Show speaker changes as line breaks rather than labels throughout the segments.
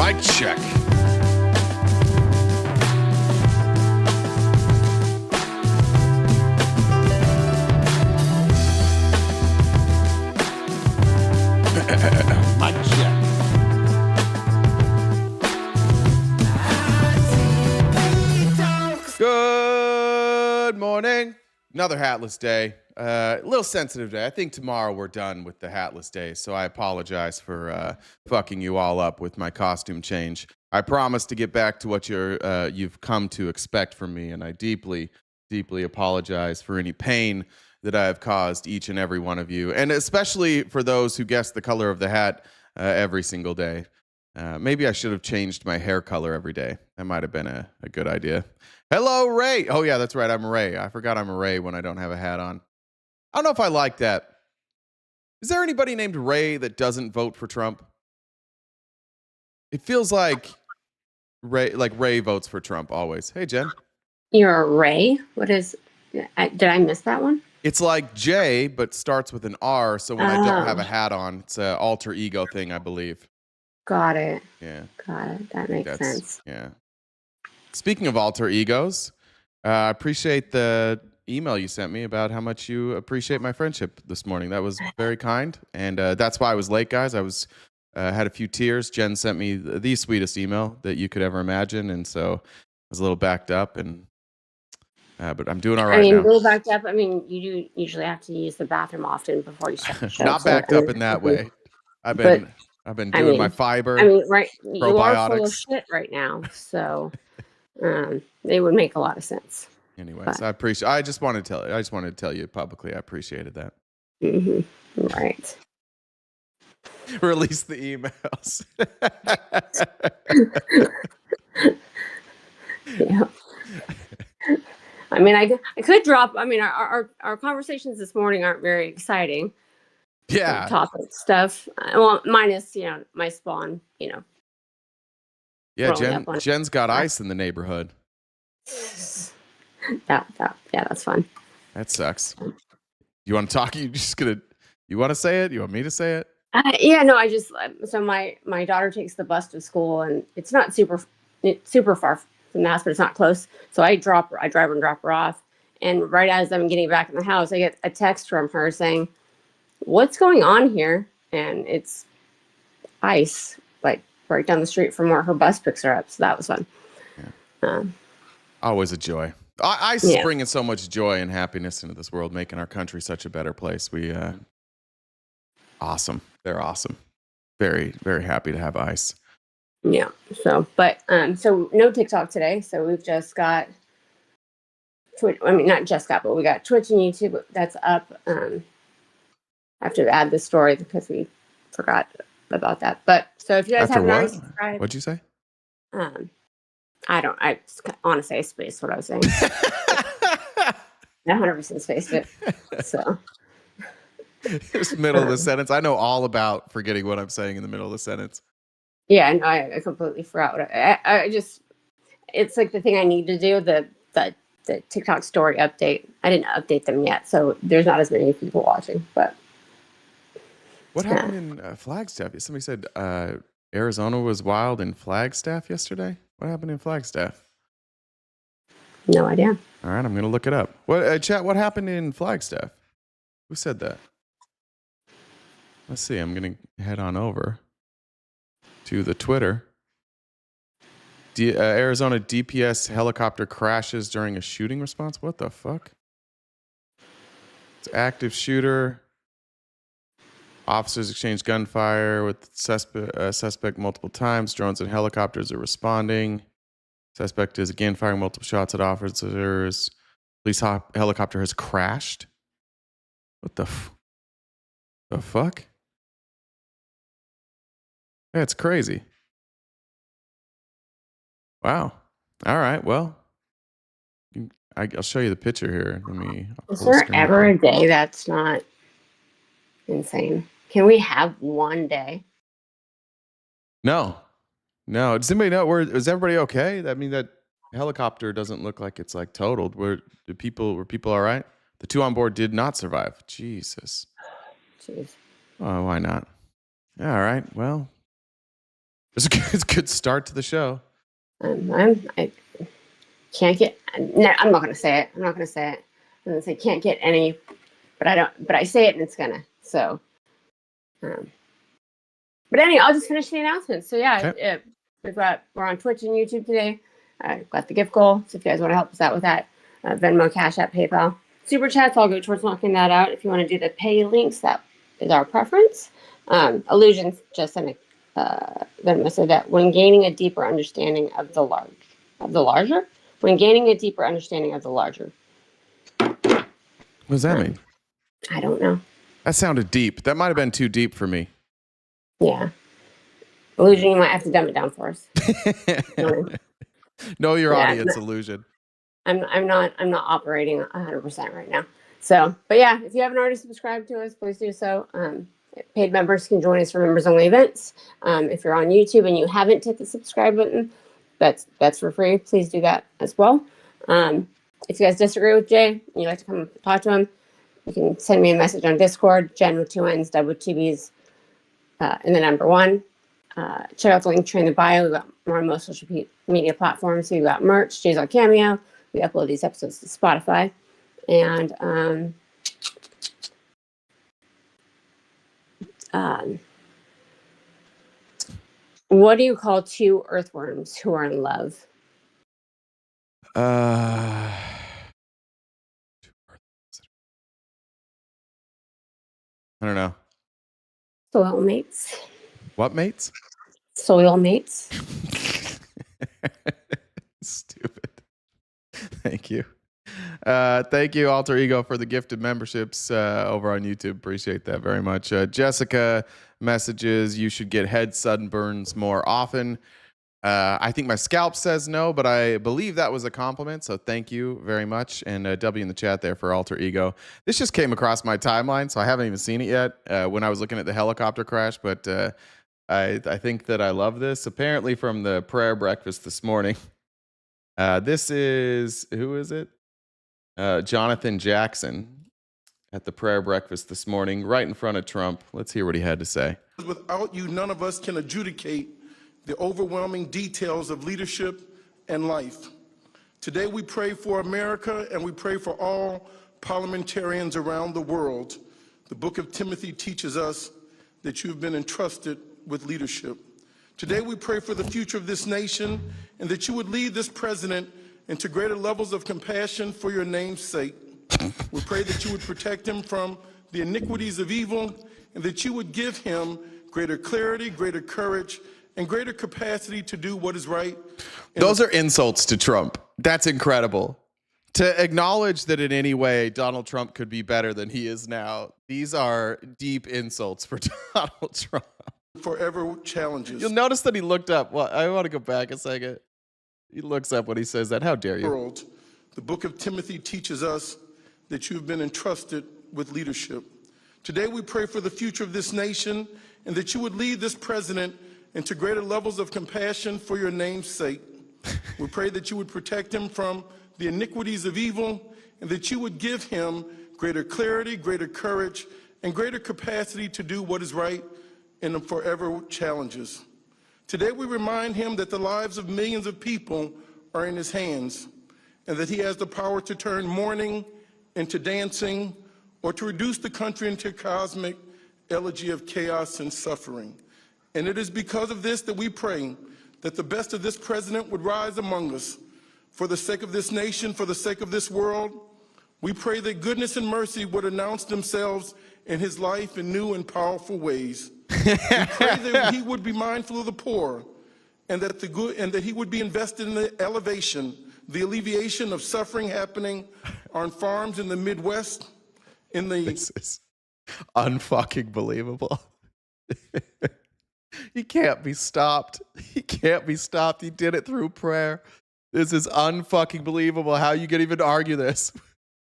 Mic check. Mic check. Good morning. Another hatless day. A little sensitive day. I think tomorrow we're done with the hatless day, so I apologize for fucking you all up with my costume change. I promise to get back to what you've come to expect from me, and I deeply, deeply apologize for any pain that I have caused each and every one of you, and especially for those who guess the color of the hat every single day. Maybe I should have changed my hair color every day. That might have been a good idea. Hello, Ray. Oh, yeah, that's right. I'm Ray. I forgot I'm a Ray when I don't have a hat on. I don't know if I like that. Is there anybody named Ray that doesn't vote for Trump? It feels like Ray votes for Trump always. Hey, Jen.
You're a Ray? What is... did I miss that one?
It's like J, but starts with an R, so when I don't have a hat on, it's an alter ego thing, I believe.
Got it.
Yeah.
Got it. That makes sense.
Yeah. Speaking of alter egos, I appreciate the email you sent me about how much you appreciate my friendship this morning. That was very kind, and that's why I was late, guys. I was had a few tears. Jen sent me the sweetest email that you could ever imagine, and so I was a little backed up, and but I'm doing all right now.
A little backed up. I mean, you do usually have to use the bathroom often before you start the show.
Not backed up in that way. I've been doing my fiber.
Right.
Probiotics.
You are full of shit right now, so they would make a lot of sense.
Anyways, I just wanted to tell you publicly I appreciated that.
Mm-hmm. Right.
Release the emails.
Yeah. I mean, I could drop. I mean, our conversations this morning aren't very exciting.
Yeah.
Topic stuff. Well, minus my spawn.
Yeah, Jen's got ice in the neighborhood.
Yeah, that's fun.
That sucks. You want to talk? You want to say it? You want me to say it?
Yeah, no, so my daughter takes the bus to school, and it's not super far from the house, but it's not close. So I drive her and drop her off. And right as I'm getting back in the house, I get a text from her saying, "What's going on here?" And it's ice, like right down the street from where her bus picks her up. So that was fun.
Yeah. Always a joy. Ice is bringing so much joy and happiness into this world, making our country such a better place. Awesome. They're awesome. Very, very happy to have ice.
Yeah. So no TikTok today. So we've just got Twitch. I mean, not just got, but we got Twitch and YouTube that's up. I have to add the story because we forgot about that. But so if you guys have not subscribed,
what'd you say?
I honestly spaced what I was saying. 100% spaced it. So.
Just middle of the sentence. I know all about forgetting what I'm saying in the middle of the sentence.
Yeah, no, I completely forgot what I just. It's like the thing I need to do, the TikTok story update. I didn't update them yet, so there's not as many people watching. But
what happened in Flagstaff? Somebody said Arizona was wild in Flagstaff yesterday. What happened in Flagstaff?
No idea.
All right, I'm going to look it up. Chat, what happened in Flagstaff? Who said that? Let's see. I'm going to head on over to the Twitter. Arizona DPS helicopter crashes during a shooting response. What the fuck? It's active shooter. Officers exchange gunfire with suspect multiple times. Drones and helicopters are responding. Suspect is again firing multiple shots at officers. Police helicopter has crashed. What the fuck? That's crazy. Wow. All right. Well, I'll show you the picture here.
Is there ever a day that's not insane? Can we have one day?
No. Does anybody know is everybody okay? I mean, that helicopter doesn't look like it's like totaled. Were people all right? The two on board did not survive. Jesus.
Jeez.
Oh, why not? All right. Well, It's a good start to the show.
I can't get. No, I'm not going to say it. I'm going to say can't get any, but I don't. But I say it and it's gonna. So, but anyway, I'll just finish the announcements. So yeah,
Okay.
we're on Twitch and YouTube today. Got the gift goal. So if you guys want to help us out with that, Venmo, Cash App, PayPal, Super Chats, I'll go towards knocking that out. If you want to do the pay links, that is our preference. Illusions just sent a Venmo said that when gaining a deeper understanding of the larger, when gaining a deeper understanding of the larger.
What does that mean?
I don't know.
That sounded deep. That might have been too deep for me.
Yeah. Illusion, you might have to dumb it down for us.
Know your audience, Illusion.
I'm not operating 100% right now. So, but yeah, if you haven't already subscribed to us, please do so. Paid members can join us for members only events. If you're on YouTube and you haven't hit the subscribe button, that's for free. Please do that as well. If you guys disagree with Jay and you'd like to come talk to him, you can send me a message on Discord, Jen with 2 N's, W 2 B's, and the number 1. Check out the link tree in the bio. We've got more on most social media platforms. We've got merch, Jay's on Cameo. We upload these episodes to Spotify. And what do you call 2 earthworms who are in love?
I don't know.
Soil mates.
What mates?
Soil mates.
Stupid. Thank you. Thank you, Alter Ego, for the gifted memberships over on YouTube. Appreciate that very much. Jessica messages, you should get head sunburns more often. I think my scalp says no, but I believe that was a compliment. So thank you very much. And W in the chat there for Alter Ego. This just came across my timeline, so I haven't even seen it yet when I was looking at the helicopter crash. But I think that I love this. Apparently from the prayer breakfast this morning. This is, who is it? Jonathan Jackson at the prayer breakfast this morning, right in front of Trump. Let's hear what he had to say.
Without you, none of us can adjudicate the overwhelming details of leadership and life. Today we pray for America and we pray for all parliamentarians around the world. The book of Timothy teaches us that you've been entrusted with leadership. Today we pray for the future of this nation and that you would lead this president into greater levels of compassion for your name's sake. We pray that you would protect him from the iniquities of evil and that you would give him greater clarity, greater courage, and greater capacity to do what is right.
Those are insults to Trump. That's incredible. To acknowledge that in any way Donald Trump could be better than he is now, these are deep insults for Donald Trump.
Forever challenges.
You'll notice that he looked up. Well, I want to go back a second. He looks up when he says that. How dare you?
The book of Timothy teaches us that you've been entrusted with leadership. Today we pray for the future of this nation and that you would lead this president into greater levels of compassion for your name's sake. We pray that you would protect him from the iniquities of evil and that you would give him greater clarity, greater courage, and greater capacity to do what is right in the forever challenges. Today we remind him that the lives of millions of people are in his hands and that he has the power to turn mourning into dancing or to reduce the country into a cosmic elegy of chaos and suffering. And it is because of this that we pray that the best of this president would rise among us. For the sake of this nation, for the sake of this world, we pray that goodness and mercy would announce themselves in his life in new and powerful ways. We pray that he would be mindful of the poor and that he would be invested in the elevation, the alleviation of suffering happening on farms in the Midwest.
This is unfucking believable. He can't be stopped. He can't be stopped. He did it through prayer. This is unfucking believable. How you can even argue this?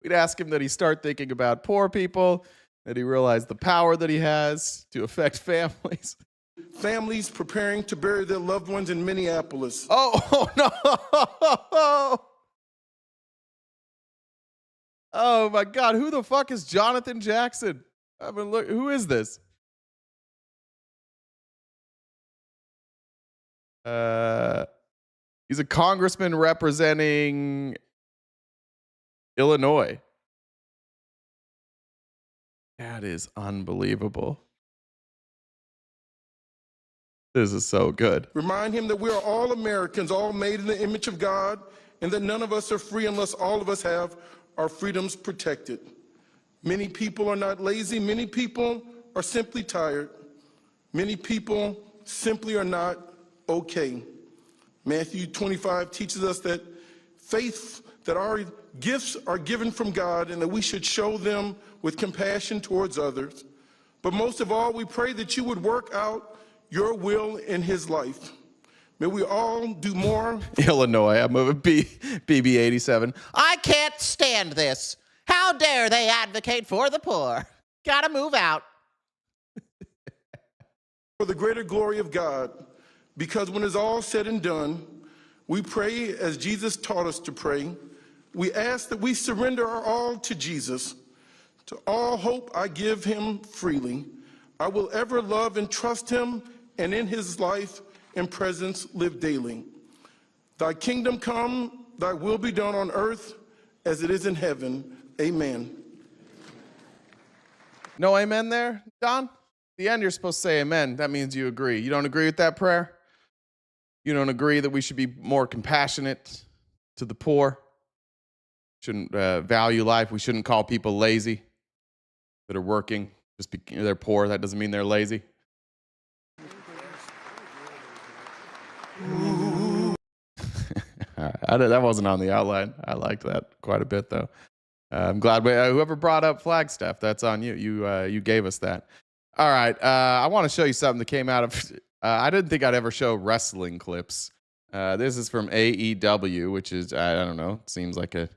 We'd ask him that he start thinking about poor people, that he realize the power that he has to affect families.
Families preparing to bury their loved ones in Minneapolis.
Oh no! Oh my God! Who the fuck is Jonathan Jackson? I mean, look, who is this? He's a congressman representing Illinois. That is unbelievable. This is so good.
Remind him that we are all Americans, all made in the image of God, and that none of us are free unless all of us have our freedoms protected. Many people are not lazy. Many people are simply tired. Many people simply are not okay. Matthew 25 teaches us that faith, that our gifts are given from God and that we should show them with compassion towards others. But most of all, we pray that you would work out your will in his life. May we all do more.
Illinois, I'm moving BB87.
I can't stand this. How dare they advocate for the poor? Gotta move out.
For the greater glory of God, because when it's all said and done, we pray as Jesus taught us to pray. We ask that we surrender our all to Jesus. To all hope I give him freely. I will ever love and trust him, and in his life and presence live daily. Thy kingdom come, thy will be done on earth as it is in heaven. Amen.
No amen there, Don? The end, you're supposed to say amen. That means you agree. You don't agree with that prayer? You don't agree that we should be more compassionate to the poor? Shouldn't value life? We shouldn't call people lazy that are working. Just because they're poor, that doesn't mean they're lazy. That wasn't on the outline. I liked that quite a bit, though. I'm glad whoever brought up Flagstaff, that's on you. You gave us that. All right. I want to show you something that came out of. I didn't think I'd ever show wrestling clips. This is from AEW, which is, I don't know, seems like a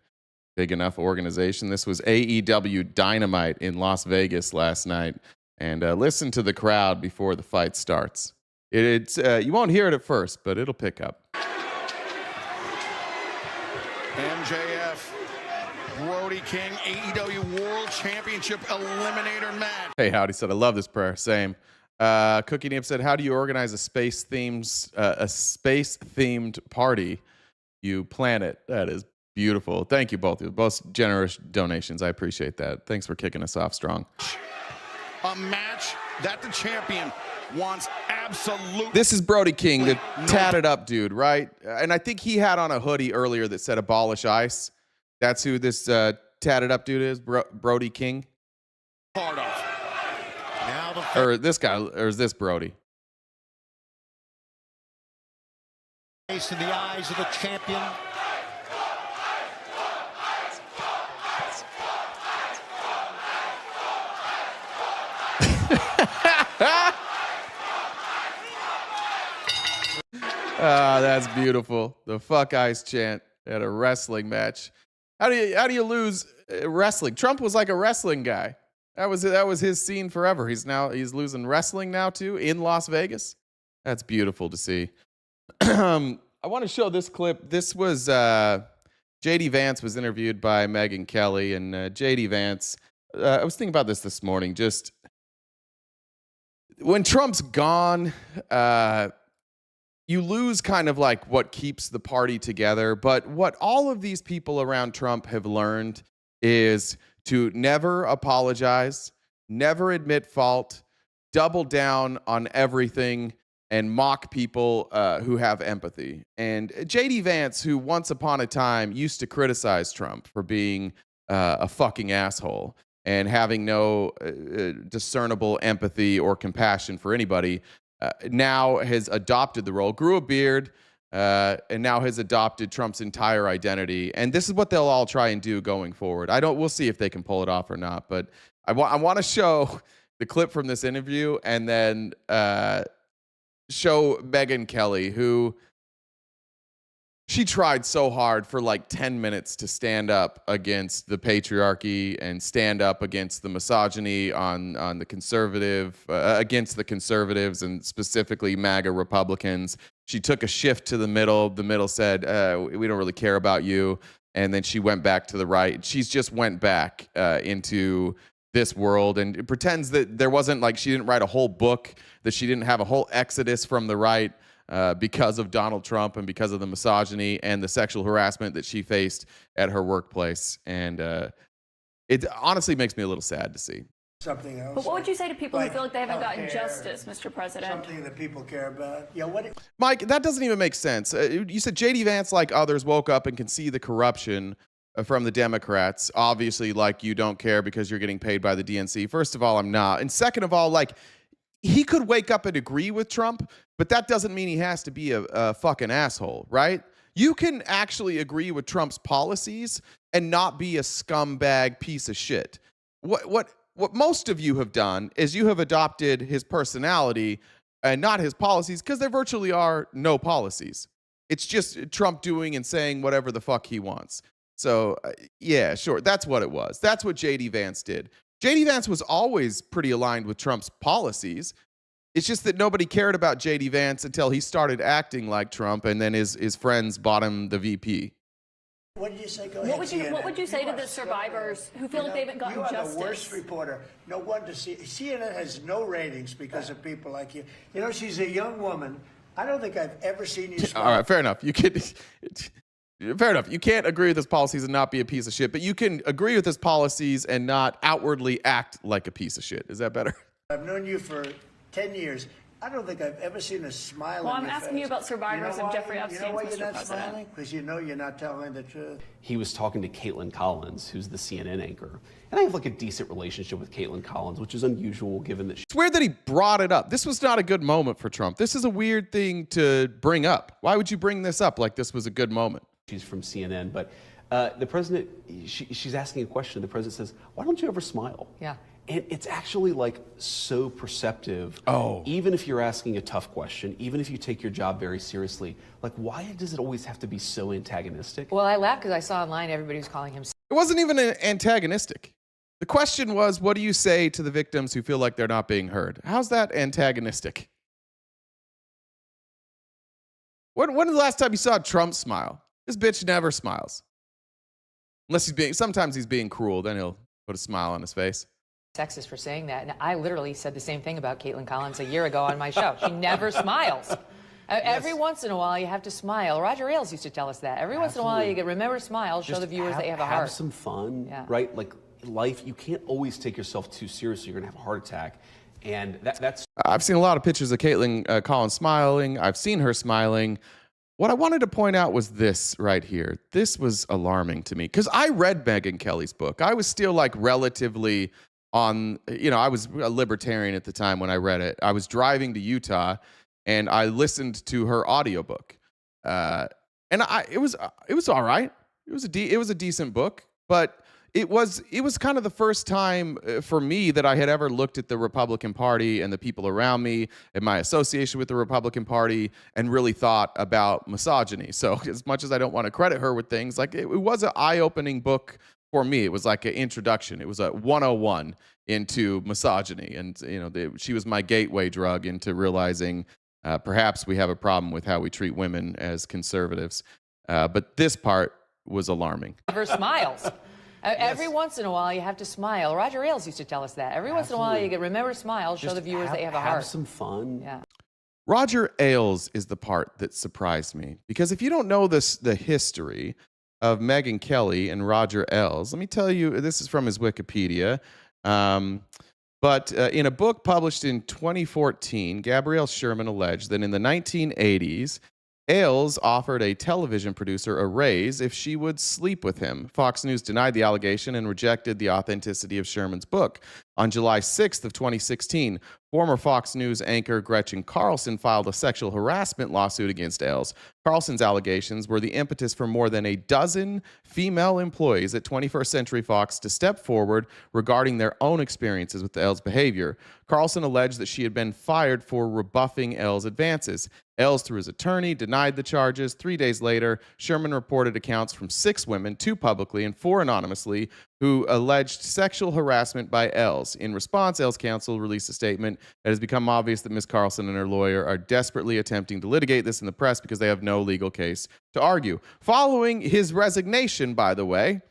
big enough organization. This was AEW Dynamite in Las Vegas last night. And listen to the crowd before the fight starts. It's you won't hear it at first, but it'll pick up.
MJF, Brody King, AEW World Championship Eliminator match.
Hey, Howdy said, I love this prayer. Same. Cookie Nip said, how do you organize a space-themed party? You plan it. That is beautiful. Thank you both. Both generous donations. I appreciate that. Thanks for kicking us off strong.
A match that the champion wants absolutely.
This is Brody King, the tatted up dude, right? And I think he had on a hoodie earlier that said abolish ICE. That's who this tatted up dude is, Brody King.
Part of. Now the
or this guy, or is this Brody?
Face in the eyes of the champion.
That's beautiful. The fuck ice chant at a wrestling match. How do you lose wrestling? Trump was like a wrestling guy. That was his scene forever. He's losing wrestling now too in Las Vegas. That's beautiful to see. I want to show this clip. This was JD Vance was interviewed by Megyn Kelly, and JD Vance. I was thinking about this morning. Just when Trump's gone, you lose kind of like what keeps the party together. But what all of these people around Trump have learned is to never apologize, never admit fault, double down on everything, and mock people who have empathy. And JD Vance, who once upon a time used to criticize Trump for being a fucking asshole and having no discernible empathy or compassion for anybody, now has adopted the role, grew a beard, and now has adopted Trump's entire identity. And this is what they'll all try and do going forward. We'll see if they can pull it off or not. But I want to show the clip from this interview and then show Megyn Kelly, who she tried so hard for like 10 minutes to stand up against the patriarchy and stand up against the misogyny on the conservative, against the conservatives and specifically MAGA Republicans. She took a shift to the middle. The middle said, we don't really care about you. And then she went back to the right. She's just went back into this world and it pretends that there wasn't, like, she didn't write a whole book, that she didn't have a whole exodus from the right. because of Donald Trump and because of the misogyny and the sexual harassment that she faced at her workplace. And it honestly makes me a little sad to see.
Something else.
But what would you say to people
like
who feel like they haven't gotten
healthcare,
justice, Mr. President?
Something that people care about. Yeah, what?
Mike, that doesn't even make sense. You said J.D. Vance, like others, woke up and can see the corruption from the Democrats. Obviously, like, you don't care because you're getting paid by the DNC. First of all, I'm not. And second of all, like, he could wake up and agree with Trump, but that doesn't mean he has to be a fucking asshole, right? You can actually agree with Trump's policies and not be a scumbag piece of shit. What most of you have done is you have adopted his personality and not his policies, because there virtually are no policies. It's just Trump doing and saying whatever the fuck he wants. So, yeah, sure. That's what it was. That's what J.D. Vance did. J.D. Vance was always pretty aligned with Trump's policies. It's just that nobody cared about J.D. Vance until he started acting like Trump, and then his friends bought him the VP.
What did you say? Go
What
ahead.
would you say to
are
the survivors who feel
you
like they haven't gotten
You are
justice?
the worst reporter. No wonder CNN has no ratings because of people like you. You know, she's a young woman. I don't think I've ever seen you smile.
All right, fair enough. Fair enough. You can't agree with his policies and not be a piece of shit, but you can agree with his policies and not outwardly act like a piece of shit. Is that better?
I've known you for 10 years. I don't think I've ever seen a smile
Well,
on
I'm
your
asking
face.
you about survivors of Jeffrey
You
Epstein,
know why
Mr.
you're not
President?
smiling? Because you know you're not telling the truth.
He was talking to Caitlin Collins, who's the CNN anchor. And I have like a decent relationship with Caitlin Collins, which is unusual given that
It's weird that he brought it up. This was not a good moment for Trump. This is a weird thing to bring up. Why would you bring this up like this was a good moment?
she's from CNN. But the president, she's asking a question. The president says, "Why don't you ever smile?"
Yeah.
And it's actually like so perceptive.
Oh.
Even if you're asking a tough question, even if you take your job very seriously, like why does it always have to be so antagonistic?
Well, I laughed because I saw online everybody was calling him.
It wasn't even antagonistic. The question was, what do you say to the victims who feel like they're not being heard? How's that antagonistic? When was the last time you saw Trump smile? This bitch never smiles. Unless sometimes he's being cruel, then he'll put a smile on his face.
Sexist for saying that. And I literally said the same thing about Caitlin Collins a year ago on my show. She never smiles. Every once in a while, you have to smile. Roger Ailes used to tell us that. Every once in a while, you get remember to smile, show
Just
the viewers that you have a heart.
Have some fun,
Yeah.
right? Like life, you can't always take yourself too seriously. You're gonna have a heart attack, and that's.
I've seen a lot of pictures of Caitlin Collins smiling. I've seen her smiling. What I wanted to point out was this right here. This was alarming to me because I read Megyn Kelly's book. I was still like relatively on, I was a libertarian at the time when I read it. I was driving to Utah and I listened to her audiobook. And it was all right. It was a decent book, but it was kind of the first time for me that I had ever looked at the Republican Party and the people around me and my association with the Republican Party and really thought about misogyny. So as much as I don't want to credit her with things, like it was an eye-opening book for me. It was like an introduction. It was a 101 into misogyny. And, she was my gateway drug into realizing perhaps we have a problem with how we treat women as conservatives. But this part was alarming.
Never smiles. Every once in a while, you have to smile. Roger Ailes used to tell us that. Every once in a while, you get remember to smile, show
Just
the viewers that you have a
Have
heart.
some fun.
Yeah.
Roger Ailes is the part that surprised me because if you don't know the history of Megyn Kelly and Roger Ailes, let me tell you, this is from his Wikipedia. But in a book published in 2014, Gabrielle Sherman alleged that in the 1980s, Ailes offered a television producer a raise if she would sleep with him. Fox News denied the allegation and rejected the authenticity of Sherman's book. On July 6th of 2016, former Fox News anchor Gretchen Carlson filed a sexual harassment lawsuit against Ailes. Carlson's allegations were the impetus for more than a dozen female employees at 21st Century Fox to step forward regarding their own experiences with Ailes' behavior. Carlson alleged that she had been fired for rebuffing Ailes' advances. Ailes, through his attorney, denied the charges. 3 days later, Sherman reported accounts from 6 women, 2 publicly and 4 anonymously, who alleged sexual harassment by Ailes. In response, Ailes' counsel released a statement. It has become obvious that Ms. Carlson and her lawyer are desperately attempting to litigate this in the press because they have no legal case to argue. Following his resignation, by the way,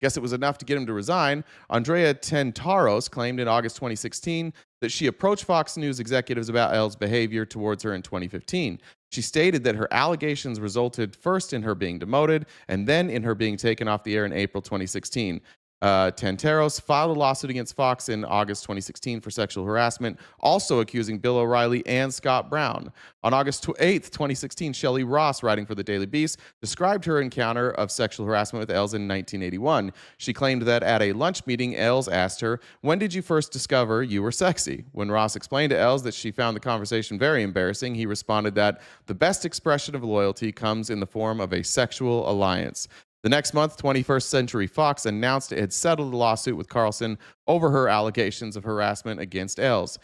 guess it was enough to get him to resign, Andrea Tentaros claimed in August 2016 that she approached Fox News executives about Elle's behavior towards her in 2015. She stated that her allegations resulted first in her being demoted and then in her being taken off the air in April 2016. Tanteros filed a lawsuit against Fox in August 2016 for sexual harassment, also accusing Bill O'Reilly and Scott Brown. On August 8th, 2016, Shelley Ross, writing for the Daily Beast, described her encounter of sexual harassment with Ailes in 1981. She claimed that at a lunch meeting, Ailes asked her, "When did you first discover you were sexy?" When Ross explained to Ailes that she found the conversation very embarrassing, he responded that the best expression of loyalty comes in the form of a sexual alliance. The next month, 21st Century Fox announced it had settled a lawsuit with Carlson over her allegations of harassment against Ailes.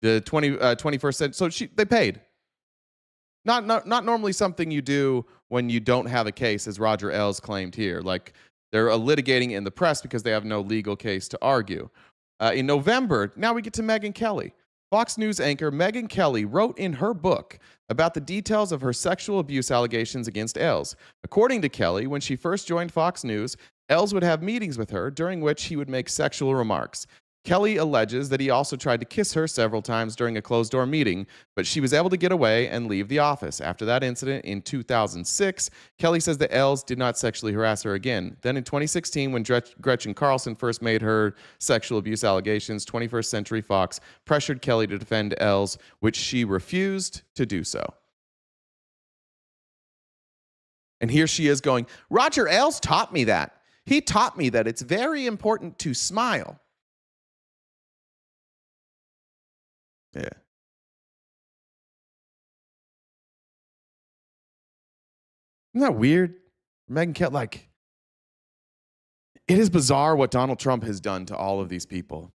The 21st Century, so they paid. Not normally something you do when you don't have a case, as Roger Ailes claimed here. Like, they're litigating in the press because they have no legal case to argue. In November, now we get to Megyn Kelly. Fox News anchor Megyn Kelly wrote in her book about the details of her sexual abuse allegations against Ailes. According to Kelly, when she first joined Fox News, Ailes would have meetings with her during which he would make sexual remarks. Kelly alleges that he also tried to kiss her several times during a closed-door meeting, but she was able to get away and leave the office. After that incident in 2006, Kelly says that Ailes did not sexually harass her again. Then in 2016, when Gretchen Carlson first made her sexual abuse allegations, 21st Century Fox pressured Kelly to defend Ailes, which she refused to do so. And here she is going, "Roger Ailes taught me that. He taught me that it's very important to smile." Yeah. Isn't that weird? Megyn Kelly, like, it is bizarre what Donald Trump has done to all of these people.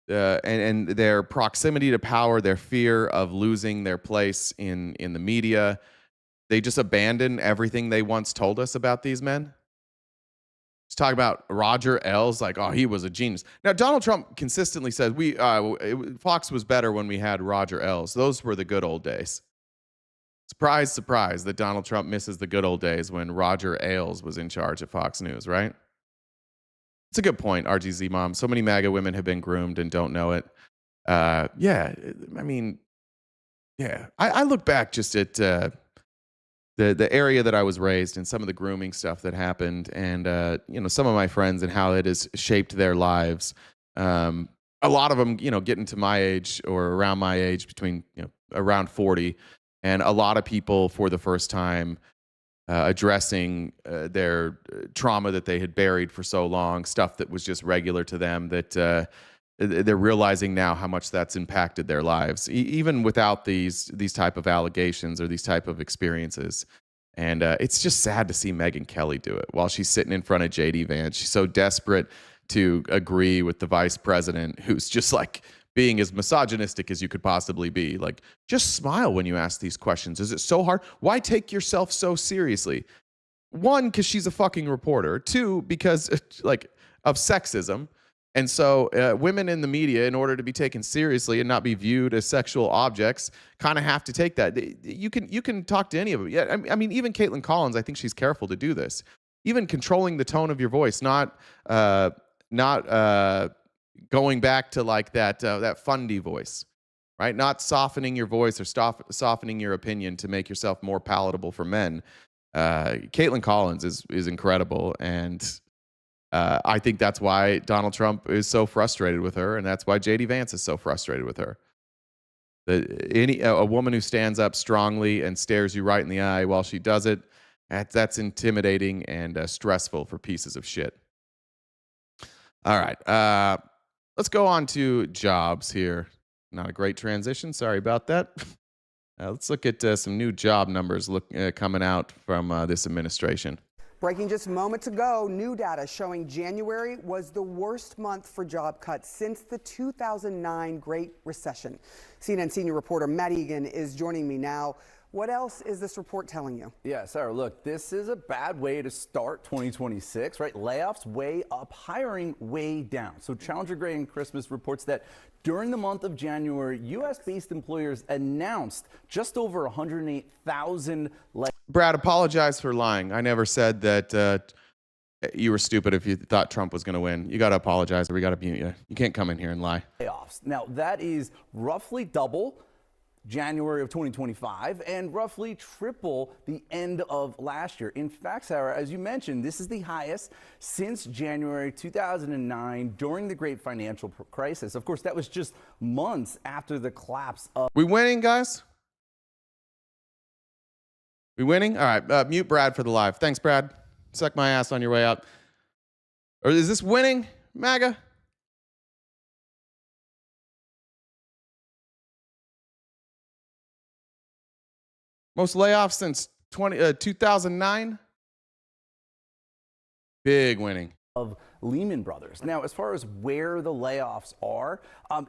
And their proximity to power, their fear of losing their place in the media. They just abandon everything they once told us about these men. Just talk about Roger Ailes, like, oh, he was a genius. Now, Donald Trump consistently says Fox was better when we had Roger Ailes. Those were the good old days. Surprise, surprise that Donald Trump misses the good old days when Roger Ailes was in charge at Fox News, right? It's a good point, RGZ Mom. So many MAGA women have been groomed and don't know it. Yeah, I mean, yeah. I look back just at the area that I was raised and some of the grooming stuff that happened, and some of my friends and how it has shaped their lives. A lot of them, getting to my age or around my age, between around 40, and a lot of people for the first time addressing their trauma that they had buried for so long, stuff that was just regular to them, that they're realizing now how much that's impacted their lives, even without these type of allegations or these type of experiences. And it's just sad to see Megyn Kelly do it while she's sitting in front of JD Vance. She's so desperate to agree with the vice president, who's just like being as misogynistic as you could possibly be. Like, just smile when you ask these questions. Is it so hard? Why take yourself so seriously? One, because she's a fucking reporter. Two, because of sexism. And so women in the media, in order to be taken seriously and not be viewed as sexual objects, kind of have to take that. You can talk to any of them. Yeah, I mean, even Caitlin Collins, I think she's careful to do this. Even controlling the tone of your voice, not going back to like that fundy voice, right? Not softening your voice or softening your opinion to make yourself more palatable for men. Caitlin Collins is incredible, and I think that's why Donald Trump is so frustrated with her, and that's why JD Vance is so frustrated with her. A woman who stands up strongly and stares you right in the eye while she does it, that's intimidating and stressful for pieces of shit. All right, let's go on to jobs here. Not a great transition. Sorry about that. Let's look at some new job numbers coming out from this administration.
Breaking just moments ago, new data showing January was the worst month for job cuts since the 2009 Great Recession. CNN senior reporter Matt Egan is joining me now. What else is this report telling you?
Yeah, Sarah, look, this is a bad way to start 2026, right? Layoffs way up, hiring way down. So Challenger Gray and Christmas reports that during the month of January, U.S.-based employers announced just over 108,000 layoffs.
Brad, apologize for lying. I never said that you were stupid if you thought Trump was going to win. You got to apologize or we got to mute you. You can't come in here and lie.
Layoffs. Now, that is roughly double January of 2025 and roughly triple the end of last year. In fact, Sarah, as you mentioned, this is the highest since January 2009 during the great financial crisis. Of course, that was just months after the collapse of...
We winning, guys? We winning? All right, mute Brad for the live. Thanks, Brad. Suck my ass on your way out. Or is this winning, MAGA? Most layoffs since 2009? Big winning.
Of Lehman Brothers. Now, as far as where the layoffs are,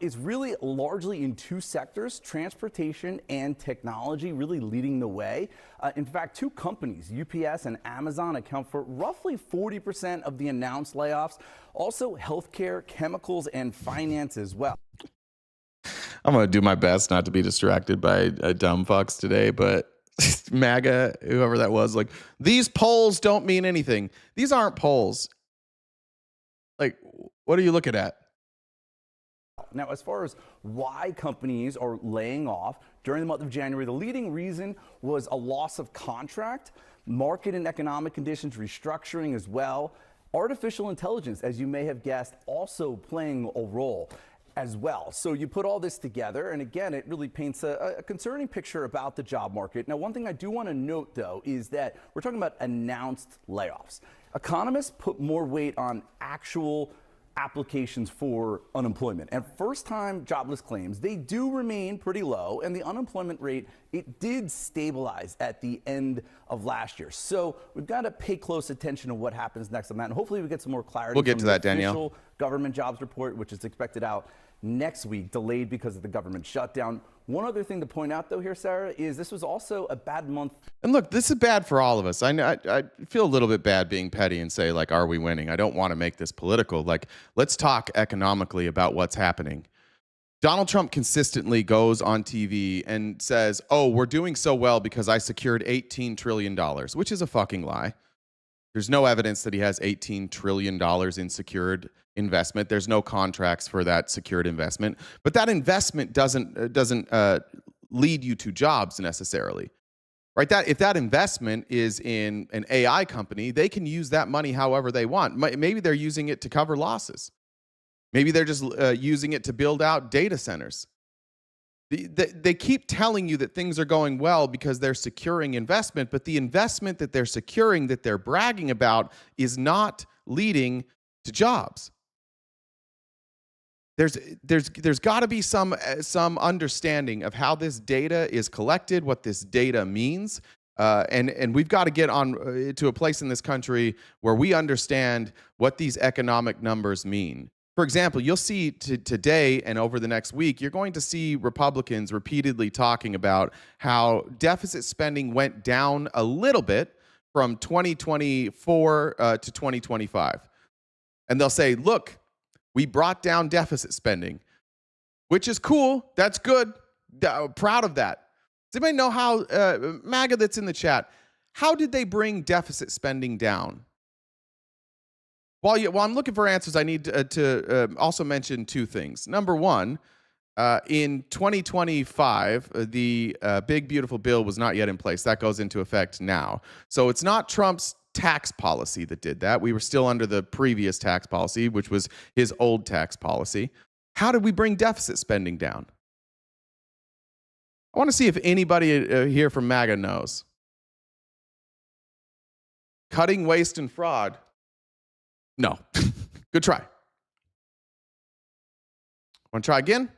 it's really largely in two sectors, transportation and technology, really leading the way. In fact, two companies, UPS and Amazon, account for roughly 40% of the announced layoffs. Also, healthcare, chemicals, and finance as well.
I'm going to do my best not to be distracted by dumb fucks today, but MAGA, whoever that was, like, these polls don't mean anything. These aren't polls. Like, what are you looking at?
Now, as far as why companies are laying off during the month of January, the leading reason was a loss of contract, market and economic conditions, restructuring as well. Artificial intelligence, as you may have guessed, also playing a role as well. So you put all this together, and again, it really paints a concerning picture about the job market. Now, one thing I do want to note, though, is that we're talking about announced layoffs. Economists put more weight on actual applications for unemployment, and first-time jobless claims, they do remain pretty low, and the unemployment rate, it did stabilize at the end of last year. So we've got to pay close attention to what happens next on that, and hopefully we get some more clarity.
We'll get to that, Danielle.
Official government jobs report, which is expected out next week, delayed because of the government shutdown. One other thing to point out, though, here, Sarah, is this was also a bad month.
And look, this is bad for all of us. I feel a little bit bad being petty and say, like, are we winning? I don't want to make this political. Like, let's talk economically about what's happening. Donald Trump consistently goes on TV and says, oh, we're doing so well because I secured $18 trillion, which is a fucking lie. There's no evidence that he has $18 trillion in secured investment. There's no contracts for that secured investment. But that investment doesn't lead you to jobs necessarily, right? That if that investment is in an AI company, they can use that money however they want. Maybe they're using it to cover losses. Maybe they're just using it to build out data centers. They keep telling you that things are going well because they're securing investment, but the investment that they're securing, that they're bragging about, is not leading to jobs. There's got to be some understanding of how this data is collected, what this data means, and we've got to get on to a place in this country where we understand what these economic numbers mean. For example, you'll see today and over the next week, you're going to see Republicans repeatedly talking about how deficit spending went down a little bit from 2024 to 2025. And they'll say, look, we brought down deficit spending, which is cool. That's good. Proud of that. Does anybody know how, MAGA that's in the chat, how did they bring deficit spending down? While I'm looking for answers, I need to also mention two things. Number one, in 2025, the Big Beautiful Bill was not yet in place. That goes into effect now. So it's not Trump's tax policy that did that. We were still under the previous tax policy, which was his old tax policy. How did we bring deficit spending down? I want to see if anybody here from MAGA knows. Cutting waste and fraud. No. Good try. Want to try again?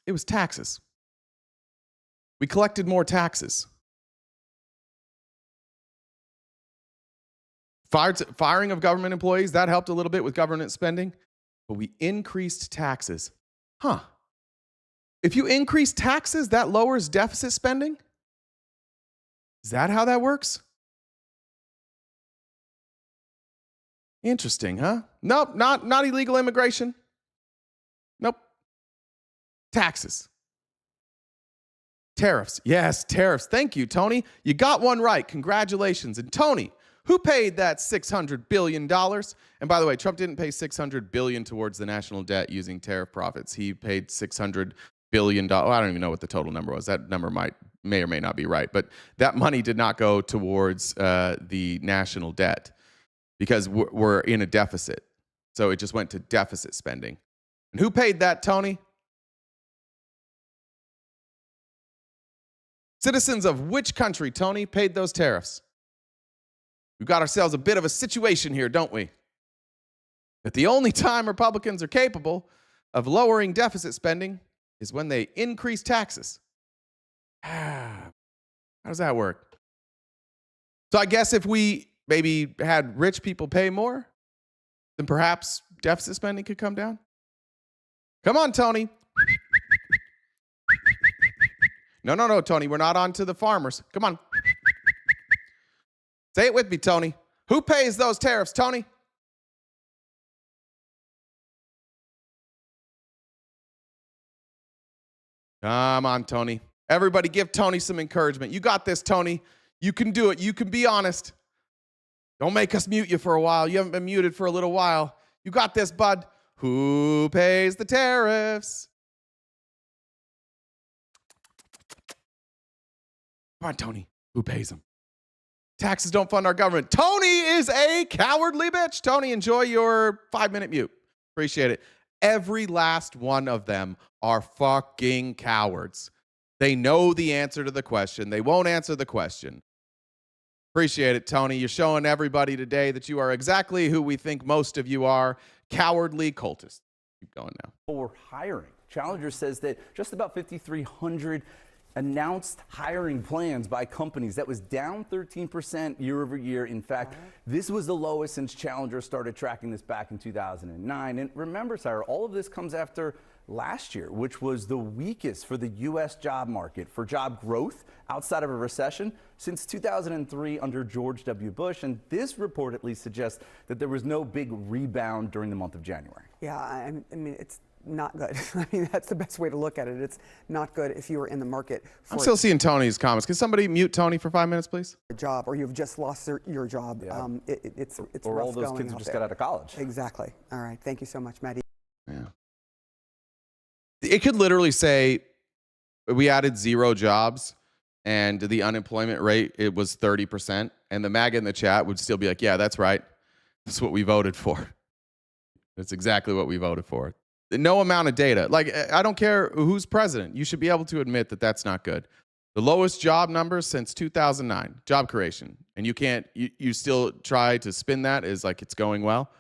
It was taxes. We collected more taxes. Firing of government employees, that helped a little bit with government spending, but we increased taxes. Huh. If you increase taxes, that lowers deficit spending? Is that how that works? Interesting, huh? Nope, not illegal immigration. Nope. Taxes. Tariffs. Yes, tariffs. Thank you, Tony. You got one right. Congratulations. And Tony, who paid that $600 billion? And by the way, Trump didn't pay $600 billion towards the national debt using tariff profits. He paid $600 billion. I don't even know what the total number was. That number may or may not be right. But that money did not go towards the national debt because we're in a deficit. So it just went to deficit spending. And who paid that, Tony? Citizens of which country, Tony, paid those tariffs? We've got ourselves a bit of a situation here, don't we? That the only time Republicans are capable of lowering deficit spending is when they increase taxes. How does that work? So I guess if we maybe had rich people pay more, then perhaps deficit spending could come down. Come on, Tony. No, Tony, we're not on to the farmers. Come on. Say it with me, Tony. Who pays those tariffs, Tony? Come on, Tony. Everybody give Tony some encouragement. You got this, Tony. You can do it. You can be honest. Don't make us mute you for a while. You haven't been muted for a little while. You got this, bud. Who pays the tariffs? Come on, Tony. Who pays them? Taxes don't fund our government. Tony is a cowardly bitch. Tony, enjoy your 5-minute mute. Appreciate it. Every last one of them are fucking cowards. They know the answer to the question. They won't answer the question. Appreciate it, Tony. You're showing everybody today that you are exactly who we think most of you are, cowardly cultists. Keep going now.
For hiring. Challenger says that just about 5,300 announced hiring plans by companies. That was down 13% year over year. In fact, this was the lowest since Challenger started tracking this back in 2009. And remember, Sarah, all of this comes after last year, which was the weakest for the U.S. job market for job growth outside of a recession since 2003 under George W. Bush. And this report at least suggests that there was no big rebound during the month of January.
Yeah, I mean, it's not good. I mean, that's the best way to look at it. It's not good if you were in the market for
I'm still seeing Tony's comments. Can somebody mute Tony for 5 minutes, please?
a job, or you've just lost your job.
Yeah.
It's
Or
rough
all those
going
kids who
out
just
there.
got out of college.
Exactly. All right. Thank you so much, Maddie.
Yeah. It could literally say we added 0 jobs and the unemployment rate, it was 30%. And the MAGA in the chat would still be like, yeah, that's right. That's what we voted for. That's exactly what we voted for. No amount of data. Like, I don't care who's president. You should be able to admit that that's not good. The lowest job numbers since 2009, job creation. And you still try to spin that as like it's going well.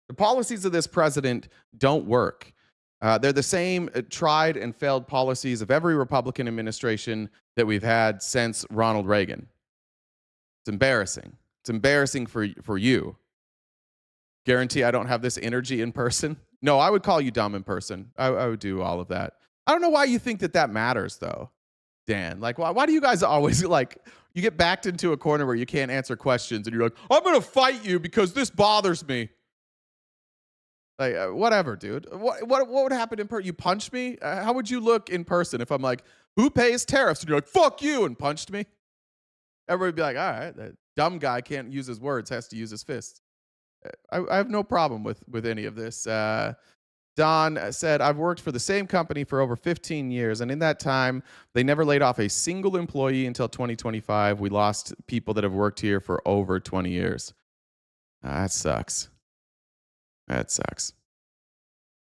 The policies of this president don't work. They're the same tried and failed policies of every Republican administration that we've had since Ronald Reagan. It's embarrassing. It's embarrassing for you. Guarantee I don't have this energy in person. No, I would call you dumb in person. I would do all of that. I don't know why you think that matters, though, Dan. Like, why do you guys always, like, you get backed into a corner where you can't answer questions, and you're like, I'm going to fight you because this bothers me. Like, whatever, dude. What would happen in person? You punch me? How would you look in person if I'm like, who pays tariffs? And you're like, fuck you, and punched me? Everybody would be like, all right, that dumb guy can't use his words, has to use his fists. I have no problem with any of this. Don said, I've worked for the same company for over 15 years, and in that time, they never laid off a single employee until 2025. We lost people that have worked here for over 20 years. That sucks. That sucks.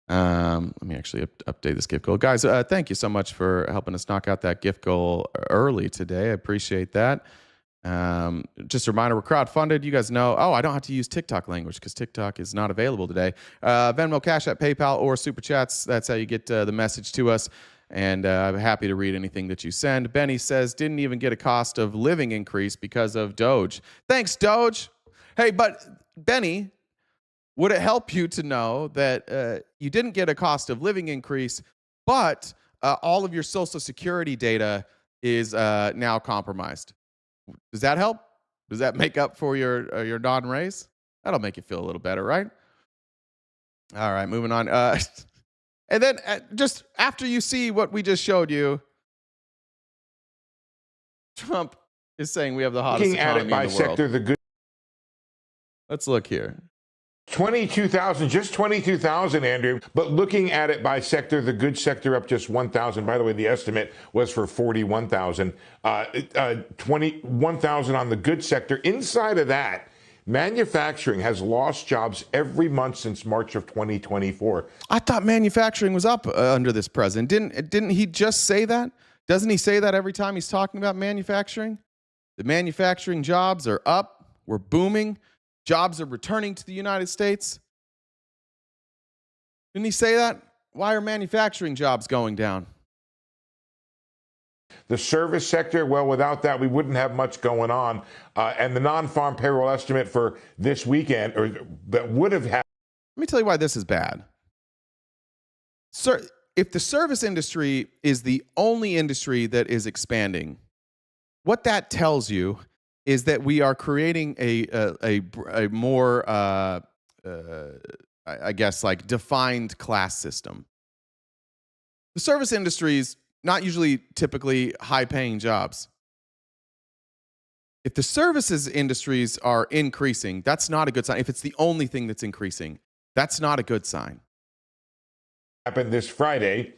Let me actually update this gift goal. Guys, thank you so much for helping us knock out that gift goal early today. I appreciate that. Just a reminder, we're crowdfunded. You guys know, I don't have to use TikTok language because TikTok is not available today. Venmo, Cash App, PayPal, or Super Chats. That's how you get the message to us. And I'm happy to read anything that you send. Benny says, didn't even get a cost of living increase because of Doge. Thanks, Doge. Hey, but Benny, would it help you to know that you didn't get a cost of living increase, but all of your Social Security data is now compromised? Does that help? Does that make up for your non-raise? That'll make you feel a little better, right? All right, moving on. And then just after you see what we just showed you, Trump is saying we have the hottest
Looking at
economy
it by
in the world.
sector, the good.
Let's look here.
22,000, just 22,000, Andrew. But looking at it by sector, the goods sector up just 1,000. By the way, the estimate was for 41,000. 21,000 on the goods sector. Inside of that, manufacturing has lost jobs every month since March of 2024.
I thought manufacturing was up under this president. Didn't he just say that? Doesn't he say that every time he's talking about manufacturing? The manufacturing jobs are up. We're booming. Jobs are returning to the United States. Didn't he say that? Why are manufacturing jobs going down?
The service sector, well, without that, we wouldn't have much going on. And the non-farm payroll estimate for this weekend, or that would have had.
Let me tell you why this is bad. Sir, if the service industry is the only industry that is expanding, what that tells you is that we are creating a more, I guess, like defined class system. The service industry is not usually typically high-paying jobs. If the services industries are increasing, that's not a good sign. If it's the only thing that's increasing, that's not a good sign.
Happened this Friday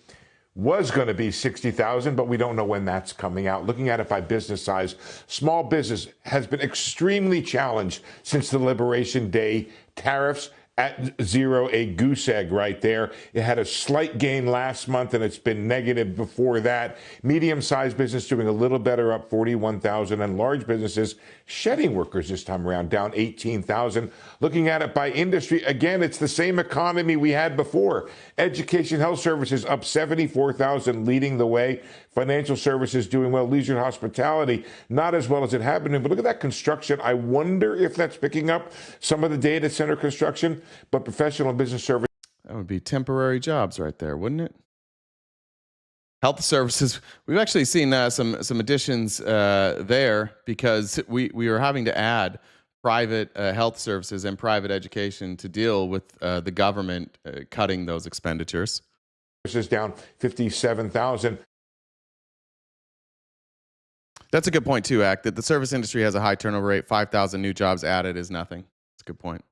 was going to be 60,000, but we don't know when that's coming out. Looking at it by business size, small business has been extremely challenged since the Liberation Day tariffs at zero, a goose egg right there. It had a slight gain last month, and it's been negative before that. Medium-sized business doing a little better, up 41,000, and large businesses shedding workers this time around, down 18,000. Looking at it by industry, again, it's the same economy we had before. Education, health services up 74,000, leading the way. Financial services doing well. Leisure and hospitality, not as well as it had been. But look at that construction. I wonder if that's picking up some of the data center construction. But professional and business services.
That would be temporary jobs right there, wouldn't it? Health services. We've actually seen some additions there because we are having to add private health services and private education to deal with the government cutting those expenditures.
This is down 57,000.
That's a good point too, Act, that the service industry has a high turnover rate. 5,000 new jobs added is nothing. That's a good point.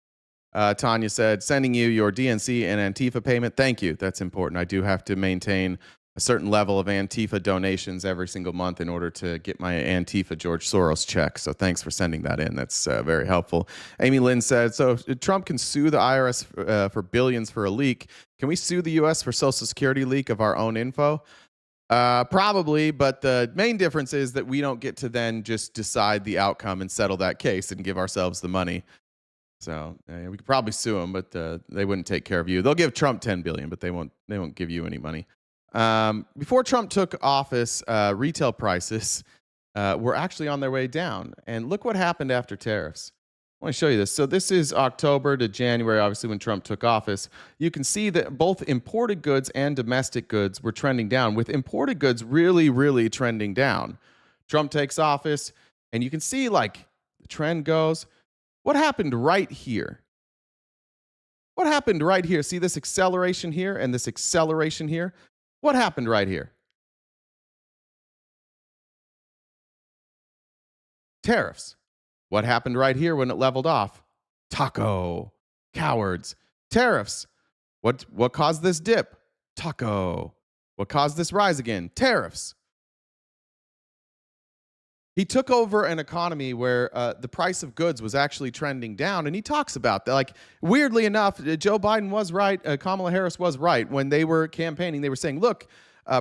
Tanya said, sending you your DNC and Antifa payment. Thank you. That's important. I do have to maintain a certain level of Antifa donations every single month in order to get my Antifa George Soros check. So thanks for sending that in. That's very helpful. Amy Lynn said, so if Trump can sue the IRS for billions for a leak, can we sue the U.S. for Social Security leak of our own info? Probably, but the main difference is that we don't get to then just decide the outcome and settle that case and give ourselves the money. So we could probably sue them, but they wouldn't take care of you. They'll give Trump $10 billion, but they won't give you any money. Before Trump took office, retail prices were actually on their way down. And look what happened after tariffs. I want to show you this. So this is October to January, obviously, when Trump took office. You can see that both imported goods and domestic goods were trending down, with imported goods really, really trending down. Trump takes office, and you can see, like, the trend goes. What happened right here? What happened right here? See this acceleration here and this acceleration here? What happened right here? Tariffs. What happened right here when it leveled off? Taco. Cowards. Tariffs. What caused this dip? Taco. What caused this rise again? Tariffs. He took over an economy where the price of goods was actually trending down, and he talks about that. Like, weirdly enough, Joe Biden was right. Kamala Harris was right. When they were campaigning, they were saying, look,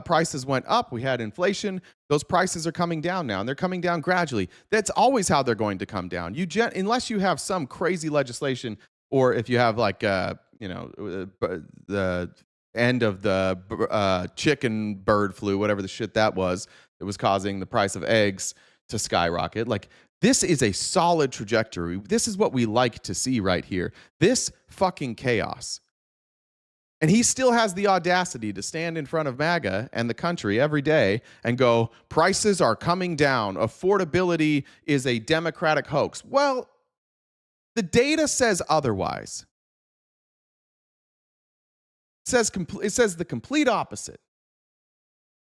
prices went up. We had inflation. Those prices are coming down now, and they're coming down gradually. That's always how they're going to come down. Unless you have some crazy legislation, or if you have like, the end of the chicken bird flu, whatever the shit that was causing the price of eggs to skyrocket. Like, this is a solid trajectory. This is what we like to see right here. This fucking chaos. And he still has the audacity to stand in front of MAGA and the country every day and go, prices are coming down. Affordability is a Democratic hoax. Well, the data says otherwise. It says the complete opposite.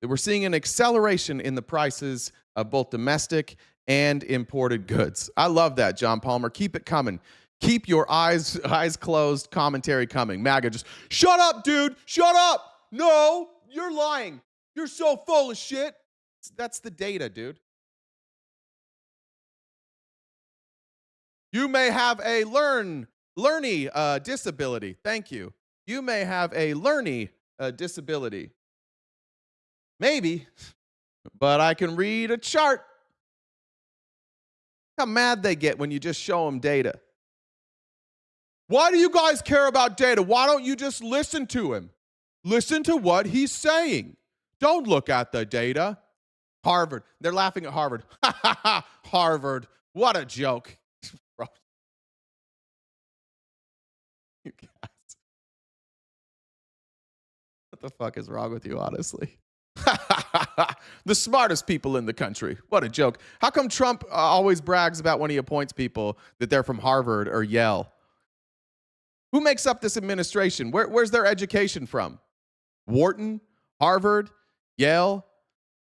We're seeing an acceleration in the prices of both domestic and imported goods. I love that, John Palmer. Keep it coming. Keep your eyes closed commentary coming. MAGA, just shut up, dude. Shut up. No, you're lying. You're so full of shit. That's the data, dude. You may have a learning disability. Thank you. You may have a learning disability. Maybe, but I can read a chart. How mad they get when you just show them data. Why do you guys care about data? Why don't you just listen to him? Listen to what he's saying. Don't look at the data. Harvard. They're laughing at Harvard. Ha ha ha. Harvard. What a joke. You guys. What the fuck is wrong with you, honestly? The smartest people in the country. What a joke. How come Trump always brags about when he appoints people that they're from Harvard or Yale? Who makes up this administration? Where's their education from? Wharton, Harvard, Yale,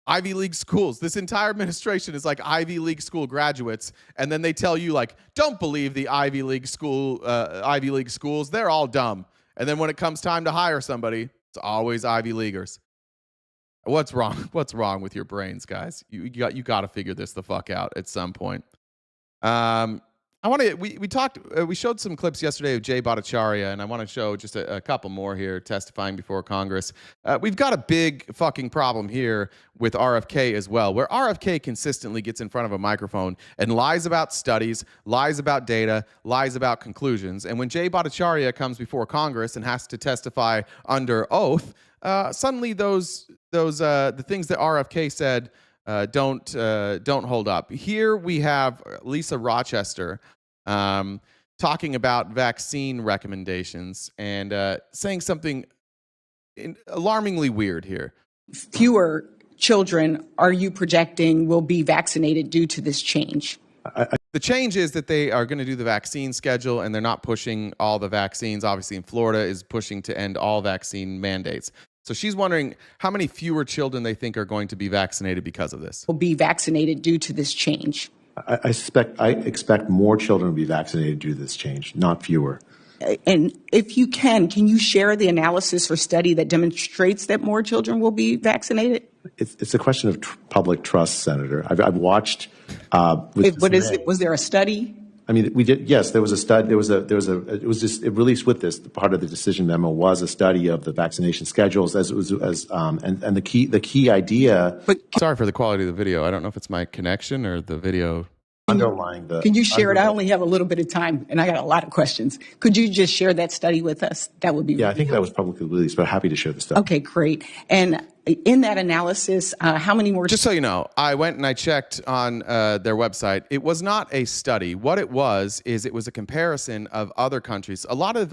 Ivy League schools. This entire administration is like Ivy League school graduates, and then they tell you, like, don't believe the Ivy League schools. They're all dumb. And then when it comes time to hire somebody, it's always Ivy Leaguers. What's wrong? What's wrong with your brains, guys? You got to figure this the fuck out at some point. We showed some clips yesterday of Jay Bhattacharya, and I want to show just a couple more here testifying before Congress. We've got a big fucking problem here with RFK as well, where RFK consistently gets in front of a microphone and lies about studies, lies about data, lies about conclusions. And when Jay Bhattacharya comes before Congress and has to testify under oath, suddenly the things that RFK said don't hold up. Here we have Lisa Rochester talking about vaccine recommendations and saying something alarmingly weird here.
Fewer children are you projecting will be vaccinated due to this change?
The change is that they are going to do the vaccine schedule, and they're not pushing all the vaccines. Obviously, in Florida is pushing to end all vaccine mandates. So she's wondering how many fewer children they think are going to be vaccinated because of this.
Will be vaccinated due to this change.
I expect more children to be vaccinated due to this change, not fewer.
And if you can you share the analysis or study that demonstrates that more children will be vaccinated?
It's a question of public trust, Senator. I've watched.
Was there a study?
I mean, we did. Yes, there was a study. It released with this. Part of the decision memo was a study of the vaccination schedules, and the key idea.
Sorry for the quality of the video. I don't know if it's my connection or the video.
Underlying the.
Can you share it? I only have a little bit of time, and I got a lot of questions. Could you just share that study with us? That would be.
Yeah, I think that was publicly released, but happy to share the study.
Okay, great. And in that analysis, how many more?
Just so you know, I went and I checked on their website. It was not a study. What it was is it was a comparison of other countries. A lot of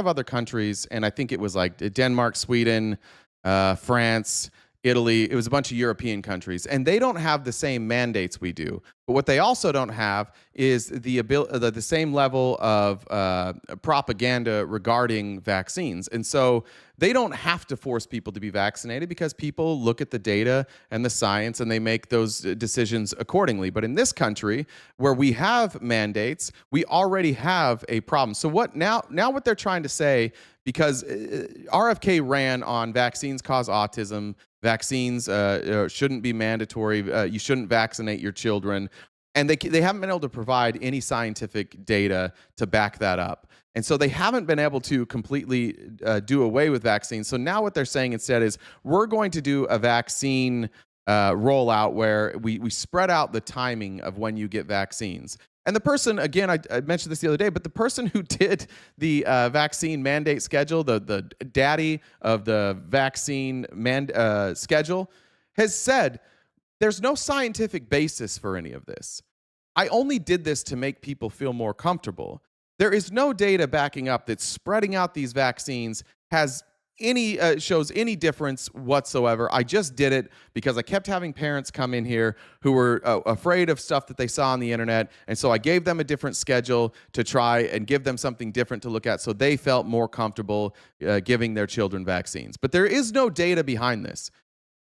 other countries, and I think it was like Denmark, Sweden, France, Italy. It was a bunch of European countries, and they don't have the same mandates we do. But what they also don't have is the same level of propaganda regarding vaccines. And so they don't have to force people to be vaccinated because people look at the data and the science and they make those decisions accordingly. But in this country, where we have mandates, we already have a problem. So what now what they're trying to say, because RFK ran on vaccines cause autism, vaccines shouldn't be mandatory, you shouldn't vaccinate your children. And they haven't been able to provide any scientific data to back that up. And so they haven't been able to completely do away with vaccines. So now what they're saying instead is we're going to do a vaccine rollout where we spread out the timing of when you get vaccines. And the person, again, I mentioned this the other day, but the person who did the vaccine mandate schedule, the daddy of the vaccine schedule, has said, there's no scientific basis for any of this. I only did this to make people feel more comfortable. There is no data backing up that spreading out these vaccines has shows any difference whatsoever. I just did it because I kept having parents come in here who were afraid of stuff that they saw on the internet, and so I gave them a different schedule to try and give them something different to look at so they felt more comfortable giving their children vaccines. But there is no data behind this.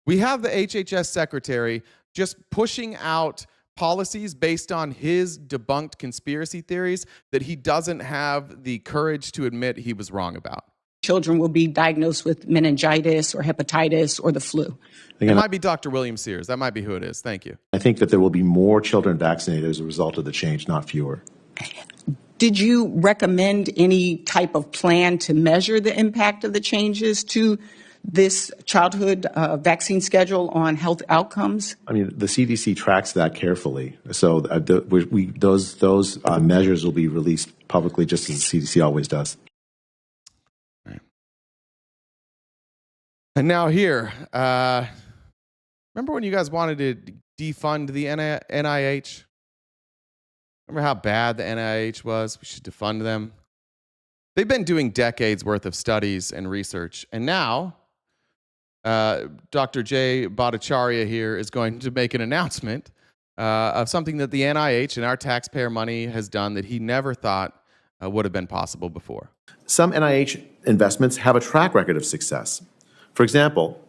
We have the HHS secretary just pushing out policies based on his debunked conspiracy theories that he doesn't have the courage to admit he was wrong about.
Children will be diagnosed with meningitis or hepatitis or the flu.
It might be Dr. William Sears. That might be who it is. Thank you.
I think that there will be more children vaccinated as a result of the change, not fewer.
Did you recommend any type of plan to measure the impact of the changes to this childhood vaccine schedule on health outcomes?
I mean, the CDC tracks that carefully. So those measures will be released publicly, just as the CDC always does.
And now here, remember when you guys wanted to defund the NIH? Remember how bad the NIH was? We should defund them. They've been doing decades worth of studies and research. And now, Dr. Jay Bhattacharya here is going to make an announcement of something that the NIH and our taxpayer money has done that he never thought would have been possible before.
Some NIH investments have a track record of success. For example,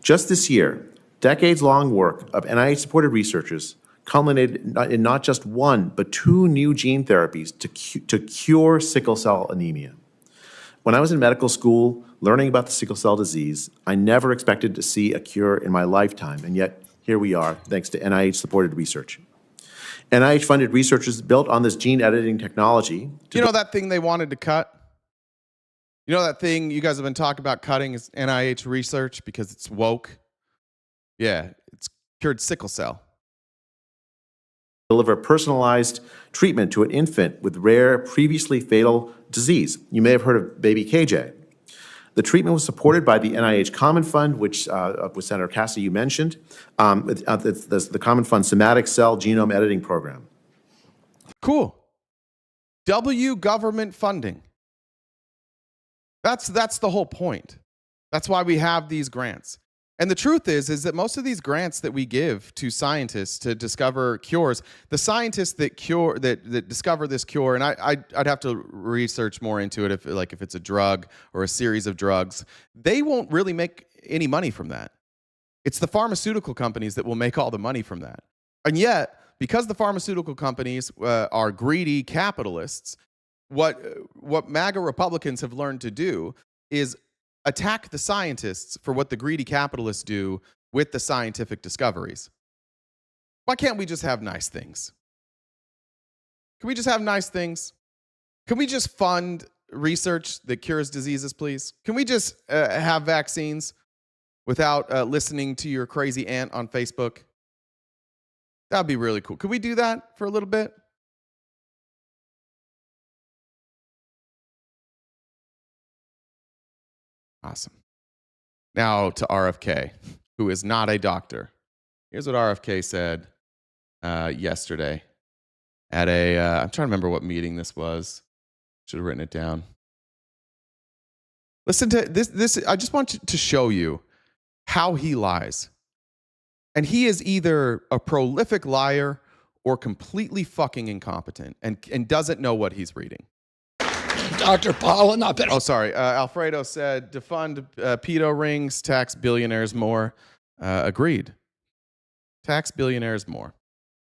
just this year, decades-long work of NIH-supported researchers culminated in not just one, but 2 new gene therapies to cure sickle cell anemia. When I was in medical school learning about the sickle cell disease, I never expected to see a cure in my lifetime, and yet here we are, thanks to NIH-supported research. NIH-funded researchers built on this gene editing technology.
You know that thing they wanted to cut? You know that thing you guys have been talking about cutting is NIH research because it's woke? Yeah, it's cured sickle cell.
Deliver personalized treatment to an infant with rare, previously fatal disease. You may have heard of baby KJ. The treatment was supported by the NIH Common Fund, which with Senator Cassidy you mentioned, the Common Fund Somatic Cell Genome Editing Program.
Cool. Government funding. That's the whole point. That's why we have these grants. And the truth is that most of these grants that we give to scientists to discover cures, the scientists that discover this cure, and I'd have to research more into it if it's a drug or a series of drugs, they won't really make any money from that. It's the pharmaceutical companies that will make all the money from that. And yet, because the pharmaceutical companies are greedy capitalists, what MAGA Republicans have learned to do is attack the scientists for what the greedy capitalists do with the scientific discoveries. Why can't we just have nice things? Can we just have nice things? Can we just fund research that cures diseases, please? Can we just have vaccines without listening to your crazy aunt on Facebook? That'd be really cool. Could we do that for a little bit? Awesome. Now to RFK, who is not a doctor. Here's what RFK said yesterday at I'm trying to remember what meeting this was. Should have written it down. Listen to this. I just want to show you how he lies. And he is either a prolific liar or completely fucking incompetent and doesn't know what he's reading.
Dr. Paula,
Oh, sorry. Alfredo said, defund pedo rings, tax billionaires more. Agreed. Tax billionaires more.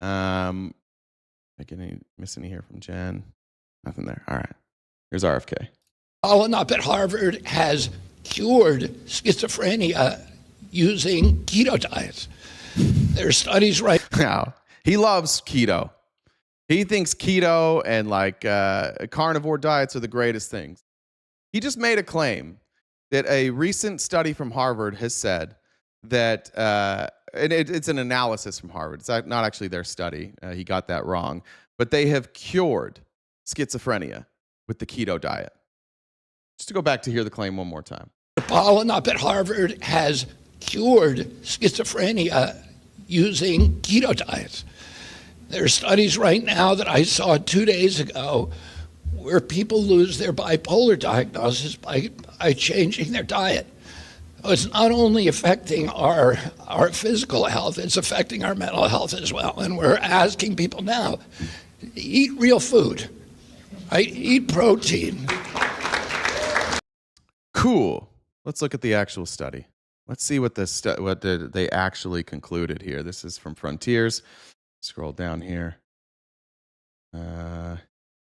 Miss any here from Jen? Nothing there. All right. Here's RFK.
Following up at Harvard has cured schizophrenia using keto diets. There's studies right
now. He loves keto. He thinks keto and carnivore diets are the greatest things. He just made a claim that a recent study from Harvard has said that, and it's an analysis from Harvard. It's not actually their study. He got that wrong. But they have cured schizophrenia with the keto diet. Just to go back to hear the claim one more time.
Following up at Harvard has cured schizophrenia using keto diets. There are studies right now that I saw 2 days ago where people lose their bipolar diagnosis by changing their diet. It's not only affecting our physical health, it's affecting our mental health as well. And we're asking people now, eat real food, right? Eat protein.
Cool. Let's look at the actual study. Let's see what they actually concluded here. This is from Frontiers. Scroll down here.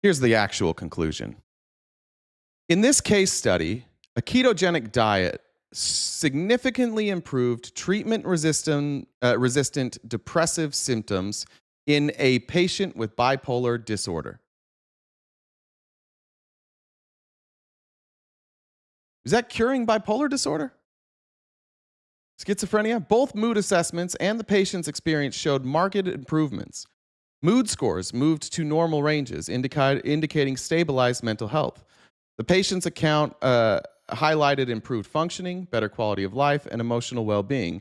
Here's the actual conclusion. In this case study, a ketogenic diet significantly improved treatment-resistant depressive symptoms in a patient with bipolar disorder. Is that curing bipolar disorder? Schizophrenia? Both mood assessments and the patient's experience showed marked improvements. Mood scores moved to normal ranges, indicating stabilized mental health. The patient's account highlighted improved functioning, better quality of life, and emotional well-being.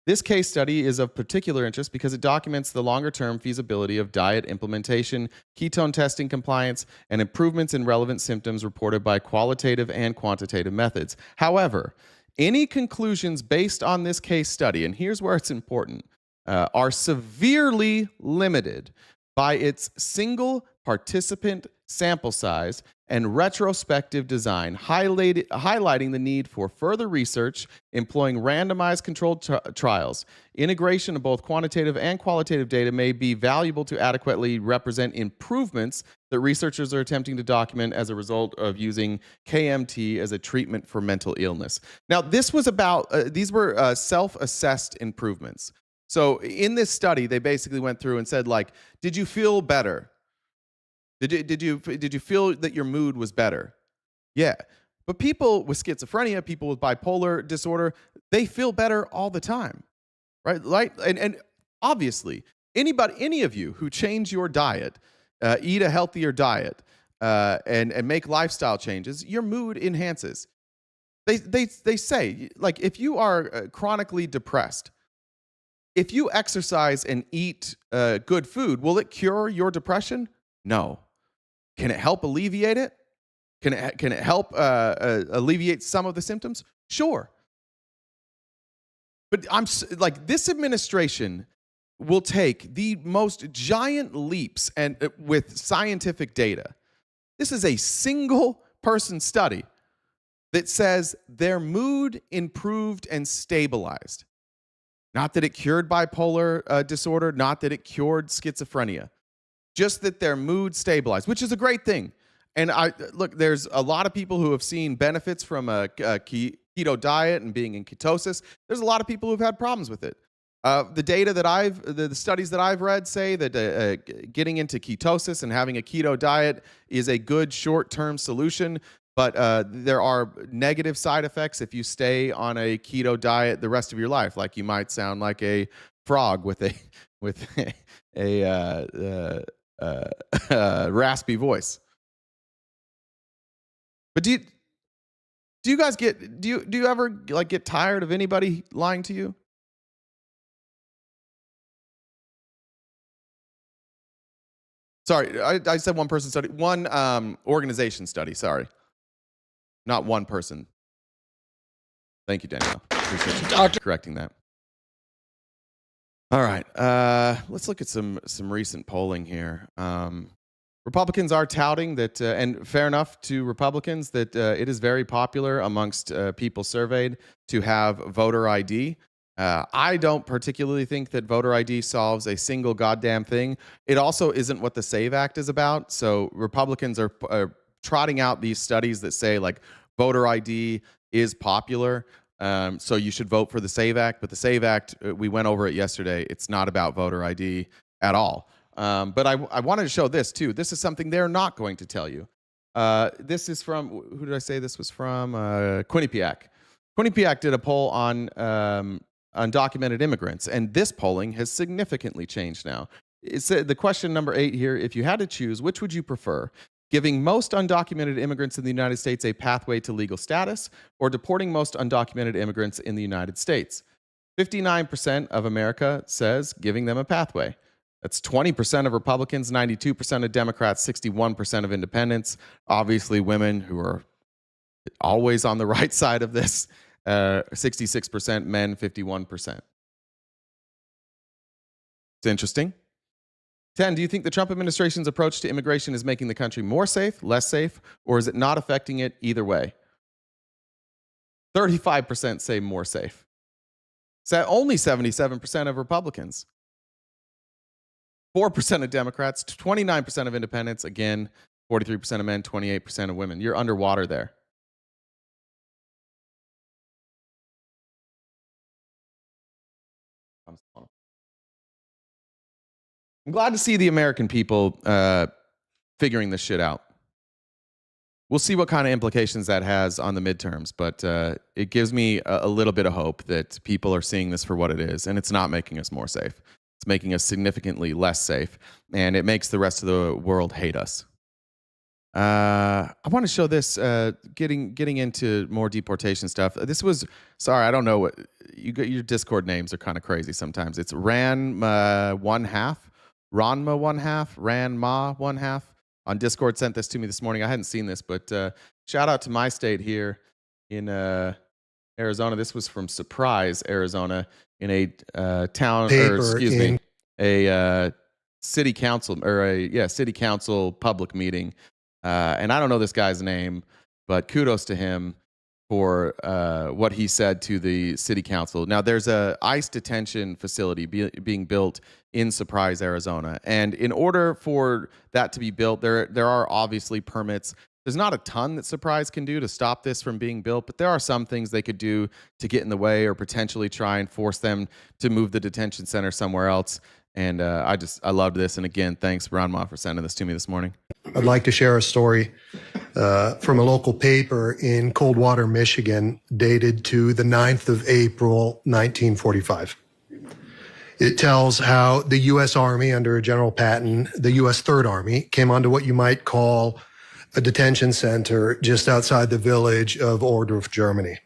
This case study is of particular interest because it documents the longer-term feasibility of diet implementation, ketone testing compliance, and improvements in relevant symptoms reported by qualitative and quantitative methods. However, any conclusions based on this case study, and here's where it's important, are severely limited by its single participant sample size and retrospective design, highlighting the need for further research, employing randomized controlled trials. Integration of both quantitative and qualitative data may be valuable to adequately represent improvements that researchers are attempting to document as a result of using KMT as a treatment for mental illness. Now, this was about, these were self-assessed improvements. So in this study, they basically went through and said, like, did you feel better? Did you feel that your mood was better? Yeah. But people with schizophrenia, people with bipolar disorder, they feel better all the time, right? Like, and obviously, any of you who change your diet, eat a healthier diet, and make lifestyle changes, your mood enhances. They say, like, if you are chronically depressed, if you exercise and eat good food, will it cure your depression? No. Can it help alleviate it? Can it help alleviate some of the symptoms? Sure. But I'm like, this administration will take the most giant leaps and with scientific data. This is a single person study that says their mood improved and stabilized. Not that it cured bipolar disorder, not that it cured schizophrenia. Just that their mood stabilized, which is a great thing. And look, there's a lot of people who have seen benefits from a keto diet and being in ketosis. There's a lot of people who've had problems with it. The data that the studies that I've read say that getting into ketosis and having a keto diet is a good short-term solution, but there are negative side effects if you stay on a keto diet the rest of your life. Like you might sound like a frog with a raspy voice. But do you guys do you ever like get tired of anybody lying to you? Sorry, I said one person study, one organization study. Sorry, not one person. Thank you, Danielle. Appreciate you
Doctor
correcting that. All right, let's look at some recent polling here. Republicans are touting that, and fair enough to Republicans, that it is very popular amongst people surveyed to have voter ID. I don't particularly think that voter ID solves a single goddamn thing. It also isn't what the SAVE Act is about. So Republicans are trotting out these studies that say, like, voter ID is popular. So you should vote for the SAVE Act. But the SAVE Act, we went over it yesterday. It's not about voter ID at all. But I wanted to show this, too. This is something they're not going to tell you. This is from, who did I say this was from? Quinnipiac. Quinnipiac did a poll on undocumented immigrants, and this polling has significantly changed now. It's the question number 8 here. If you had to choose, which would you prefer? Giving most undocumented immigrants in the United States a pathway to legal status, or deporting most undocumented immigrants in the United States? 59% of America says giving them a pathway. That's 20% of Republicans, 92% of Democrats, 61% of independents. Obviously, women who are always on the right side of this. 66% men, 51%. It's interesting. 10, do you think the Trump administration's approach to immigration is making the country more safe, less safe, or is it not affecting it either way? 35% say more safe. Only 77% of Republicans. 4% of Democrats, 29% of independents, again, 43% of men, 28% of women. You're underwater there. I'm glad to see the American people figuring this shit out. We'll see what kind of implications that has on the midterms, but it gives me a little bit of hope that people are seeing this for what it is, and it's not making us more safe. It's making us significantly less safe, and it makes the rest of the world hate us. I want to show this, getting into more deportation stuff. This was, sorry, I don't know what, your Discord names are kind of crazy sometimes. It's Ranma 1/2, Ranma 1/2, Ranma 1/2. On Discord sent this to me this morning. I hadn't seen this, but shout out to my state here in Arizona. This was from Surprise, Arizona, in a town, or excuse me, a city council, or city council public meeting. And I don't know this guy's name, but kudos to him for what he said to the city council. Now, there's a ICE detention facility being built in Surprise, Arizona. And in order for that to be built, there are obviously permits. There's not a ton that Surprise can do to stop this from being built, but there are some things they could do to get in the way or potentially try and force them to move the detention center somewhere else. And I loved this. And again, thanks, Ranma, for sending this to me this morning.
I'd like to share a story from a local paper in Coldwater, Michigan, dated to the 9th of April, 1945. It tells how the U.S. Army, under General Patton, the U.S. Third Army, came onto what you might call a detention center just outside the village of Ohrdruf, Germany.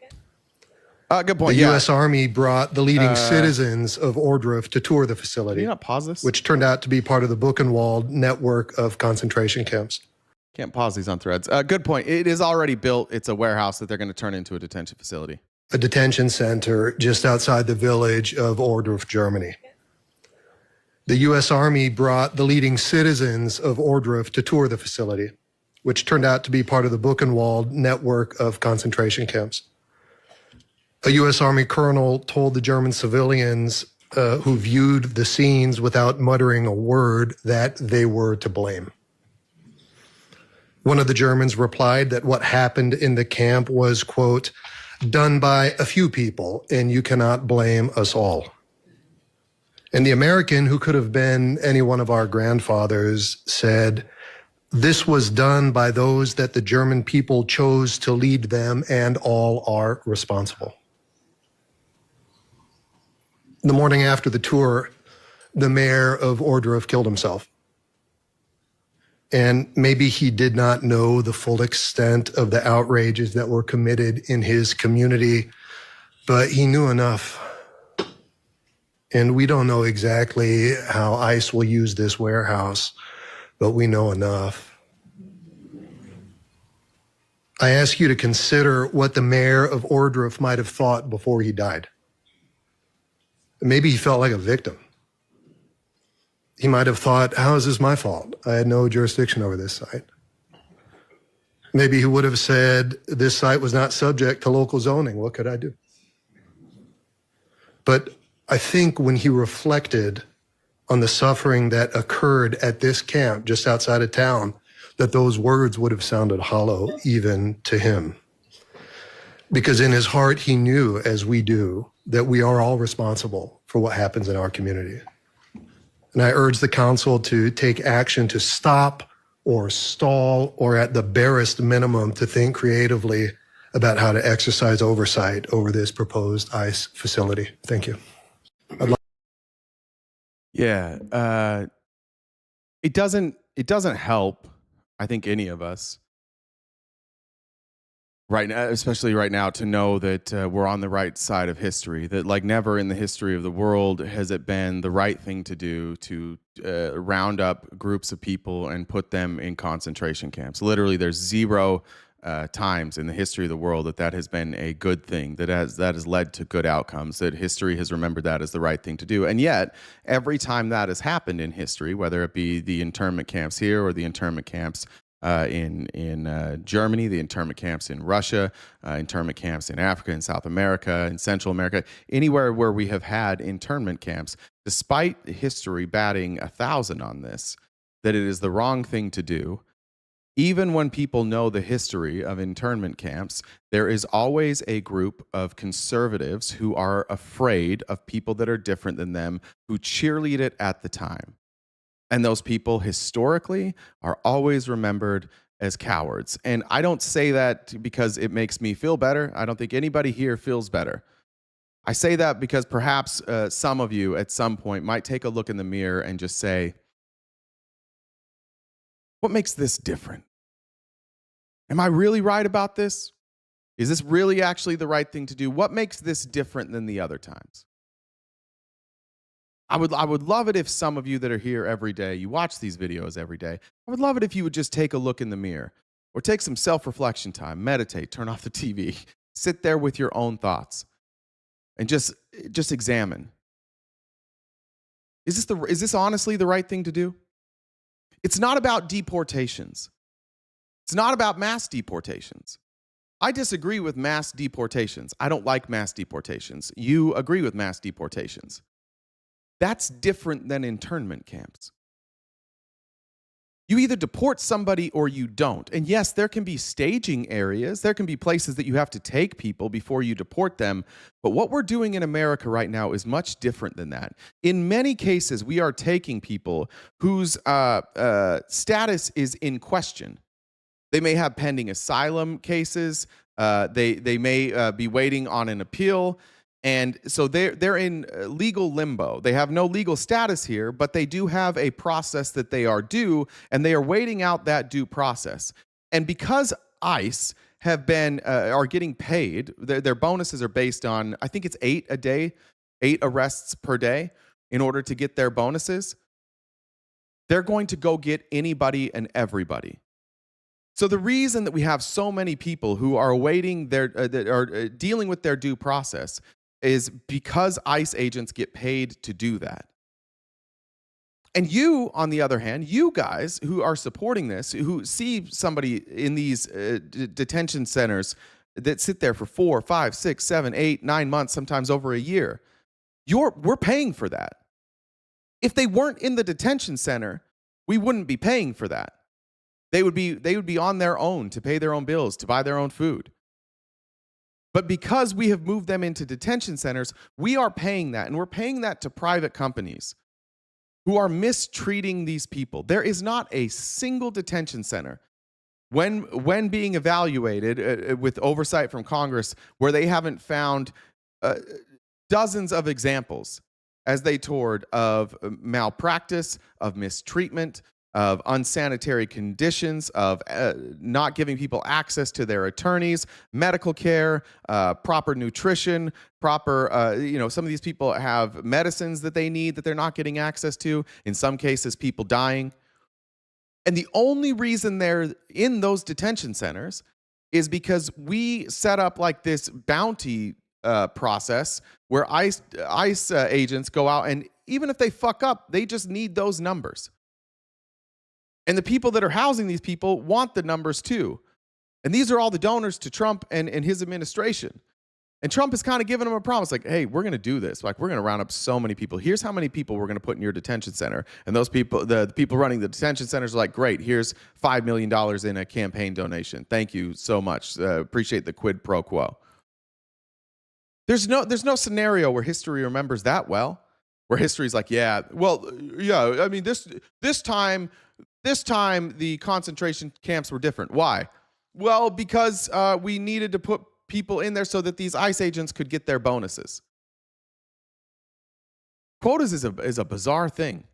Good point.
The U.S. Army brought the leading citizens of Ohrdruf to tour the facility.
Can you not pause this?
Which turned out to be part of the Buchenwald network of concentration camps.
Can't pause these on threads. Good point. It is already built. It's a warehouse that they're going to turn into a detention facility.
A detention center just outside the village of Ohrdruf, Germany. The U.S. Army brought the leading citizens of Ohrdruf to tour the facility, which turned out to be part of the Buchenwald network of concentration camps. A U.S. Army colonel told the German civilians who viewed the scenes without muttering a word that they were to blame. One of the Germans replied that what happened in the camp was, quote, done by a few people, and you cannot blame us all. And the American, who could have been any one of our grandfathers, said, this was done by those that the German people chose to lead them, and all are responsible. The morning after the tour, the mayor of Ohrdruf killed himself. And maybe he did not know the full extent of the outrages that were committed in his community, but he knew enough. And we don't know exactly how ICE will use this warehouse, but we know enough. I ask you to consider what the mayor of Ohrdruf might have thought before he died. Maybe he felt like a victim. He might have thought, how is this my fault? I had no jurisdiction over this site. Maybe he would have said, this site was not subject to local zoning. What could I do? But I think when he reflected on the suffering that occurred at this camp just outside of town, that those words would have sounded hollow even to him. Because in his heart, he knew, as we do, that we are all responsible for what happens in our community. And I urge the council to take action to stop or stall, or at the barest minimum, to think creatively about how to exercise oversight over this proposed ICE facility. Thank you.
Yeah, it doesn't help, I think, any of us right now, especially right now, to know that we're on the right side of history. That, like, never in the history of the world has it been the right thing to do to round up groups of people and put them in concentration camps. Literally, there's zero times in the history of the world that has been a good thing, that has led to good outcomes, that history has remembered that as the right thing to do. And yet, every time that has happened in history, whether it be the internment camps here or the internment camps in Germany, the internment camps in Russia, internment camps in Africa and South America and Central America, anywhere where we have had internment camps, despite history batting 1,000 on this, that it is the wrong thing to do. Even when people know the history of internment camps, there is always a group of conservatives who are afraid of people that are different than them, who cheerlead it at the time. And those people historically are always remembered as cowards. And I don't say that because it makes me feel better. I don't think anybody here feels better. I say that because perhaps some of you at some point might take a look in the mirror and just say, what makes this different? Am I really right about this? Is this really actually the right thing to do? What makes this different than the other times? I would love it if some of you that are here every day, you watch these videos every day, I would love it if you would just take a look in the mirror or take some self-reflection time, meditate, turn off the TV, sit there with your own thoughts and just examine. Is this honestly the right thing to do? It's not about deportations. It's not about mass deportations. I disagree with mass deportations. I don't like mass deportations. You agree with mass deportations. That's different than internment camps. You either deport somebody or you don't. And yes, there can be staging areas. There can be places that you have to take people before you deport them. But what we're doing in America right now is much different than that. In many cases, we are taking people whose status is in question. They may have pending asylum cases. They may be waiting on an appeal. And so they're in legal limbo. They have no legal status here, but they do have a process that they are due, and they are waiting out that due process. And because ICE are getting paid, their bonuses are based on, I think it's 8 a day, 8 arrests per day in order to get their bonuses. They're going to go get anybody and everybody. So the reason that we have so many people who are awaiting that are dealing with their due process is because ICE agents get paid to do that. And you, on the other hand, you guys who are supporting this, who see somebody in these detention centers that sit there for 4, 5, 6, 7, 8, 9 months, sometimes over a year, we're paying for that. If they weren't in the detention center, we wouldn't be paying for that. They would be on their own to pay their own bills, to buy their own food. But because we have moved them into detention centers, we are paying that, and we're paying that to private companies who are mistreating these people. There is not a single detention center when being evaluated with oversight from Congress where they haven't found dozens of examples as they toured of malpractice, of mistreatment, of unsanitary conditions, of not giving people access to their attorneys, medical care, proper nutrition, proper, some of these people have medicines that they need that they're not getting access to. In some cases, people dying. And the only reason they're in those detention centers is because we set up like this bounty process where ICE agents go out, and even if they fuck up, they just need those numbers. And the people that are housing these people want the numbers too. And these are all the donors to Trump and his administration. And Trump is kind of giving them a promise like, hey, we're going to do this. Like, we're going to round up so many people. Here's how many people we're going to put in your detention center. And those people, the people running the detention centers are like, great, here's $5 million in a campaign donation. Thank you so much. Appreciate the quid pro quo. There's no scenario where history remembers that well, where history's like, I mean, this time the concentration camps were different. Why? Well, because we needed to put people in there so that these ICE agents could get their bonuses. Quotas is a bizarre thing.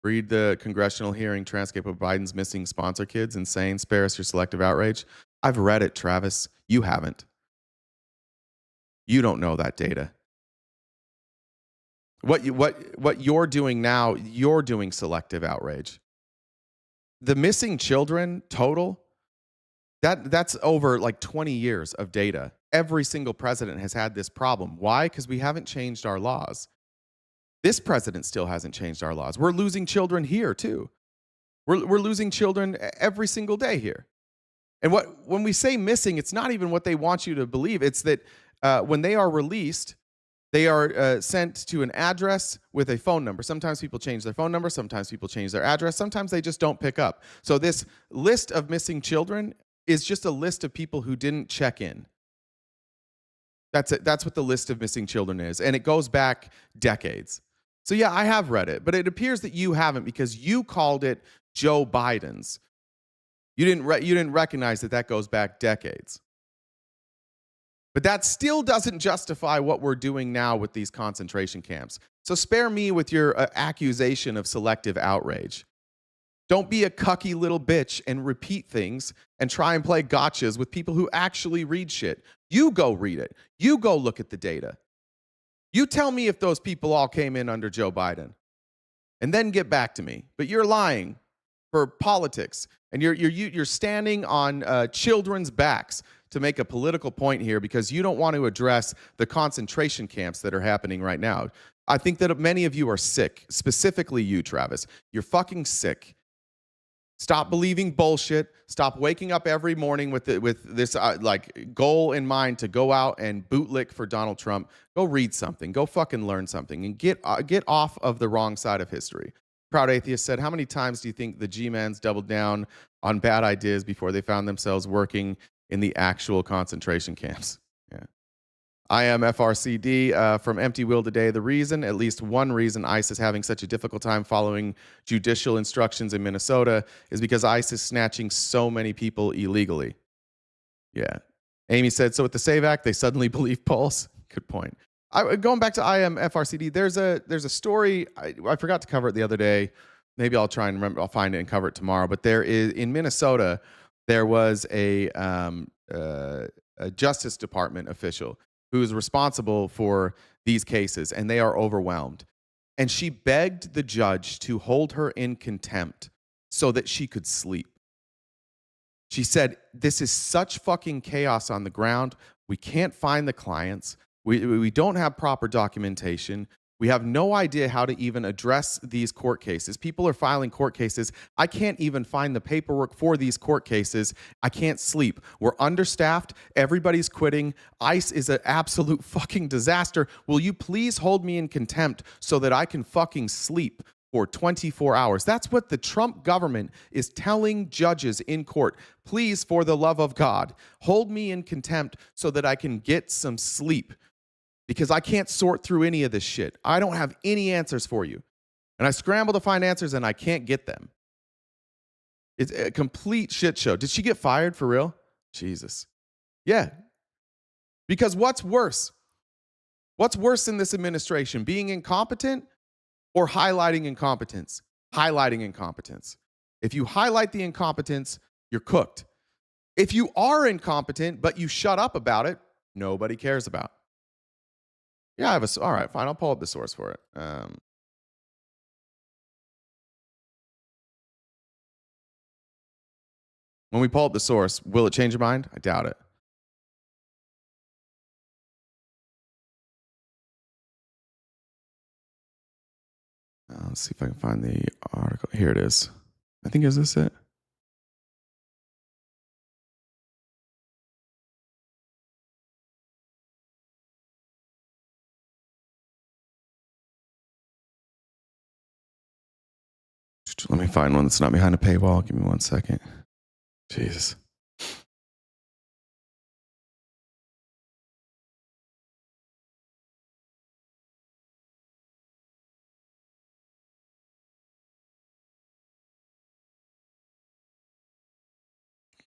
Read the congressional hearing transcript of Biden's missing sponsor kids. Insane. Spare us your selective outrage. I've read it, Travis. You haven't. You don't know that data. What you're doing now, you're doing selective outrage. The missing children total, that's over like 20 years of data. Every single president has had this problem. Why? Because we haven't changed our laws. This president still hasn't changed our laws. We're losing children here too. We're losing children every single day here. And when we say missing, it's not even what they want you to believe. It's that when they are released, they are sent to an address with a phone number. Sometimes people change their phone number. Sometimes people change their address. Sometimes they just don't pick up. So this list of missing children is just a list of people who didn't check in. That's it. That's what the list of missing children is. And it goes back decades. So yeah, I have read it, but it appears that you haven't because you called it Joe Biden's. You didn't recognize that goes back decades. But that still doesn't justify what we're doing now with these concentration camps. So spare me with your accusation of selective outrage. Don't be a cucky little bitch and repeat things and try and play gotchas with people who actually read shit. You go read it. You go look at the data. You tell me if those people all came in under Joe Biden. And then get back to me. But you're lying for politics. And you're standing on children's backs to make a political point here because you don't want to address the concentration camps that are happening right now. I think that many of you are sick, specifically you, Travis. You're fucking sick. Stop believing bullshit. Stop waking up every morning with this goal in mind to go out and bootlick for Donald Trump. Go read something. Go fucking learn something and get off of the wrong side of history. Proud Atheist said, how many times do you think the G-Mans doubled down on bad ideas before they found themselves working in the actual concentration camps? Yeah. I am FRCD from Empty Wheel today. The reason, at least one reason ICE is having such a difficult time following judicial instructions in Minnesota is because ICE is snatching so many people illegally. Yeah. Amy said, so with the SAVE Act, they suddenly believe polls? Good point. Going back to IMFRCD, there's a story. I forgot to cover it the other day. Maybe I'll try and remember. I'll find it and cover it tomorrow. But there is in Minnesota, there was a Justice Department official who is responsible for these cases, and they are overwhelmed. And she begged the judge to hold her in contempt so that she could sleep. She said, "This is such fucking chaos on the ground. We can't find the clients. We don't have proper documentation. We have no idea how to even address these court cases. People are filing court cases. I can't even find the paperwork for these court cases. I can't sleep. We're understaffed. Everybody's quitting. ICE is an absolute fucking disaster. Will you please hold me in contempt so that I can fucking sleep for 24 hours? That's what the Trump government is telling judges in court. Please, for the love of God, hold me in contempt so that I can get some sleep. Because I can't sort through any of this shit. I don't have any answers for you. And I scramble to find answers and I can't get them. It's a complete shit show. Did she get fired for real? Jesus. Yeah. Because what's worse? What's worse in this administration? Being incompetent or highlighting incompetence? Highlighting incompetence. If you highlight the incompetence, you're cooked. If you are incompetent, but you shut up about it, nobody cares about. Yeah, I have all right, fine. I'll pull up the source for it. When we pull up the source, will it change your mind? I doubt it. Let's see if I can find the article. Here it is. I think, is this it? Let me find one that's not behind a paywall. Give me 1 second. Jesus.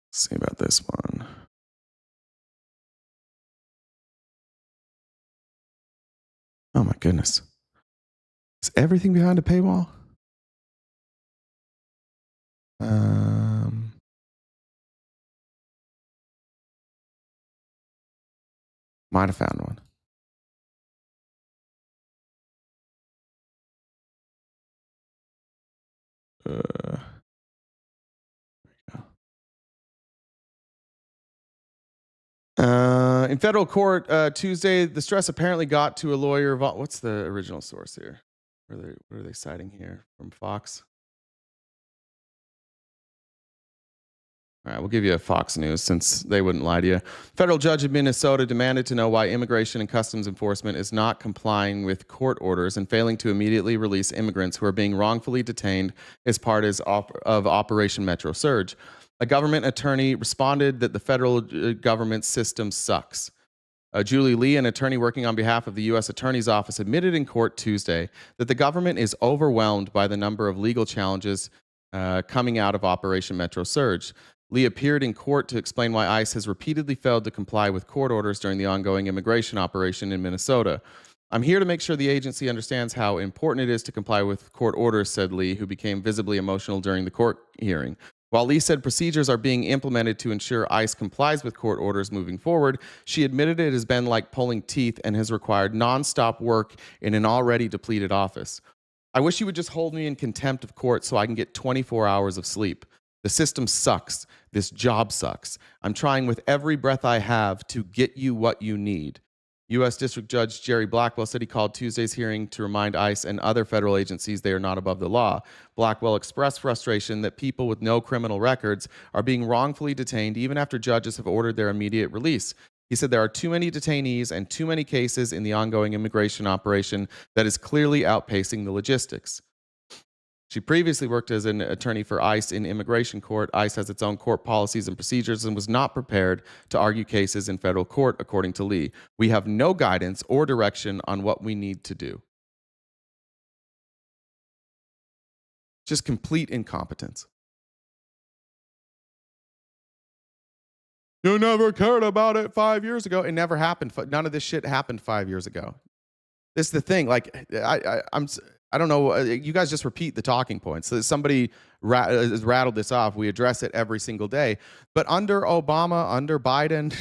Let's see about this one. Oh my goodness. Is everything behind a paywall? Might have found one. In federal court Tuesday, the stress apparently got to a lawyer. What's the original source here? What are they citing here from Fox? All right, we'll give you a Fox News since they wouldn't lie to you. Federal judge in Minnesota demanded to know why Immigration and Customs Enforcement is not complying with court orders and failing to immediately release immigrants who are being wrongfully detained as part of Operation Metro Surge. A government attorney responded that the federal government system sucks. Julie Lee, an attorney working on behalf of the U.S. Attorney's Office, admitted in court Tuesday that the government is overwhelmed by the number of legal challenges coming out of Operation Metro Surge. Lee appeared in court to explain why ICE has repeatedly failed to comply with court orders during the ongoing immigration operation in Minnesota. I'm here to make sure the agency understands how important it is to comply with court orders, said Lee, who became visibly emotional during the court hearing. While Lee said procedures are being implemented to ensure ICE complies with court orders moving forward, she admitted it has been like pulling teeth and has required nonstop work in an already depleted office. I wish you would just hold me in contempt of court so I can get 24 hours of sleep. The system sucks. This job sucks. I'm trying with every breath I have to get you what you need. U.S. District Judge Jerry Blackwell said he called Tuesday's hearing to remind ICE and other federal agencies they are not above the law. Blackwell expressed frustration that people with no criminal records are being wrongfully detained even after judges have ordered their immediate release. He said there are too many detainees and too many cases in the ongoing immigration operation that is clearly outpacing the logistics. She previously worked as an attorney for ICE in immigration court. ICE has its own court policies and procedures and was not prepared to argue cases in federal court, according to Lee. We have no guidance or direction on what we need to do. Just complete incompetence. You never cared about it 5 years ago. It never happened. None of this shit happened 5 years ago. This is the thing. Like, I don't know. You guys just repeat the talking points. So somebody has rattled this off. We address it every single day. But under Obama, under Biden,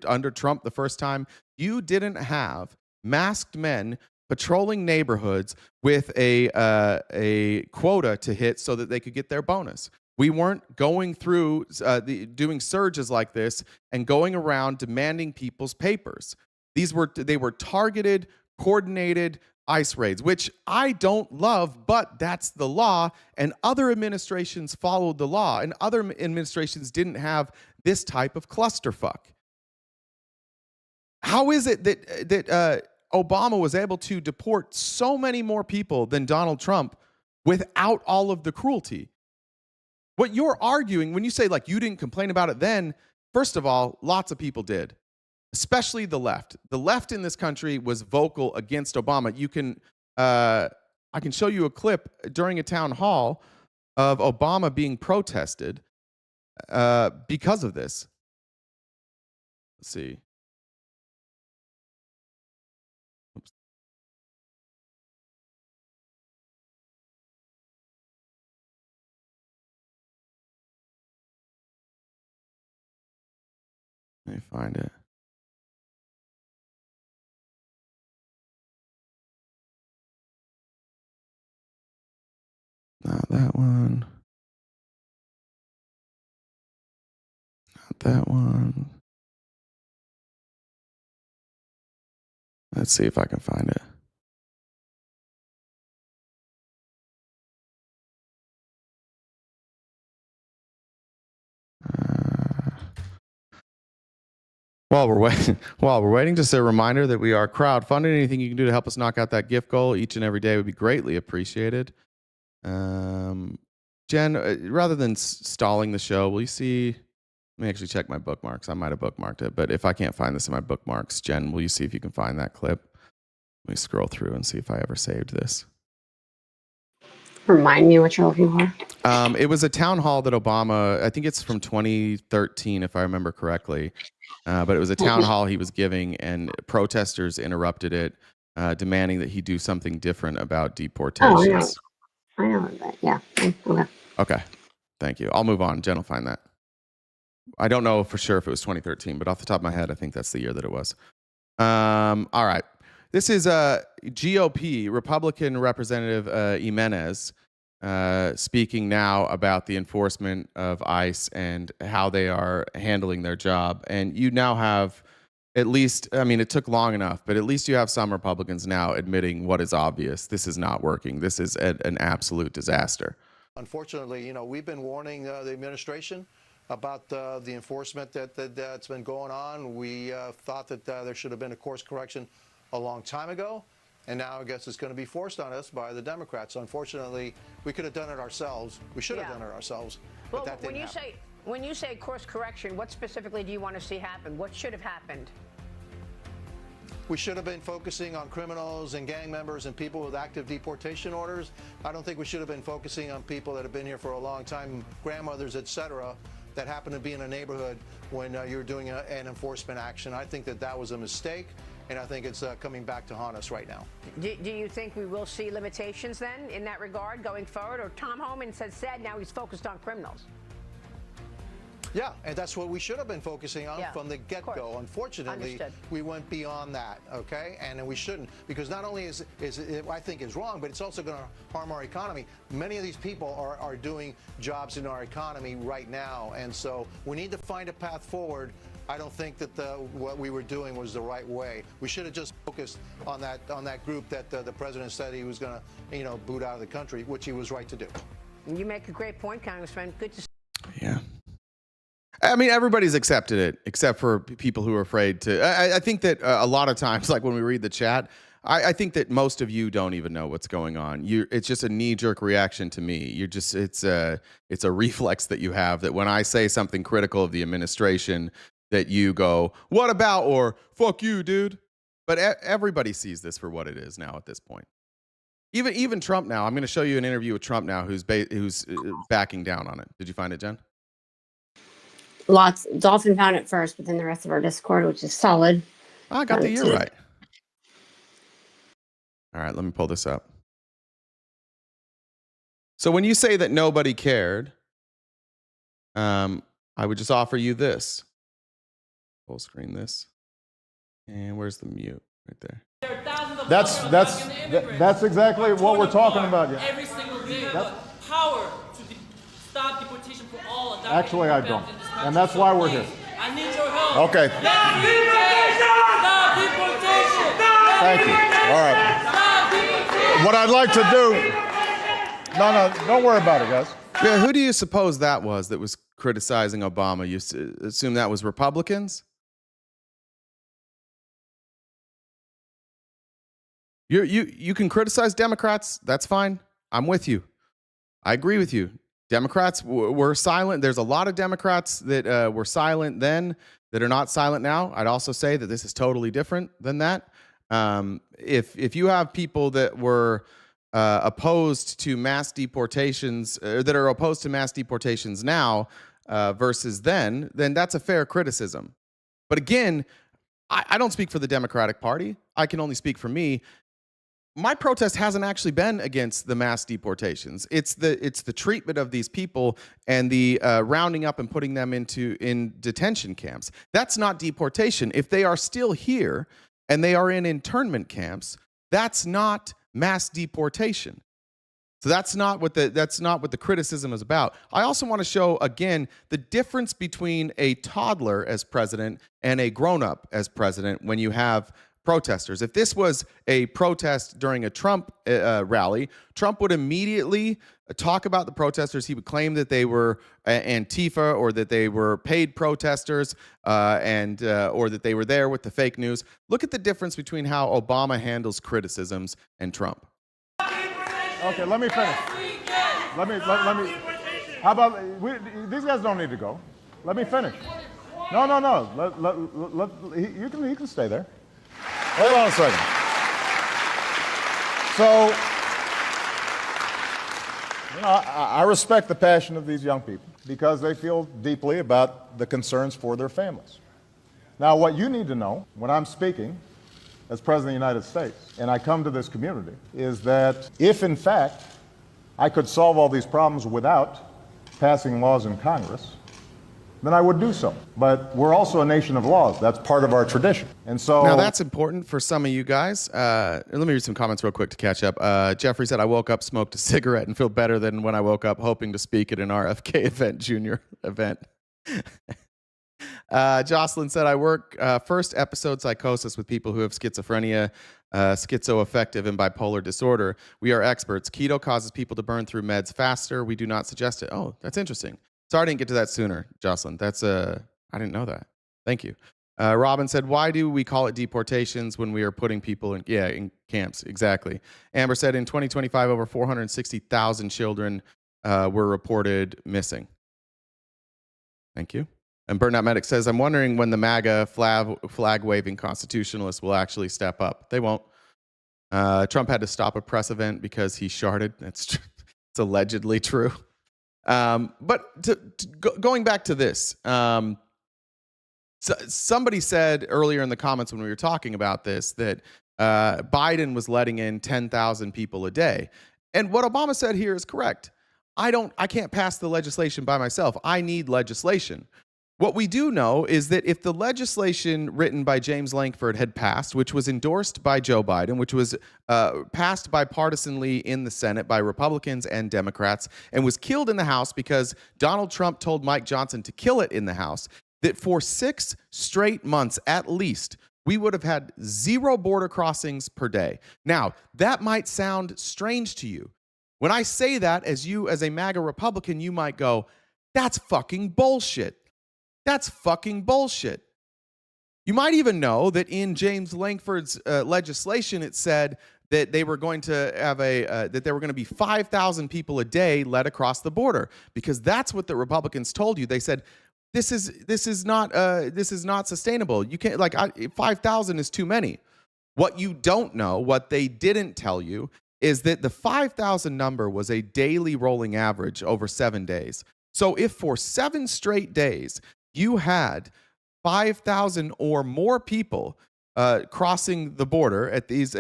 under Trump the first time, you didn't have masked men patrolling neighborhoods with a quota to hit so that they could get their bonus. We weren't going through doing surges like this and going around demanding people's papers. They were targeted, coordinated ICE raids, which I don't love, but that's the law, and other administrations followed the law, and other administrations didn't have this type of clusterfuck. How is it that Obama was able to deport so many more people than Donald Trump without all of the cruelty? What you're arguing when you say, like, you didn't complain about it then, first of all, lots of people did. Especially the left. The left in this country was vocal against Obama. I can show you a clip during a town hall of Obama being protested because of this. Let's see. Oops. Let me find it. Not that one. Not that one. Let's see if I can find it. While we're waiting, just a reminder that we are crowdfunding. Anything you can do to help us knock out that gift goal each and every day would be greatly appreciated. Jen, rather than stalling the show, will you see? Let me actually check my bookmarks. I might have bookmarked it, but if I can't find this in my bookmarks, Jen, will you see if you can find that clip? Let me scroll through and see if I ever saved this.
Remind me what you're looking for.
It was a town hall that Obama, I think it's from 2013, if I remember correctly. But it was a town hall he was giving, and protesters interrupted it, demanding that he do something different about deportations.
I know that. Yeah. Okay.
Okay. Thank you. I'll move on. Jen will find that. I don't know for sure if it was 2013, but off the top of my head, I think that's the year that it was. All right. This is GOP, Republican Representative Jimenez, speaking now about the enforcement of ICE and how they are handling their job. And you now have at least, I mean, it took long enough, but at least you have some Republicans now admitting what is obvious. This is not working. This is an absolute disaster.
Unfortunately, you know, we've been warning the administration about the enforcement that's been going on. We thought that there should have been a course correction a long time ago, and now I guess it's going to be forced on us by the Democrats. Unfortunately, we could have done it ourselves. We should have done it ourselves, but that didn't happen.
When you say course correction, what specifically do you want to see happen? What should have happened?
We should have been focusing on criminals and gang members and people with active deportation orders. I don't think we should have been focusing on people that have been here for a long time, grandmothers, etc., that happen to be in a neighborhood when you're doing an enforcement action. I think that was a mistake, and I think it's coming back to haunt us right now.
Do you think we will see limitations then in that regard going forward? Or Tom Homan has said now he's focused on criminals.
Yeah, and that's what we should have been focusing on from the get-go. Unfortunately, we went beyond that, okay? And we shouldn't, because not only is it, I think, is wrong, but it's also going to harm our economy. Many of these people are doing jobs in our economy right now, and so we need to find a path forward. I don't think that what we were doing was the right way. We should have just focused on that group that the president said he was going to, you know, boot out of the country, which he was right to do.
You make a great point, Congressman. Good to see.
Yeah. I mean, everybody's accepted it, except for people who are afraid to. I think that a lot of times, like when we read the chat, I think that most of you don't even know what's going on. It's just a knee-jerk reaction to me. It's a reflex that you have that when I say something critical of the administration, that you go, "What about?" or "Fuck you, dude." But everybody sees this for what it is now at this point. Even Trump now. I'm going to show you an interview with Trump now, who's backing down on it. Did you find it, Jen?
Lots. Dolphin found it first, but then the rest of our Discord, which is solid.
I got the year right. All right, let me pull this up. So when you say that nobody cared, I would just offer you this. Full screen this. And where's the mute? Right there.
That's exactly what we're talking about. Yeah.
Every single day. The power to stop deportation for all.
Actually, I don't. And that's why we're here.
I need your help.
Okay.
Stop deportation! Stop deportation!
Thank you. All right.
Stop deportation!
What I'd like to do... No, don't worry about it, guys.
Yeah, who do you suppose that was criticizing Obama? You assume that was Republicans? You can criticize Democrats. That's fine. I'm with you. I agree with you. Democrats were silent. There's a lot of Democrats that were silent then that are not silent now. I'd also say that this is totally different than that. If you have people that were opposed to mass deportations, that are opposed to mass deportations now versus then that's a fair criticism. But again, I don't speak for the Democratic Party. I can only speak for me. My protest hasn't actually been against the mass deportations. It's the treatment of these people and the rounding up and putting them in detention camps. That's not deportation. If they are still here and they are in internment camps, that's not mass deportation. So that's not what the criticism is about. I also want to show again the difference between a toddler as president and a grown-up as president when you have protesters. If this was a protest during a Trump rally, Trump would immediately talk about the protesters. He would claim that they were Antifa or that they were paid protesters or that they were there with the fake news. Look at the difference between how Obama handles criticisms and Trump.
Okay, let me finish. Let me. How about these guys don't need to go. Let me finish. No. He can stay there. Hold on a second. So, you know, I respect the passion of these young people because they feel deeply about the concerns for their families. Now, what you need to know when I'm speaking as President of the United States and I come to this community is that if, in fact, I could solve all these problems without passing laws in Congress, then I would do so. But we're also a nation of laws. That's part of our tradition. And so
now that's important for some of you guys. Let me read some comments real quick to catch up. Jeffrey said, I woke up, smoked a cigarette, and feel better than when I woke up hoping to speak at an RFK Jr. event. Jocelyn said, I work first episode psychosis with people who have schizophrenia, schizoaffective, and bipolar disorder. We are experts. Keto causes people to burn through meds faster. We do not suggest it. Oh, that's interesting. Sorry I didn't get to that sooner, Jocelyn. That's I didn't know that. Thank you. Robin said, why do we call it deportations when we are putting people in camps? Exactly. Amber said, in 2025, over 460,000 children were reported missing. Thank you. And Burnout Medic says, I'm wondering when the MAGA flag-waving constitutionalists will actually step up. They won't. Trump had to stop a press event because he sharded. It's allegedly true. But going back to this, somebody said earlier in the comments when we were talking about this that Biden was letting in 10,000 people a day. And what Obama said here is correct. I can't pass the legislation by myself. I need legislation. What we do know is that if the legislation written by James Lankford had passed, which was endorsed by Joe Biden, which was passed bipartisanly in the Senate by Republicans and Democrats, and was killed in the House because Donald Trump told Mike Johnson to kill it in the House, that for 6 straight months at least, we would have had 0 border crossings per day. Now, that might sound strange to you. When I say that, as a MAGA Republican, you might go, that's fucking bullshit. That's fucking bullshit. You might even know that in James Lankford's legislation, it said that they were going to have that there were going to be 5,000 people a day led across the border, because that's what the Republicans told you. They said, this is not sustainable. You can't, 5,000 is too many. What you don't know, what they didn't tell you, is that the 5,000 number was a daily rolling average over 7 days. So if for 7 straight days you had 5,000 or more people crossing the border at these,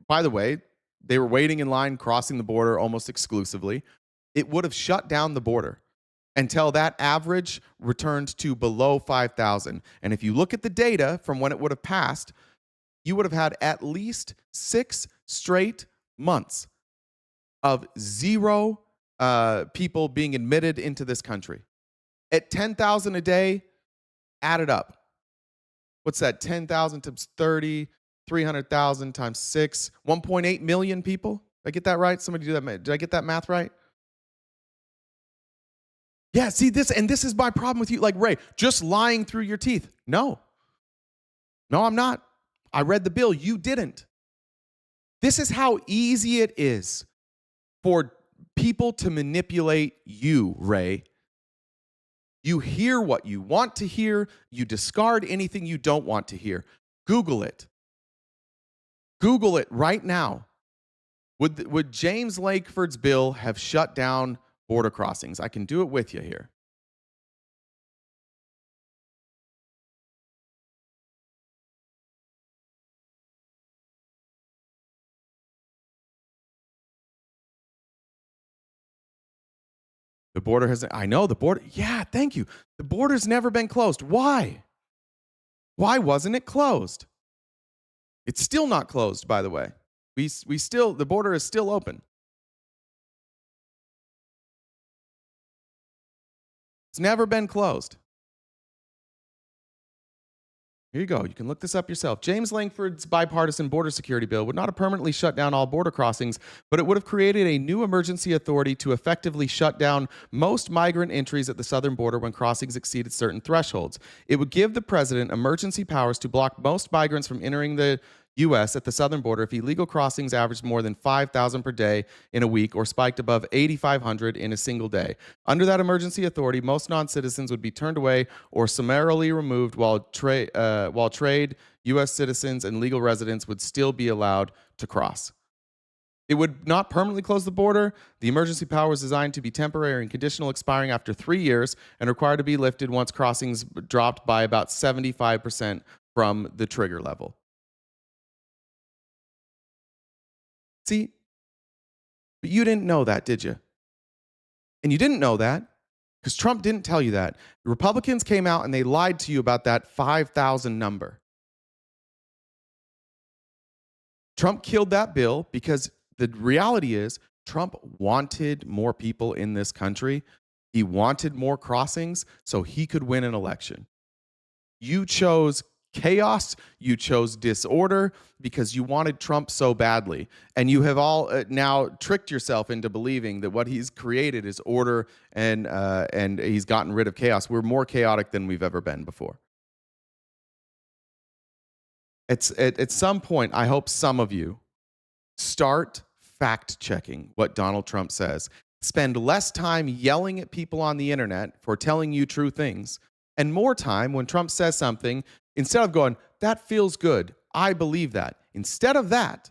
by the way, they were waiting in line crossing the border almost exclusively, it would have shut down the border until that average returned to below 5,000. And if you look at the data from when it would have passed, you would have had at least 6 straight months of 0 people being admitted into this country. At 10,000 a day, add it up. What's that? 10,000 times 30, 300,000 times 6, 1.8 million people? Did I get that right? Somebody do that. Did I get that math right? Yeah, see this, and this is my problem with you. Like, Ray, just lying through your teeth. No, I'm not. I read the bill. You didn't. This is how easy it is for people to manipulate you, Ray. You hear what you want to hear. You discard anything you don't want to hear. Google it. Google it right now. Would James Lankford's bill have shut down border crossings? I can do it with you here. The border has, I know the border, yeah, thank you. The border's never been closed. Why? Why wasn't it closed? It's still not closed, by the way. The border is still open. It's never been closed. Here you go. You can look this up yourself. James Lankford's bipartisan border security bill would not have permanently shut down all border crossings, but it would have created a new emergency authority to effectively shut down most migrant entries at the southern border when crossings exceeded certain thresholds. It would give the president emergency powers to block most migrants from entering the U.S. at the southern border if illegal crossings averaged more than 5,000 per day in a week or spiked above 8,500 in a single day. Under that emergency authority, most non-citizens would be turned away or summarily removed, while trade, U.S. citizens, and legal residents would still be allowed to cross. It would not permanently close the border. The emergency power was designed to be temporary and conditional, expiring after 3 years, and required to be lifted once crossings dropped by about 75% from the trigger level. See, but you didn't know that, did you? And you didn't know that because Trump didn't tell you that. The Republicans came out and they lied to you about that 5,000 number. Trump killed that bill because the reality is Trump wanted more people in this country. He wanted more crossings so he could win an election. You chose chaos, you chose disorder because you wanted Trump so badly. And you have all now tricked yourself into believing that what he's created is order and he's gotten rid of chaos. We're more chaotic than we've ever been before. At some point, I hope some of you start fact-checking what Donald Trump says. Spend less time yelling at people on the internet for telling you true things, and more time when Trump says something, instead of going, that feels good, I believe that. Instead of that,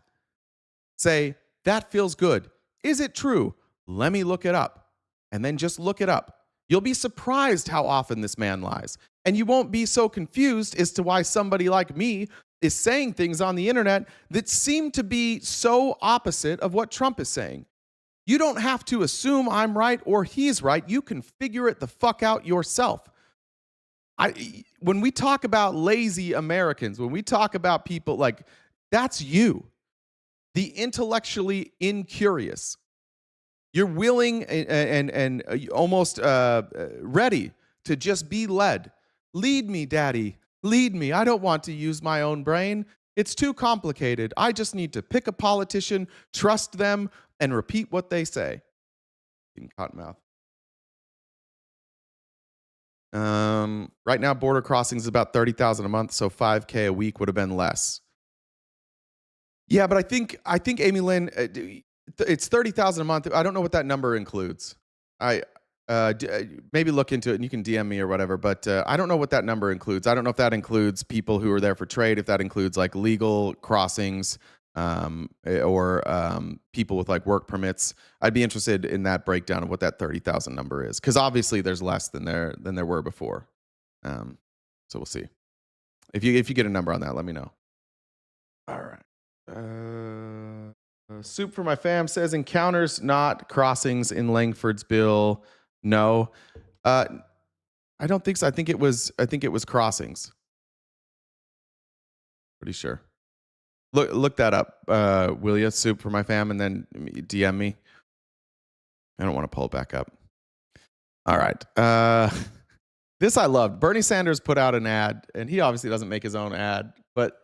say, that feels good. Is it true? Let me look it up. And then just look it up. You'll be surprised how often this man lies. And you won't be so confused as to why somebody like me is saying things on the internet that seem to be so opposite of what Trump is saying. You don't have to assume I'm right or he's right. You can figure it the fuck out yourself. When we talk about lazy Americans, when we talk about people like, that's you, the intellectually incurious. You're willing and almost ready to just be led. Lead me, Daddy. Lead me. I don't want to use my own brain. It's too complicated. I just need to pick a politician, trust them, and repeat what they say. Cottonmouth. Right now, border crossings is about $30,000 a month, so $5K a week would have been less. Yeah, but I think Amy Lynn, it's $30,000 a month. I don't know what that number includes. Maybe look into it and you can DM me or whatever, but I don't know what that number includes. I don't know if that includes people who are there for trade, if that includes like legal crossings or people with like work permits. I'd be interested in that breakdown of what that 30,000 number is, because obviously there's less than there were before. So we'll see. If you get a number on that, let me know. All right. Soup for my fam says encounters, not crossings in Langford's bill. No, I don't think so. I think it was crossings. Pretty sure. Look that up, will you? Soup for my fam, and then DM me. I don't want to pull it back up. All right. This I loved. Bernie Sanders put out an ad, and he obviously doesn't make his own ad, but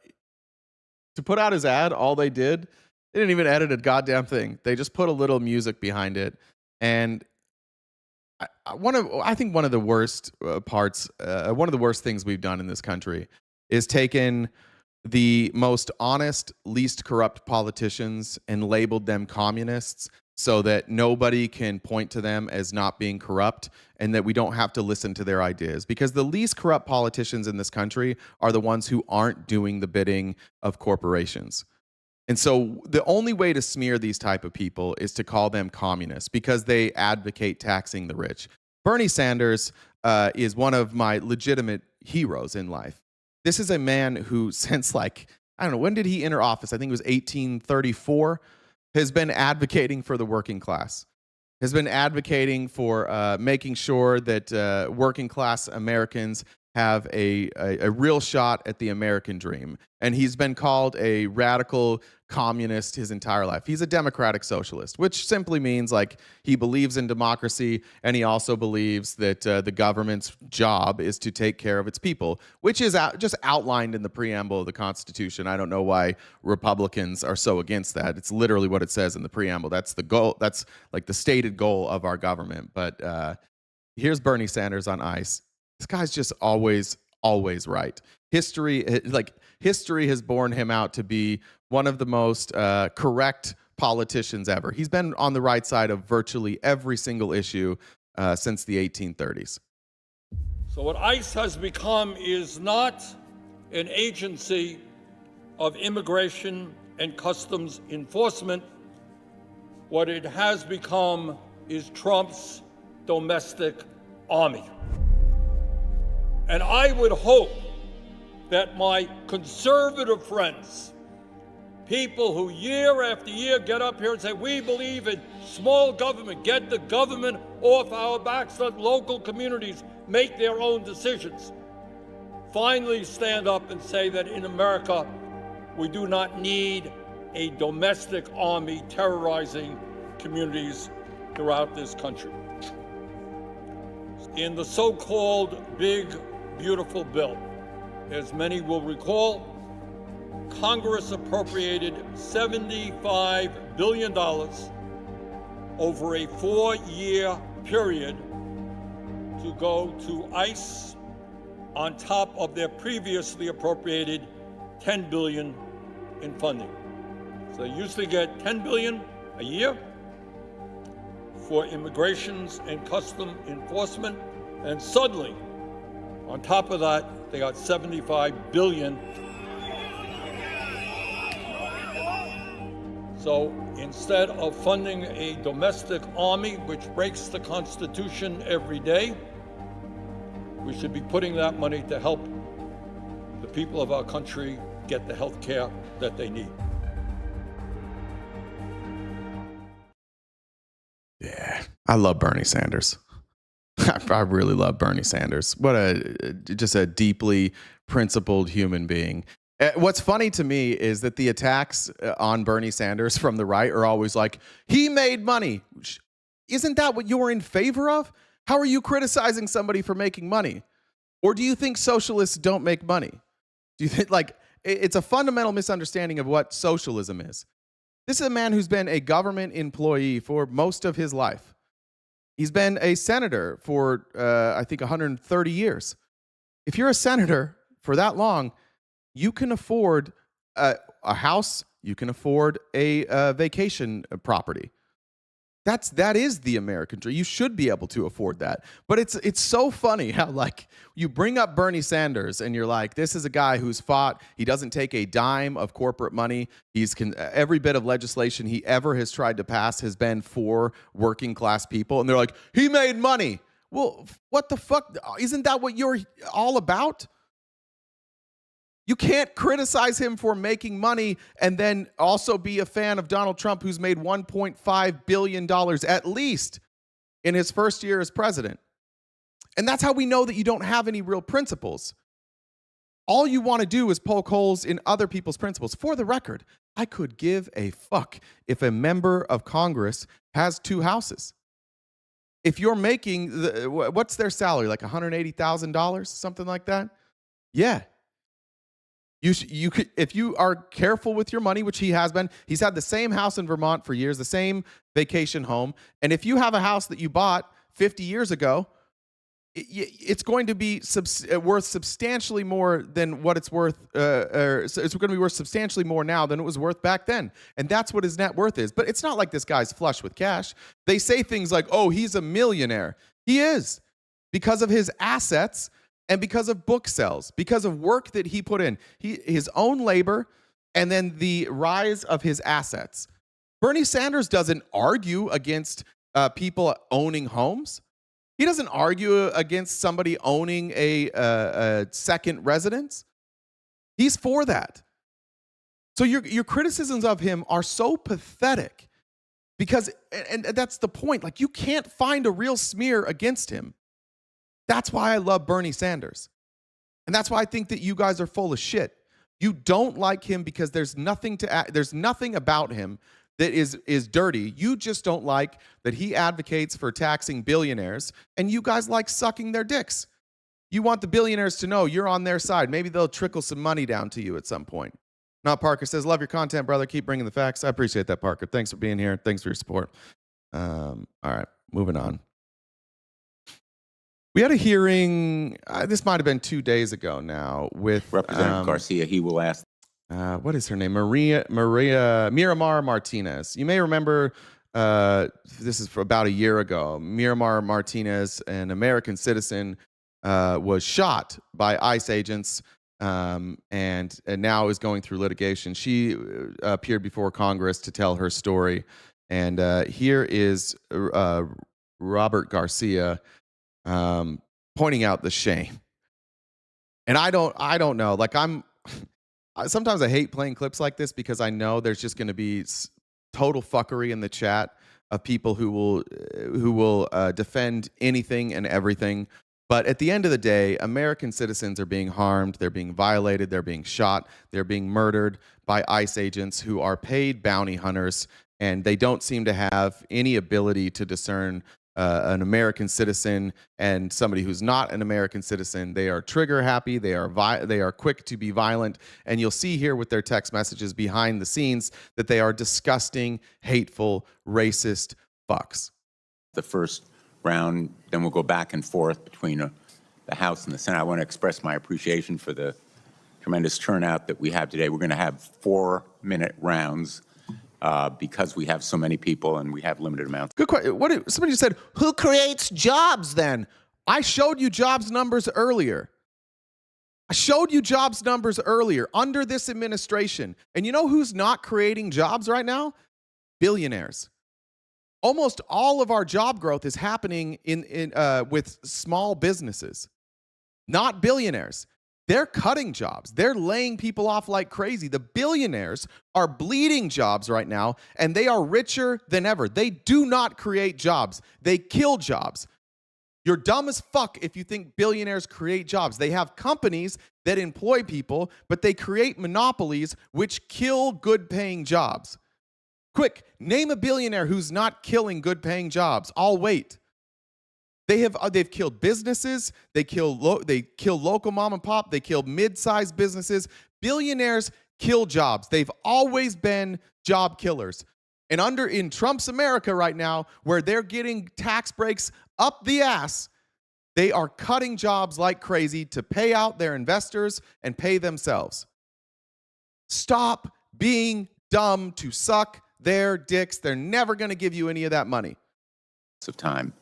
to put out his ad, all they didn't even edit a goddamn thing. They just put a little music behind it, and I think one of the worst parts, one of the worst things we've done in this country is taken the most honest, least corrupt politicians and labeled them communists so that nobody can point to them as not being corrupt and that we don't have to listen to their ideas. Because the least corrupt politicians in this country are the ones who aren't doing the bidding of corporations. And so the only way to smear these type of people is to call them communists because they advocate taxing the rich. Bernie Sanders is one of my legitimate heroes in life. This is a man who since I don't know, when did he enter office? I think it was 1834, has been advocating for the working class, has been advocating for making sure that working class Americans have a real shot at the American dream. And he's been called a radical communist his entire life. He's a democratic socialist, which simply means he believes in democracy, and he also believes that the government's job is to take care of its people, which is just outlined in the preamble of the Constitution. I don't know why Republicans are so against that. It's literally what it says in the preamble. That's the goal. That's the stated goal of our government. But here's Bernie Sanders on ice. This guy's just always right. History has borne him out to be one of the most correct politicians ever. He's been on the right side of virtually every single issue since the 1830s.
So what ICE has become is not an agency of immigration and customs enforcement. What it has become is Trump's domestic army. And I would hope that my conservative friends, people who year after year get up here and say, we believe in small government, get the government off our backs, let local communities make their own decisions, finally stand up and say that in America, we do not need a domestic army terrorizing communities throughout this country. In the so-called big, beautiful bill, as many will recall, Congress appropriated $75 billion over a 4-year period to go to ICE on top of their previously appropriated $10 billion in funding. So they used to get $10 billion a year for immigrations and custom enforcement, and suddenly, on top of that, they got $75 billion. So instead of funding a domestic army, which breaks the Constitution every day, we should be putting that money to help the people of our country get the health care that they need.
Yeah, I love Bernie Sanders. I really love Bernie Sanders. What just a deeply principled human being. What's funny to me is that the attacks on Bernie Sanders from the right are always like, he made money. Isn't that what you're in favor of? How are you criticizing somebody for making money? Or do you think socialists don't make money? Do you think, like, it's a fundamental misunderstanding of what socialism is. This is a man who's been a government employee for most of his life. He's been a senator for, I think, 130 years. If you're a senator for that long, you can afford a house, you can afford a vacation property. That is the American dream. You should be able to afford that. But it's so funny how, like, you bring up Bernie Sanders and you're like, this is a guy who's fought. He doesn't take a dime of corporate money. Every bit of legislation he ever has tried to pass has been for working class people. And they're like, he made money. Well, what the fuck? Isn't that what you're all about? You can't criticize him for making money and then also be a fan of Donald Trump, who's made $1.5 billion at least in his first year as president. And that's how we know that you don't have any real principles. All you want to do is poke holes in other people's principles. For the record, I could give a fuck if a member of Congress has 2 houses. If you're making, what's their salary, like $180,000, something like that? Yeah. You could, if you are careful with your money, which he has been. He's had the same house in Vermont for years, the same vacation home. And if you have a house that you bought 50 years ago, it's going to be worth substantially more than what it's worth. It's going to be worth substantially more now than it was worth back then. And that's what his net worth is. But it's not like this guy's flush with cash. They say things like, oh, he's a millionaire. He is, because of his assets. And because of book sales, because of work that he put in, his own labor, and then the rise of his assets. Bernie Sanders doesn't argue against people owning homes. He doesn't argue against somebody owning a second residence. He's for that. So your criticisms of him are so pathetic because, and that's the point, like, you can't find a real smear against him. That's why I love Bernie Sanders. And that's why I think that you guys are full of shit. You don't like him because there's nothing about him that is dirty. You just don't like that he advocates for taxing billionaires, and you guys like sucking their dicks. You want the billionaires to know you're on their side. Maybe they'll trickle some money down to you at some point. Not Parker says, love your content, brother. Keep bringing the facts. I appreciate that, Parker. Thanks for being here. Thanks for your support. All right, moving on. We had a hearing, this might have been 2 days ago now, with
Representative Garcia. He will ask.
What is her name? Miramar Martinez. You may remember, this is for about a year ago. Miramar Martinez, an American citizen, was shot by ICE agents and now is going through litigation. She appeared before Congress to tell her story. And here is Robert Garcia pointing out the shame. And I don't know, like, sometimes I hate playing clips like this because I know there's just going to be total fuckery in the chat of people who will defend anything and everything. But at the end of the day, American citizens are being harmed, they're being violated, they're being shot, they're being murdered by ICE agents who are paid bounty hunters, and they don't seem to have any ability to discern an American citizen and somebody who's not an American citizen. They are trigger happy. They are quick to be violent. And you'll see here with their text messages behind the scenes that they are disgusting, hateful, racist fucks.
The first round, then we'll go back and forth between the House and the Senate. I want to express my appreciation for the tremendous turnout that we have today. We're going to have 4-minute rounds. Because we have so many people and we have limited amounts.
Good question. Somebody just said, who creates jobs then? I showed you jobs numbers earlier. Under this administration. And you know who's not creating jobs right now? Billionaires. Almost all of our job growth is happening with small businesses, not billionaires. They're cutting jobs. They're laying people off like crazy. The billionaires are bleeding jobs right now, and they are richer than ever. They do not create jobs. They kill jobs. You're dumb as fuck if you think billionaires create jobs. They have companies that employ people, but they create monopolies which kill good-paying jobs. Quick, name a billionaire who's not killing good-paying jobs. I'll wait. They've killed businesses. They kill local mom and pop. They kill mid-sized businesses. Billionaires kill jobs. They've always been job killers. And in Trump's America right now, where they're getting tax breaks up the ass, they are cutting jobs like crazy to pay out their investors and pay themselves. Stop being dumb to suck their dicks. They're never going to give you any of that money.
Of time.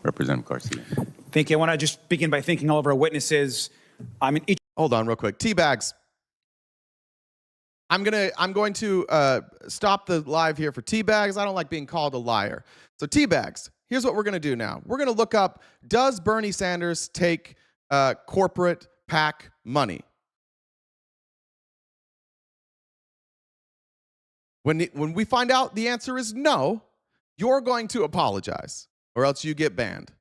Representative Garcia.
Thank you. I want to just begin by thanking all of our witnesses.
Hold on real quick. Teabags. I'm going to stop the live here for Teabags. I don't like being called a liar. So Teabags, here's what we're going to do now. We're going to look up, does Bernie Sanders take corporate PAC money? When we find out the answer is no, you're going to apologize, or else you get banned.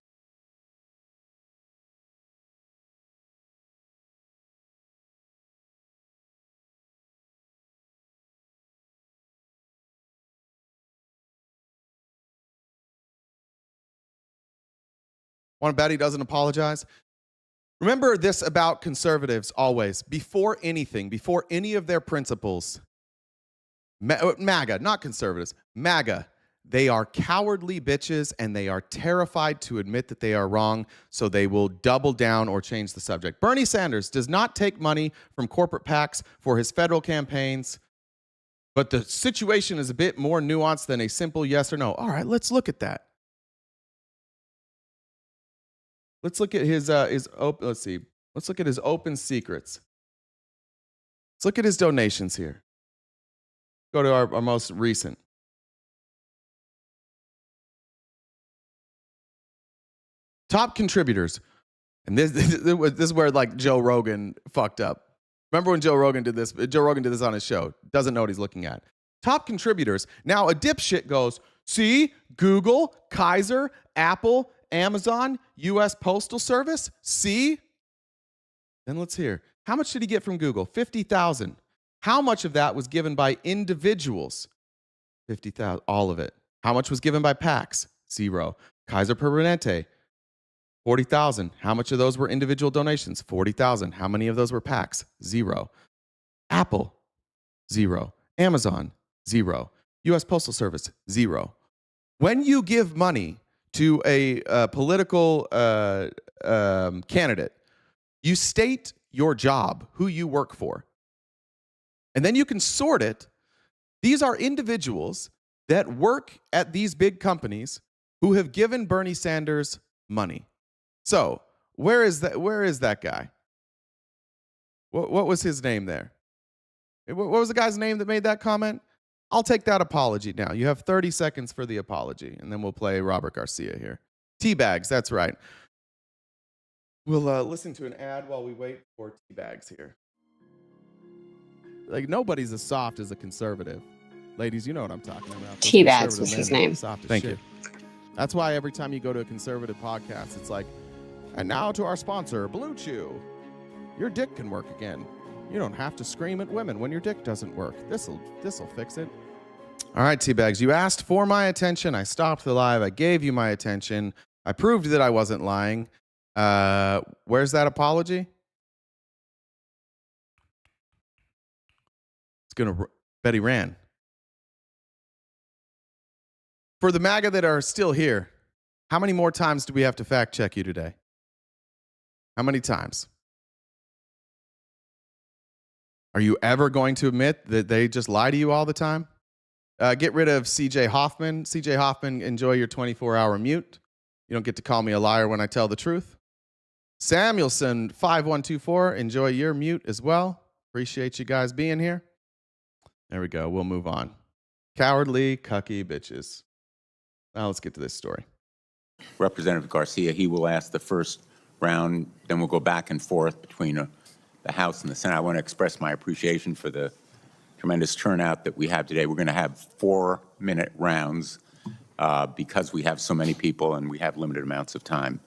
Want to bet he doesn't apologize? Remember this about conservatives always. Before anything, before any of their principles, MAGA, not conservatives, MAGA, they are cowardly bitches and they are terrified to admit that they are wrong, so they will double down or change the subject. Bernie Sanders does not take money from corporate PACs for his federal campaigns, but the situation is a bit more nuanced than a simple yes or no. All right, let's look at that. Let's look at his let's see. Let's look at his open secrets. Let's look at his donations here. Go to our most recent. Top contributors. And this is where like Joe Rogan fucked up. Remember when Joe Rogan did this? Joe Rogan did this on his show. Doesn't know what he's looking at. Top contributors. Now a dipshit goes, see, Google, Kaiser, Apple, Amazon, U.S. Postal Service, see? Then let's hear. How much did he get from Google? $50,000. How much of that was given by individuals? $50,000, all of it. How much was given by PACs? 0. Kaiser Permanente, $40,000. How much of those were individual donations? $40,000. How many of those were PACs? 0. Apple, 0. Amazon, 0. U.S. Postal Service, 0. When you give money to a political candidate, you state your job, who you work for. And then you can sort it. These are individuals that work at these big companies who have given Bernie Sanders money. So where is that guy? What was his name there? What was the guy's name that made that comment? I'll take that apology now. You have 30 seconds for the apology, and then we'll play Robert Garcia here. Teabags, that's right. We'll listen to an ad while we wait for Teabags here. Like, nobody's as soft as a conservative. Ladies, you know what I'm talking about.
Teabags was his name.
Thank you. That's why every time you go to a conservative podcast, it's like, and now to our sponsor, Blue Chew. Your dick can work again. You don't have to scream at women when your dick doesn't work. This'll fix it. All right, Teabags, you asked for my attention. I stopped the live. I gave you my attention. I proved that I wasn't lying. Where's that apology? It's going to... Betty ran. For the MAGA that are still here, how many more times do we have to fact check you today? How many times? Are you ever going to admit that they just lie to you all the time? Get rid of CJ Hoffman. CJ Hoffman, enjoy your 24-hour mute. You don't get to call me a liar when I tell the truth. Samuelson, 5124, enjoy your mute as well. Appreciate you guys being here. There we go. We'll move on. Cowardly, cucky bitches. Now let's get to this story.
Representative Garcia, he will ask the first round, then we'll go back and forth between the House and the Senate. I want to express my appreciation for the tremendous turnout that we have today. We're going to have 4-minute rounds because we have so many people and we have limited amounts of time.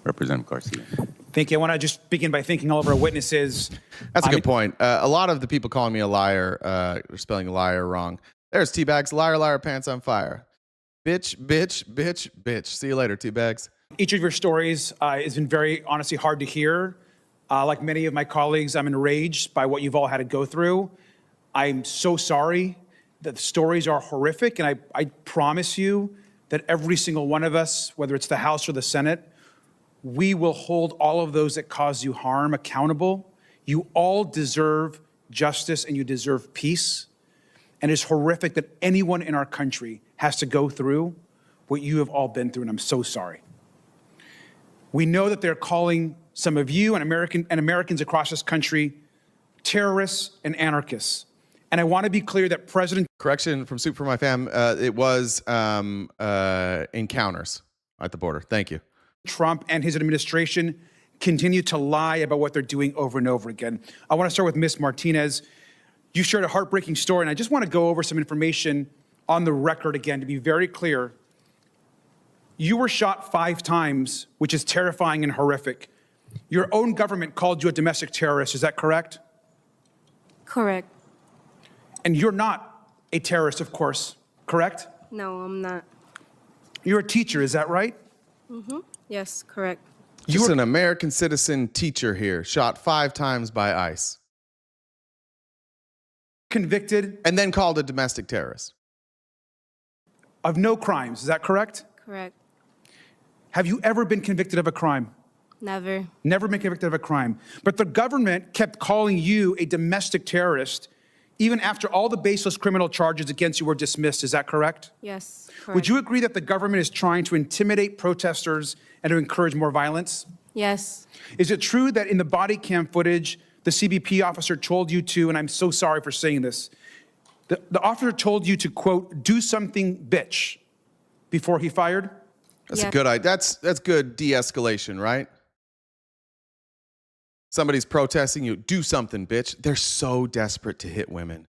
Representative Garcia.
Thank you. I want to just begin by thanking all of our witnesses.
That's a good point. A lot of the people calling me a liar are spelling liar wrong. There's Teabags, liar, liar, pants on fire. Bitch, bitch, bitch, bitch. See you later, Teabags.
Each of your stories has been very, honestly, hard to hear. Like many of my colleagues, I'm enraged by what you've all had to go through. I'm so sorry that the stories are horrific, and I promise you that every single one of us, whether it's the House or the Senate, we will hold all of those that cause you harm accountable. You all deserve justice and you deserve peace. And it's horrific that anyone in our country has to go through what you have all been through, and I'm so sorry. We know that they're calling some of you and Americans across this country terrorists and anarchists. And I want to be clear that President...
Correction from Soup for My Fam, it was encounters at the border. Thank you.
Trump and his administration continue to lie about what they're doing over and over again. I want to start with Ms. Martinez. You shared a heartbreaking story, and I just want to go over some information on the record again to be very clear. You were shot 5 times, which is terrifying and horrific. Your own government called you a domestic terrorist. Is that correct?
Correct.
And you're not a terrorist, of course, correct?
No, I'm not.
You're a teacher, is that right?
Mm-hmm. Yes, correct.
Just an American citizen teacher here, shot 5 times by ICE.
Convicted.
And then called a domestic terrorist.
Of no crimes, is that correct?
Correct.
Have you ever been convicted of a crime?
Never.
Never been convicted of a crime. But the government kept calling you a domestic terrorist even after all the baseless criminal charges against you were dismissed. Is that correct?
Yes, correct.
Would you agree that the government is trying to intimidate protesters and to encourage more violence?
Yes.
Is it true that in the body cam footage, the CBP officer told you to, and I'm so sorry for saying this, the officer told you to, quote, do something, bitch, before he fired?
That's a good idea. That's good de-escalation, right? Somebody's protesting you, do something, bitch. They're so desperate to hit women.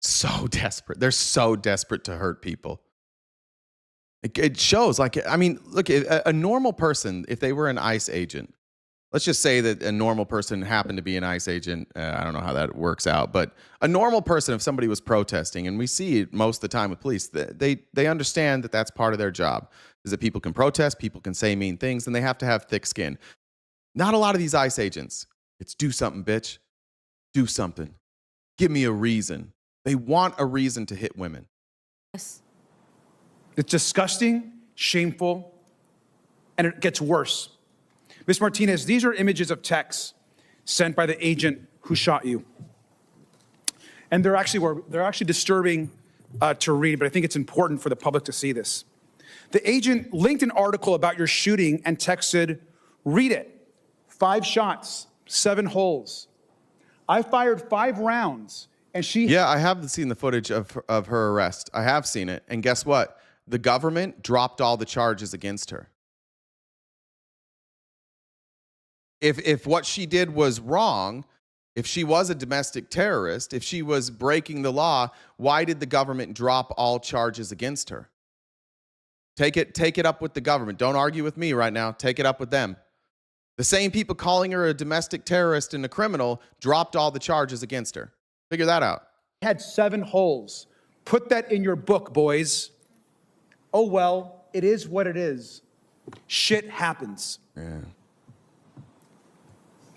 So desperate. They're so desperate to hurt people. It shows, like, I mean, look, a normal person, if they were an ICE agent, let's just say that a normal person happened to be an ICE agent. I don't know how that works out, but a normal person, if somebody was protesting, and we see it most of the time with police, they understand that that's part of their job, is that people can protest, people can say mean things, and they have to have thick skin. Not a lot of these ICE agents. It's do something, bitch. Do something. Give me a reason. They want a reason to hit women.
Yes.
It's disgusting, shameful, and it gets worse. Ms. Martinez, these are images of texts sent by the agent who shot you. And they're actually disturbing to read, but I think it's important for the public to see this. The agent linked an article about your shooting and texted, read it. 5 shots, 7 holes. I fired 5 rounds, and she...
Yeah, I have seen the footage of her arrest. I have seen it. And guess what? The government dropped all the charges against her. If what she did was wrong, if she was a domestic terrorist, if she was breaking the law, why did the government drop all charges against her? Take it up with the government. Don't argue with me right now. Take it up with them. The same people calling her a domestic terrorist and a criminal dropped all the charges against her. Figure that out.
Had 7 holes. Put that in your book, boys. Oh, well, it is what it is. Shit happens.
Yeah.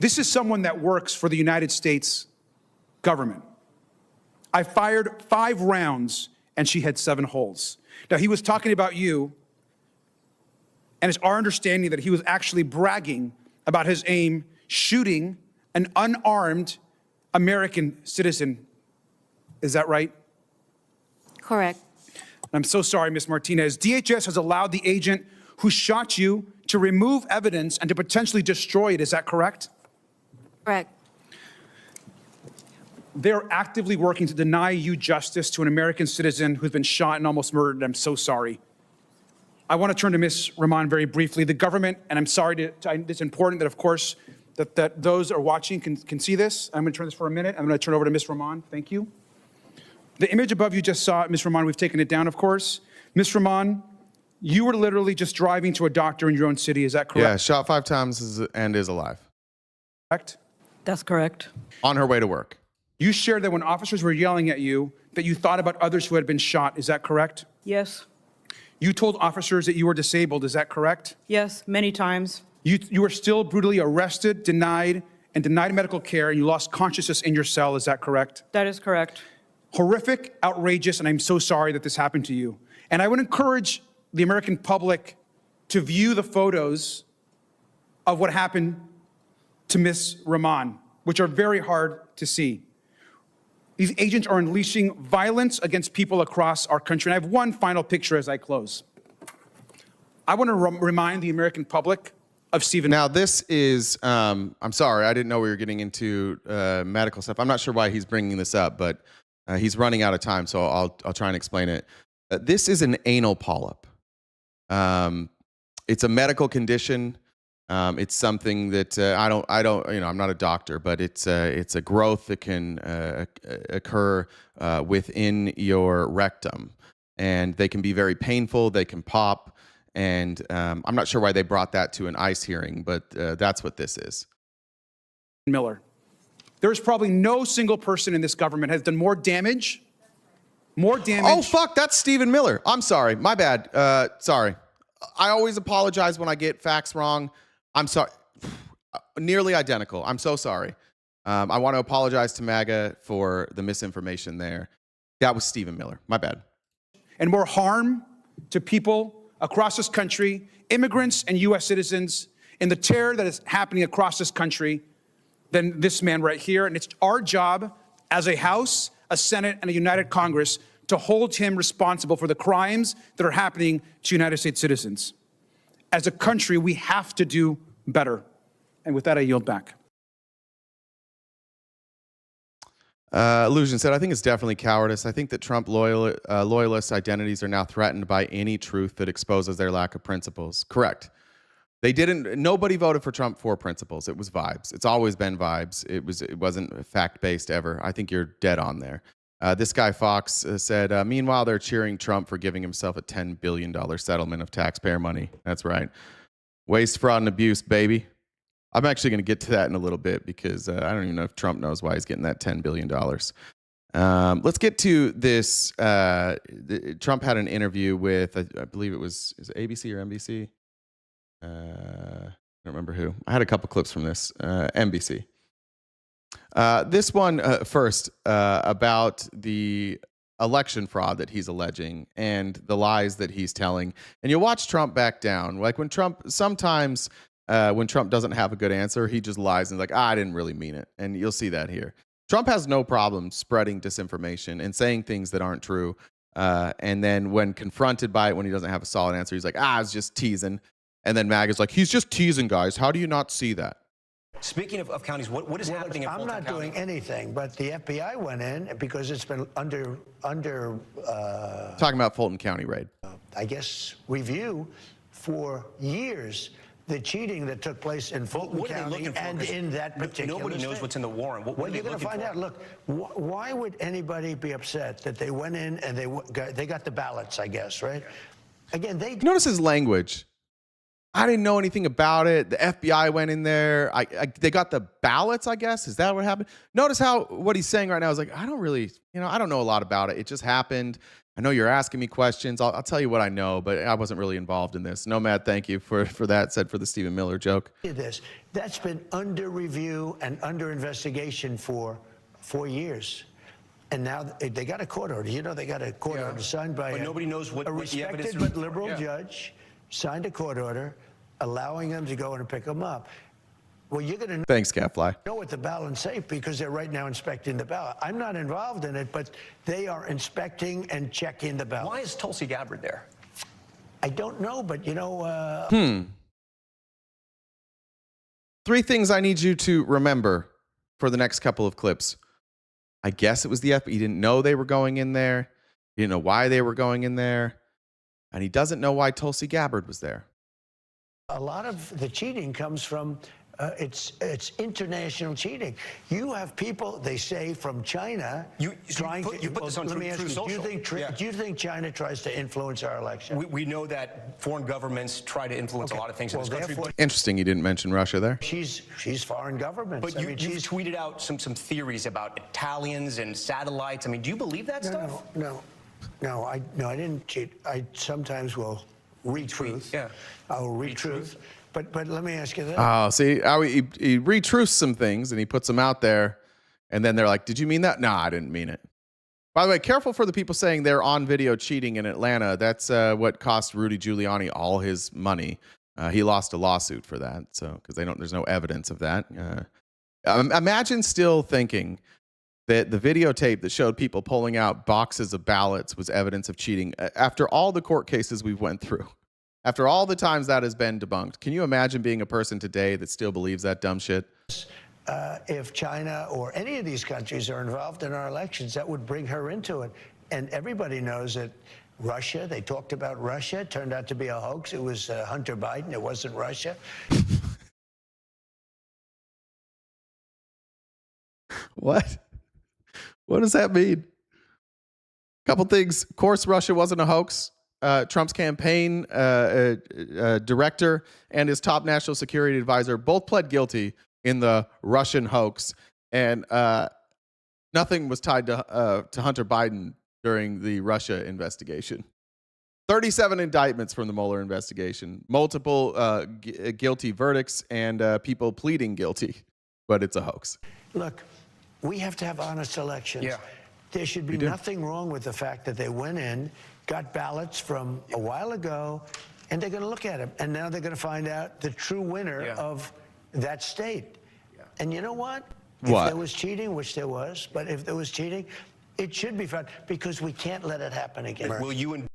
This is someone that works for the United States government. I fired 5 rounds and she had 7 holes. Now, he was talking about you, and it's our understanding that he was actually bragging about his aim shooting an unarmed American citizen. Is that right?
Correct.
I'm so sorry, Ms. Martinez. DHS has allowed the agent who shot you to remove evidence and to potentially destroy it. Is that correct?
Correct.
They're actively working to deny you justice to an American citizen who's been shot and almost murdered. I'm so sorry. I want to turn to Ms. Rahman very briefly. The government, and I'm sorry, it's important that, of course, that those are watching can see this. I'm going to turn this for a minute. I'm going to turn over to Ms. Rahman. Thank you. The image above you just saw, Ms. Rahman, we've taken it down, of course. Ms. Rahman, you were literally just driving to a doctor in your own city. Is that correct?
Yeah, shot 5 times and is alive.
Correct?
That's correct.
On her way to work.
You shared that when officers were yelling at you, that you thought about others who had been shot. Is that correct?
Yes.
You told officers that you were disabled. Is that correct?
Yes, many times.
You were still brutally arrested, denied medical care, and you lost consciousness in your cell. Is that correct?
That is correct.
Horrific, outrageous, and I'm so sorry that this happened to you. And I would encourage the American public to view the photos of what happened to Ms. Rahman, which are very hard to see. These agents are unleashing violence against people across our country. And I have one final picture as I close. I want to remind the American public of Stephen.
Now, this is, I'm sorry, I didn't know we were getting into medical stuff. I'm not sure why he's bringing this up, but he's running out of time, so I'll try and explain it. This is an anal polyp. It's a medical condition. It's something that I don't, I'm not a doctor, but it's a growth that can occur within your rectum, and they can be very painful. They can pop, and I'm not sure why they brought that to an ICE hearing, but that's what this is.
Miller. There's probably no single person in this government has done more damage.
Oh, fuck, that's Stephen Miller. I'm sorry, my bad. Sorry. I always apologize when I get facts wrong. I'm sorry. Nearly identical. I'm so sorry. I want to apologize to MAGA for the misinformation there. That was Stephen Miller. My bad.
And more harm to people across this country, immigrants and U.S. citizens, in the terror that is happening across this country than this man right here. And it's our job as a House, a Senate, and a united Congress to hold him responsible for the crimes that are happening to United States citizens. As a country, we have to do better. And with that, I yield back.
Illusion said, I think it's definitely cowardice. I think that Trump loyalists' identities are now threatened by any truth that exposes their lack of principles. Correct. Nobody voted for Trump for principles. It was vibes. It's always been vibes. It wasn't fact-based ever. I think you're dead on there. This guy, Fox, said, meanwhile, they're cheering Trump for giving himself a $10 billion settlement of taxpayer money. That's right. Waste, fraud, and abuse, baby. I'm actually going to get to that in a little bit because I don't even know if Trump knows why he's getting that $10 billion. Let's get to this. Trump had an interview with, I believe is it ABC or NBC? I don't remember who. I had a couple clips from this. NBC. This one first about the election fraud that he's alleging and the lies that he's telling. And you'll watch Trump back down. Like sometimes when Trump doesn't have a good answer, he just lies and like, I didn't really mean it. And you'll see that here. Trump has no problem spreading disinformation and saying things that aren't true. And then when confronted by it, when he doesn't have a solid answer, he's like, I was just teasing. And then MAGA's like, he's just teasing, guys. How do you not see that?
Speaking of counties, what is happening in Fulton County?
I'm not doing anything, but the FBI went in because it's been under
talking about Fulton County raid.
I guess review for years. The cheating that took place in Fulton County and in that particular
Nobody knows what's in the warrant. What are they
you're going to find out. Look, why would anybody be upset that they went in and they got the ballots? I guess, right? Again,
Notice his language. I didn't know anything about it. The FBI went in there. They got the ballots, I guess. Is that what happened? Notice what he's saying right now is like, I don't really, I don't know a lot about it. It just happened. I know you're asking me questions. I'll tell you what I know, but I wasn't really involved in this. Nomad, thank you for that. Said for the Stephen Miller joke.
That's been under review and under investigation for 4 years. And now they got a court order. They got a court order signed by
nobody knows what
a
the evidence
respected but liberal judge signed a court order allowing them to go and pick them up. Well, you're going to
Thanks, Catfly.
know what the ballots say because they're right now inspecting the ballot. I'm not involved in it, but they are inspecting and checking the ballot.
Why is Tulsi Gabbard there?
I don't know, but
3 things I need you to remember for the next couple of clips. I guess it was the FBI. He didn't know they were going in there. He didn't know why they were going in there. And he doesn't know why Tulsi Gabbard was there.
a lot of the cheating comes from it's international cheating. You have people, they say, from China trying to.
You put this on
let me ask you,
Social.
do you think China tries to influence our election?
We know that foreign governments try to influence a lot of things in this country.
Interesting you didn't mention Russia there.
She's foreign government.
But you've tweeted out some theories about Italians and satellites. I mean, do you believe that stuff?
No, I didn't cheat. I sometimes will retruth.
Yeah.
I will retruth. But let me ask you this.
Oh, see, he retruths some things and he puts them out there, and then they're like, "Did you mean that?" No, I didn't mean it. By the way, careful for the people saying they're on video cheating in Atlanta. That's what cost Rudy Giuliani all his money. He lost a lawsuit for that, so because there's no evidence of that. Imagine still thinking that the videotape that showed people pulling out boxes of ballots was evidence of cheating after all the court cases we've went through. After all the times that has been debunked, can you imagine being a person today that still believes that dumb shit?
If China or any of these countries are involved in our elections, that would bring her into it. And everybody knows that Russia, they talked about Russia, it turned out to be a hoax. It was Hunter Biden, it wasn't Russia.
What? What does that mean? Couple things. Of course, Russia wasn't a hoax. Trump's campaign director and his top national security advisor both pled guilty in the Russian hoax, and nothing was tied to Hunter Biden during the Russia investigation. 37 indictments from the Mueller investigation, multiple guilty verdicts, and people pleading guilty, but it's a hoax.
Look, we have to have honest elections. Yeah. There should be nothing wrong with the fact that they went in, got ballots from a while ago, and they're going to look at them. And now they're going to find out the true winner of that state. Yeah. And you know what? If there was cheating, which there was, but if there was cheating, it should be found because we can't let it happen again.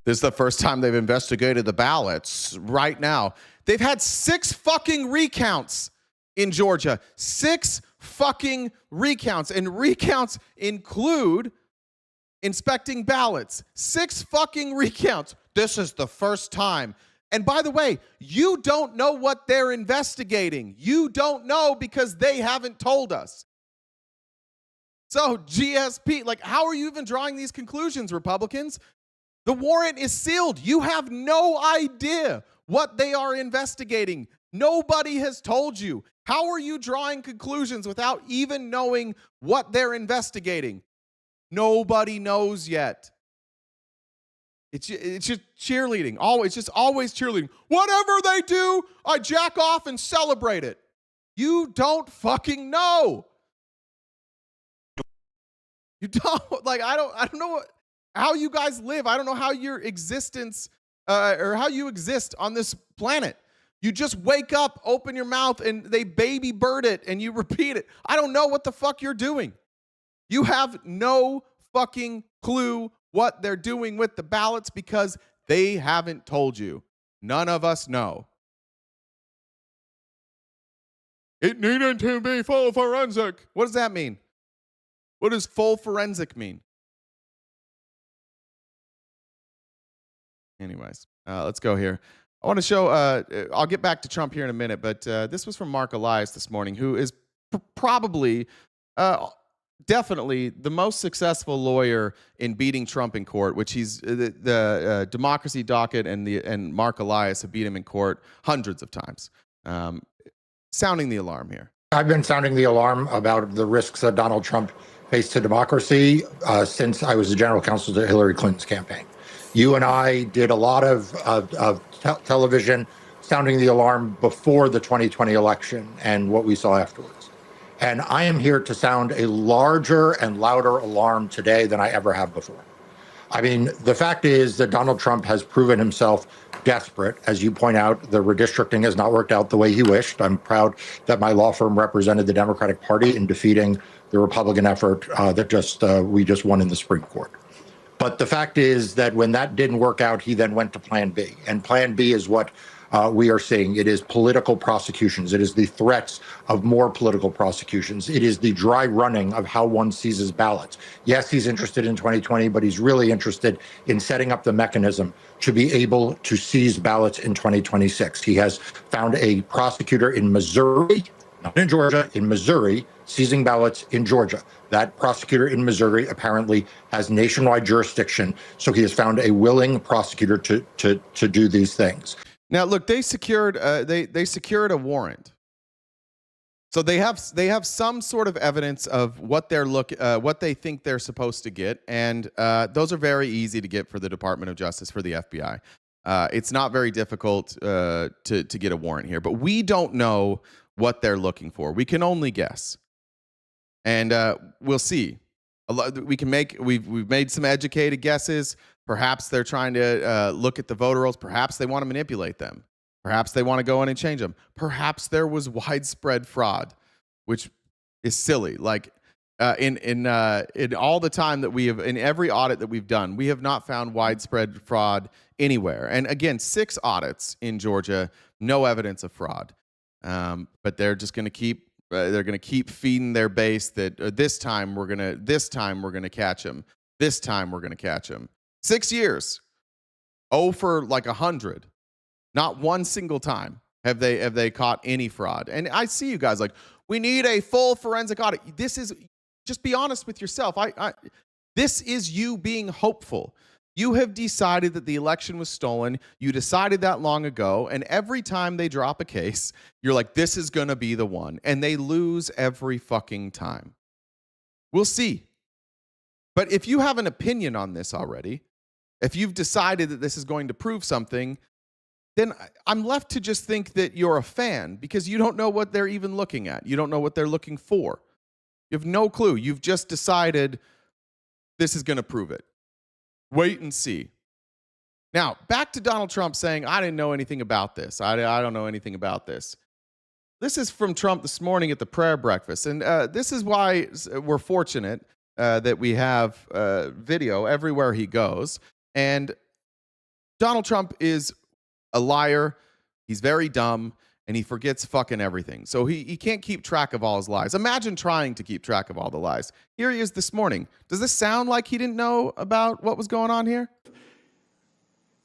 This is the first time they've investigated the ballots right now. They've had 6 fucking recounts in Georgia. 6 fucking recounts. And recounts include inspecting ballots. 6 fucking recounts. This is the first time. And by the way, you don't know what they're investigating. You don't know because they haven't told us. So GSP, how are you even drawing these conclusions, Republicans? The warrant is sealed. You have no idea what they are investigating. Nobody has told you. How are you drawing conclusions without even knowing what they're investigating? Nobody knows yet. It's just cheerleading. It's just always cheerleading. Whatever they do, I jack off and celebrate it. You don't fucking know. You don't I don't know how you guys live. I don't know how your existence or how you exist on this planet. You just wake up, open your mouth, and they baby bird it, and you repeat it. I don't know what the fuck you're doing. You have no fucking clue what they're doing with the ballots because they haven't told you. None of us know. It needed to be full forensic. What does that mean? What does full forensic mean? Anyways, let's go here. I want to show, I'll get back to Trump here in a minute, but this was from Mark Elias this morning, who is probably definitely the most successful lawyer in beating Trump in court, which he's the Democracy Docket and Mark Elias have beat him in court hundreds of times. Sounding the alarm here.
I've been sounding the alarm about the risks that Donald Trump faced to democracy since I was the general counsel to Hillary Clinton's campaign. You and I did a lot of television sounding the alarm before the 2020 election and what we saw afterwards. And I am here to sound a larger and louder alarm today than I ever have before. I mean, the fact is that Donald Trump has proven himself desperate. As you point out, the redistricting has not worked out the way he wished. I'm proud that my law firm represented the Democratic Party in defeating the Republican effort that we just won in the Supreme Court. But the fact is that when that didn't work out, he then went to Plan B. And Plan B is what we are seeing. It is political prosecutions. It is the threats of more political prosecutions. It is the dry running of how one seizes ballots. Yes, he's interested in 2020, but he's really interested in setting up the mechanism to be able to seize ballots in 2026. He has found a prosecutor in Missouri, not in Georgia, in Missouri, seizing ballots in Georgia. That prosecutor in Missouri apparently has nationwide jurisdiction, so he has found a willing prosecutor to do these things.
Now, look, they secured they secured a warrant, so they have some sort of evidence of what what they think they're supposed to get, and those are very easy to get for the Department of Justice, for the FBI. It's not very difficult to get a warrant here, but we don't know what they're looking for. We can only guess, and we'll see. We've made some educated guesses. Perhaps they're trying to look at the voter rolls. Perhaps they want to manipulate them. Perhaps they want to go in and change them. Perhaps there was widespread fraud, which is silly. Like in all the time that we have, in every audit that we've done, we have not found widespread fraud anywhere. And again, 6 audits in Georgia, no evidence of fraud. But they're just going to keep. They're going to keep feeding their base that this time we're gonna catch them. This time we're gonna catch them. 6 years, 0 for like 100. Not one single time have they caught any fraud. And I see you guys like, we need a full forensic audit. This is, just be honest with yourself. This is you being hopeful. You have decided that the election was stolen. You decided that long ago. And every time they drop a case, you're like, this is going to be the one. And they lose every fucking time. We'll see. But if you have an opinion on this already, if you've decided that this is going to prove something, then I'm left to just think that you're a fan, because you don't know what they're even looking at. You don't know what they're looking for. You have no clue. You've just decided this is going to prove it. Wait and see. Now, back to Donald Trump saying, I didn't know anything about this. I don't know anything about this. This is from Trump this morning at the prayer breakfast. And this is why we're fortunate that we have video everywhere he goes. And Donald Trump is a liar. He's very dumb. And he forgets fucking everything. So he can't keep track of all his lies. Imagine trying to keep track of all the lies. Here he is this morning. Does this sound like he didn't know about what was going on here?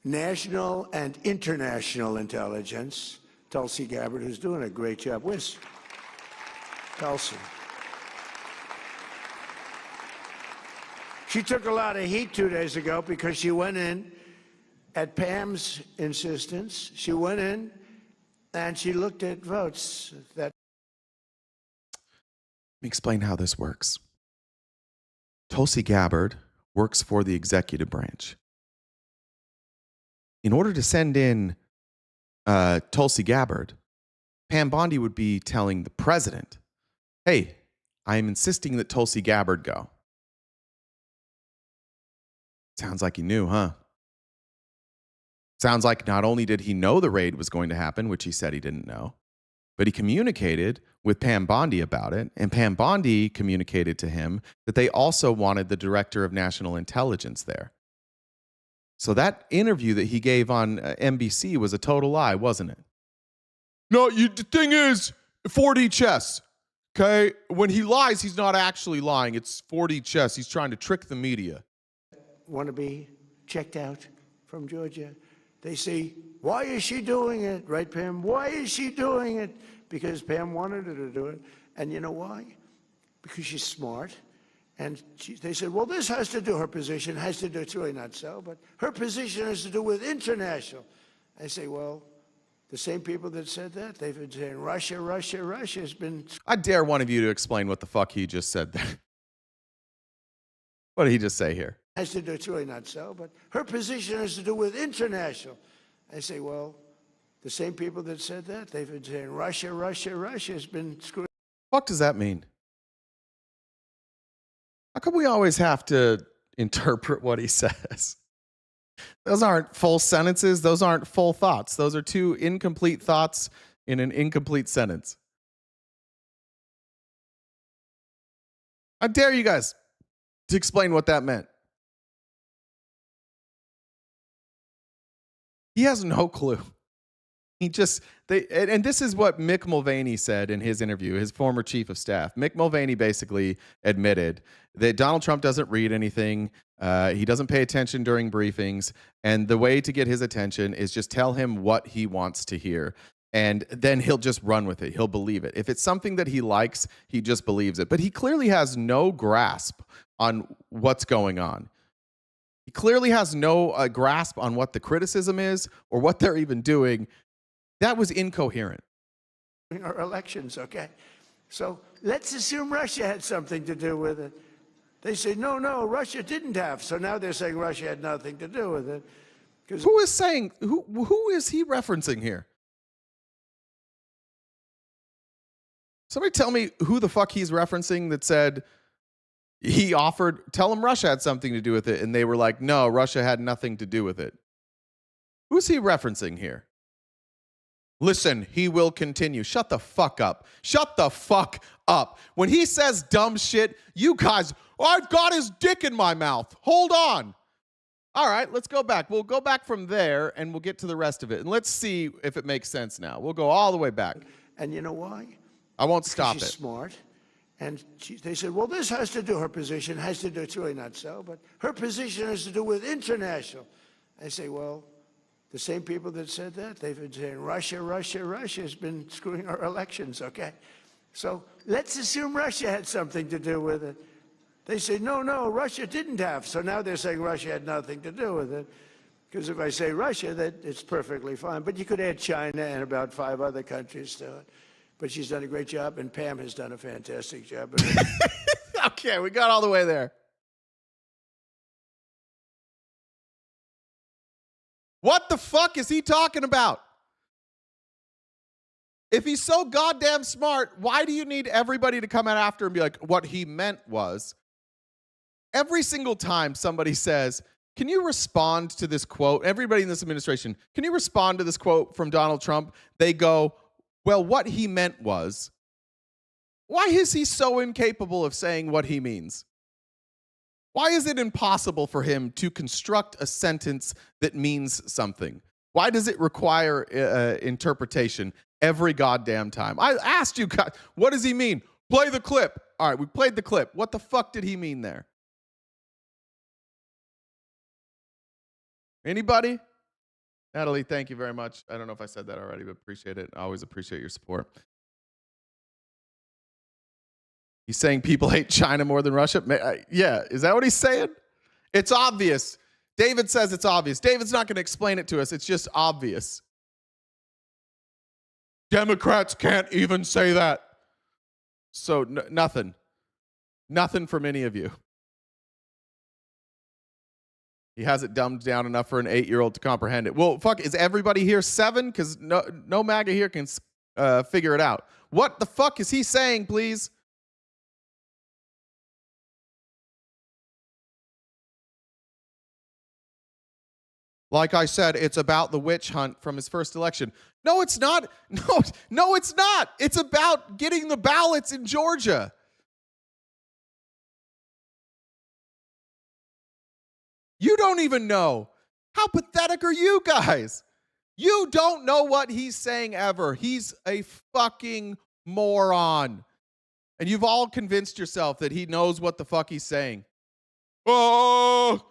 National and international intelligence. Tulsi Gabbard, who's doing a great job. Where's Tulsi? She took a lot of heat 2 days ago because she went in at Pam's insistence. She went in and she looked at votes that.
Let me explain how this works. Tulsi Gabbard works for the executive branch. In order to send in Tulsi Gabbard, Pam Bondi would be telling the president, hey, I am insisting that Tulsi Gabbard go. Sounds like he knew, huh? Sounds like not only did he know the raid was going to happen, which he said he didn't know, but he communicated with Pam Bondi about it, and Pam Bondi communicated to him that they also wanted the director of national intelligence there. So that interview that he gave on NBC was a total lie, wasn't it? No, the thing is, 4D chess, okay? When he lies, he's not actually lying. It's 4D chess. He's trying to trick the media.
Want to be checked out from Georgia. They say, why is she doing it? Right, Pam? Why is she doing it? Because Pam wanted her to do it. And you know why? Because she's smart And they said, well, this has to do, her position has to do, it's really not so, but her position has to do with international. I say, well, the same people that said that, they've been saying Russia, Russia, Russia has been.
I dare one of you to explain what the fuck he just said there. What did he just say here?
Has to do, it's really not so, but her position has to do with international. I say, well, the same people that said that, they've been saying Russia, Russia, Russia has been screwing.
What does that mean? How come we always have to interpret what he says? Those aren't full sentences. Those aren't full thoughts. Those are two incomplete thoughts in an incomplete sentence. I dare you guys to explain what that meant. He has no clue. And this is what Mick Mulvaney said in his interview, his former chief of staff. Mick Mulvaney basically admitted that Donald Trump doesn't read anything. He doesn't pay attention during briefings. And the way to get his attention is just tell him what he wants to hear. And then he'll just run with it. He'll believe it. If it's something that he likes, he just believes it. But he clearly has no grasp on what's going on. He clearly has no grasp on what the criticism is or what they're even doing. That was incoherent.
Our elections, okay? So let's assume Russia had something to do with it. They say, no, Russia didn't have. So now they're saying Russia had nothing to do with it.
Who is saying, who is he referencing here? Somebody tell me who the fuck he's referencing that said he offered, tell him Russia had something to do with it. And they were like, no, Russia had nothing to do with it. Who's he referencing here? Listen, he will continue. Shut the fuck up. Shut the fuck up. When he says dumb shit, you guys, I've got his dick in my mouth. Hold on. All right, let's go back. We'll go back from there and we'll get to the rest of it. And let's see if it makes sense now. We'll go all the way back.
And you know why?
I won't stop
she's
it.
Smart. And they said, well, this has to do, her position has to do, it's really not so, but her position has to do with international. I say, well, the same people that said that, they've been saying Russia, Russia, Russia has been screwing our elections, okay? So let's assume Russia had something to do with it. They say, no, Russia didn't have. So now they're saying Russia had nothing to do with it. Because if I say Russia, that it's perfectly fine. But you could add China and about 5 other countries to it. But she's done a great job, and Pam has done a fantastic job.
Okay, we got all the way there. What the fuck is he talking about? If he's so goddamn smart, why do you need everybody to come out after and be like, what he meant was? Every single time somebody says, can you respond to this quote? Everybody in this administration, can you respond to this quote from Donald Trump? They go, well, what he meant was. Why is he so incapable of saying what he means? Why is it impossible for him to construct a sentence that means something? Why does it require interpretation every goddamn time? I asked you guys, what does he mean? Play the clip. All right, we played the clip. What the fuck did he mean there? Anybody? Natalie, thank you very much. I don't know if I said that already, but appreciate it. I always appreciate your support. He's saying people hate China more than Russia? Yeah, is that what he's saying? It's obvious. David says it's obvious. David's not going to explain it to us. It's just obvious. Democrats can't even say that. So nothing. Nothing from any of you. He has it dumbed down enough for an 8-year-old to comprehend it. Well, fuck, is everybody here 7? Because no MAGA here can figure it out. What the fuck is he saying, please? Like I said, it's about the witch hunt from his first election. No, it's not. No, it's not. It's about getting the ballots in Georgia. You don't even know. How pathetic are you guys? You don't know what he's saying ever. He's a fucking moron. And you've all convinced yourself that he knows what the fuck he's saying. Oh,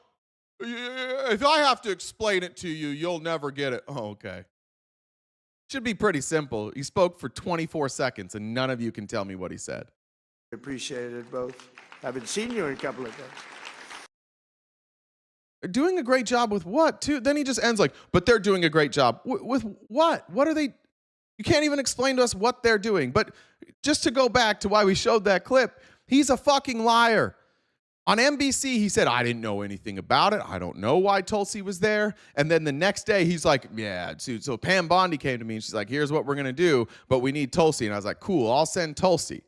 if I have to explain it to you, you'll never get it. Oh, okay. Should be pretty simple. He spoke for 24 seconds and none of you can tell me what he said.
Appreciate it both. Haven't seen you in a couple of days.
Doing a great job with what, too? Then he just ends like, but they're doing a great job. With what? What are they? You can't even explain to us what they're doing. But just to go back to why we showed that clip, he's a fucking liar. On NBC, he said, I didn't know anything about it. I don't know why Tulsi was there. And then the next day, he's like, yeah, so Pam Bondi came to me and she's like, here's what we're going to do, but we need Tulsi. And I was like, cool, I'll send Tulsi.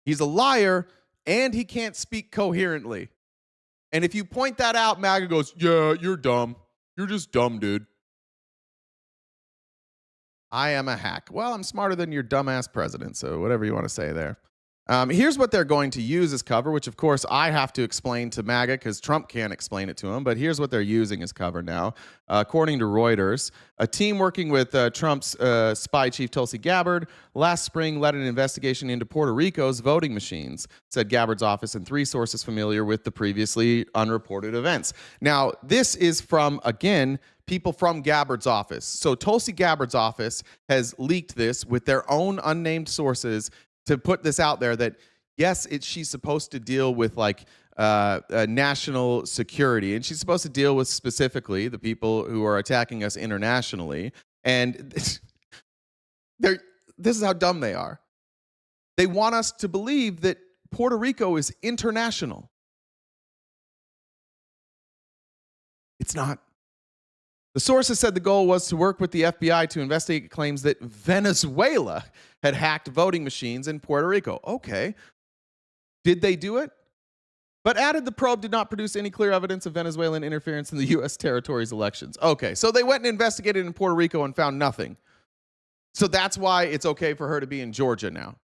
He's a liar and he can't speak coherently. And if you point that out, MAGA goes, yeah, you're dumb. You're just dumb, dude. I am a hack. Well, I'm smarter than your dumbass president, so whatever you want to say there. Here's what they're going to use as cover, which, of course, I have to explain to MAGA because Trump can't explain it to him. But here's what they're using as cover now. According to Reuters, a team working with Trump's spy chief Tulsi Gabbard last spring led an investigation into Puerto Rico's voting machines, said Gabbard's office and 3 sources familiar with the previously unreported events. Now, this is from, again, people from Gabbard's office. So Tulsi Gabbard's office has leaked this with their own unnamed sources to put this out there that, yes, she's supposed to deal with like national security, and she's supposed to deal with specifically the people who are attacking us internationally. And this is how dumb they are. They want us to believe that Puerto Rico is international. It's not. The sources said the goal was to work with the FBI to investigate claims that Venezuela had hacked voting machines in Puerto Rico. Okay. Did they do it? But added the probe did not produce any clear evidence of Venezuelan interference in the U.S. territory's elections. Okay, so they went and investigated in Puerto Rico and found nothing. So that's why it's okay for her to be in Georgia now.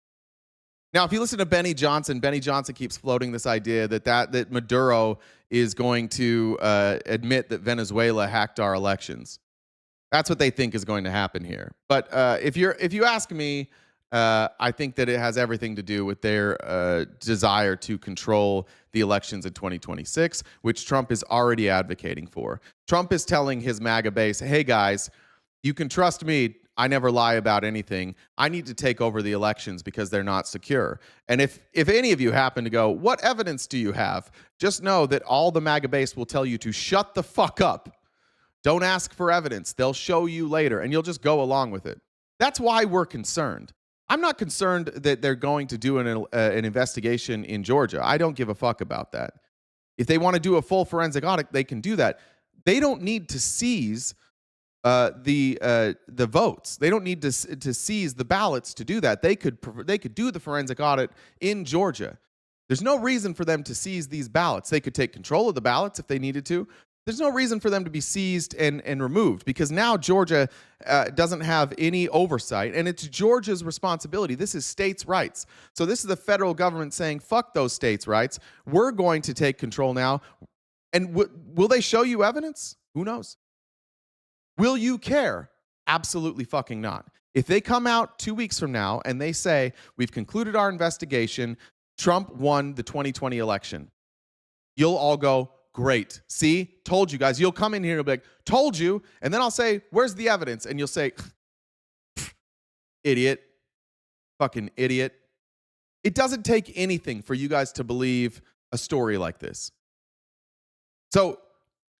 Now, if you listen to Benny Johnson keeps floating this idea that Maduro is going to admit that Venezuela hacked our elections. That's what they think is going to happen here. But if you ask me, I think that it has everything to do with their desire to control the elections in 2026, which Trump is already advocating for. Trump is telling his MAGA base, hey guys, you can trust me. I never lie about anything. I need to take over the elections because they're not secure. And if any of you happen to go, what evidence do you have? Just know that all the MAGA base will tell you to shut the fuck up. Don't ask for evidence. They'll show you later, and you'll just go along with it. That's why we're concerned. I'm not concerned that they're going to do an investigation in Georgia. I don't give a fuck about that. If they want to do a full forensic audit, they can do that. They don't need to seize the votes. They don't need to seize the ballots to do that. They could do the forensic audit in Georgia. There's no reason for them to seize these ballots. They could take control of the ballots if they needed to. There's no reason for them to be seized and removed because now Georgia doesn't have any oversight, and it's Georgia's responsibility. This is states' rights. So this is the federal government saying, fuck those states' rights. We're going to take control now. And will they show you evidence? Who knows? Will you care? Absolutely fucking not. If they come out 2 weeks from now and they say, we've concluded our investigation, Trump won the 2020 election, you'll all go, great. See, told you guys. You'll come in here and you'll be like, told you. And then I'll say, where's the evidence? And you'll say, idiot, fucking idiot. It doesn't take anything for you guys to believe a story like this. So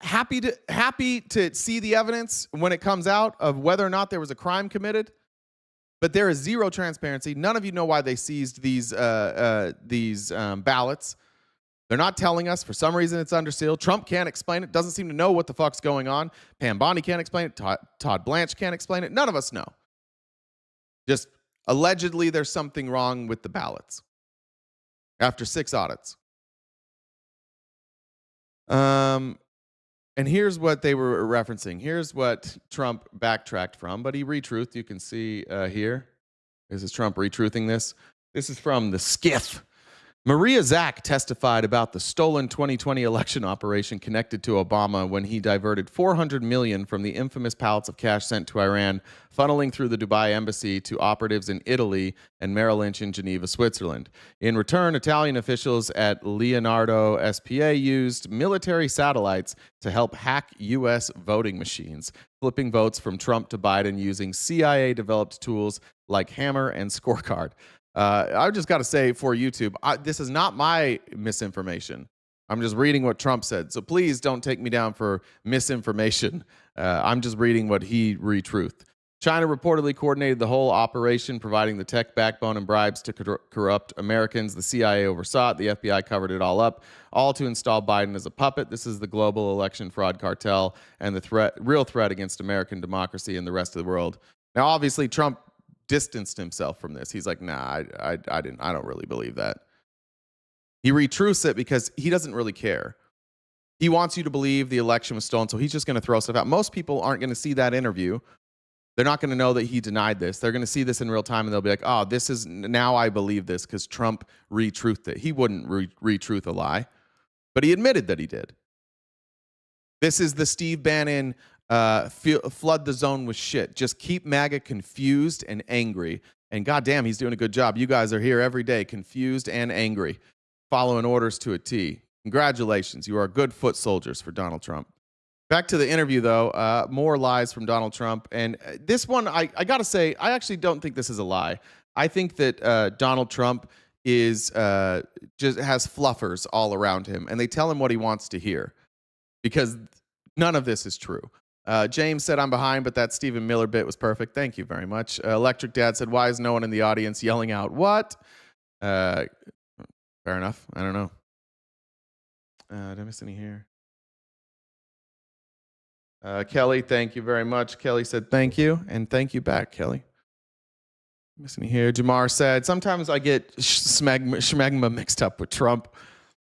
happy to see the evidence when it comes out of whether or not there was a crime committed, but there is zero transparency. None of you know why they seized these ballots. They're not telling us. For some reason, it's under seal. Trump can't explain it. Doesn't seem to know what the fuck's going on. Pam Bondi can't explain it. Todd Blanche can't explain it. None of us know. Just allegedly, there's something wrong with the ballots after 6 audits. And here's what they were referencing. Here's what Trump backtracked from, but he retruthed. You can see here. This is Trump retruthing this. This is from the Skiff. Maria Zack testified about the stolen 2020 election operation connected to Obama when he diverted $400 million from the infamous pallets of cash sent to Iran, funneling through the Dubai embassy to operatives in Italy and Merrill Lynch in Geneva, Switzerland. In return, Italian officials at Leonardo SPA used military satellites to help hack U.S. voting machines, flipping votes from Trump to Biden using CIA-developed tools like Hammer and Scorecard. I just got to say for YouTube, this is not my misinformation. I'm just reading what Trump said. So please don't take me down for misinformation. I'm just reading what he retruthed. China reportedly coordinated the whole operation, providing the tech backbone and bribes to corrupt Americans. The CIA oversaw it. The FBI covered it all up, all to install Biden as a puppet. This is the global election fraud cartel and the real threat against American democracy and the rest of the world. Now, obviously, Trump distanced himself from this. He's like, nah, I don't really believe that. He retruths it because he doesn't really care. He wants you to believe the election was stolen, so he's just going to throw stuff out. Most people aren't going to see that interview. They're not going to know that he denied this. They're going to see this in real time, and they'll be like, oh, this is, now I believe this because Trump retruthed it. He wouldn't retruth a lie, but he admitted that he did. This is the Steve Bannon flood the zone with shit. Just keep MAGA confused and angry. And goddamn, he's doing a good job. You guys are here every day, confused and angry, following orders to a T. Congratulations. You are good foot soldiers for Donald Trump. Back to the interview, though. More lies from Donald Trump. And this one, I got to say, I actually don't think this is a lie. I think that Donald Trump is just has fluffers all around him, and they tell him what he wants to hear because none of this is true. James said, I'm behind, but that Stephen Miller bit was perfect. Thank you very much. Electric Dad said, why is no one in the audience yelling out, what? Fair enough. I don't know. Did I miss any here? Kelly, thank you very much. Kelly said thank you, and thank you back, Kelly. Missing here. Jamar said, sometimes I get schmegma mixed up with Trump.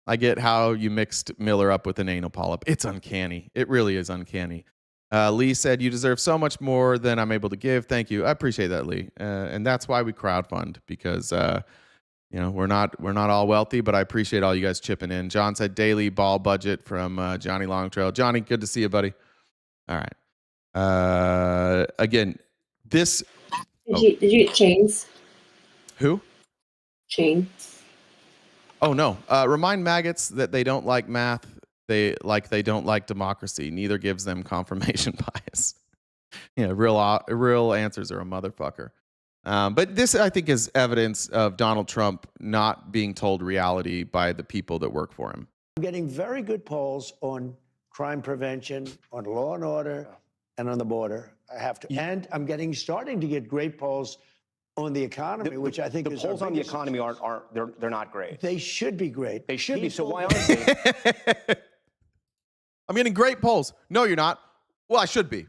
I get how you mixed Miller up with an anal polyp. It's uncanny. It really is uncanny. Lee said, you deserve so much more than I'm able to give. Thank you. I appreciate that, Lee. And that's why we crowdfund, because we're not all wealthy, but I appreciate all you guys chipping in. John said daily ball budget from Johnny Longtrail. Johnny, good to see you, buddy. All right. Again, this.
Did you get chains?
Who?
Chains.
Oh no. Remind maggots that they don't like math. They don't like democracy. Neither gives them confirmation bias. Yeah, real answers are a motherfucker. But this, I think, is evidence of Donald Trump not being told reality by the people that work for him.
I'm getting very good polls on crime prevention, on law and order, and on the border. I have to. And I'm starting to get great polls on the economy, which I think
the
is
polls on the economy they're not great.
They should be great.
They should be. So why aren't they?
I'm getting great polls. No, you're not. Well, I should be.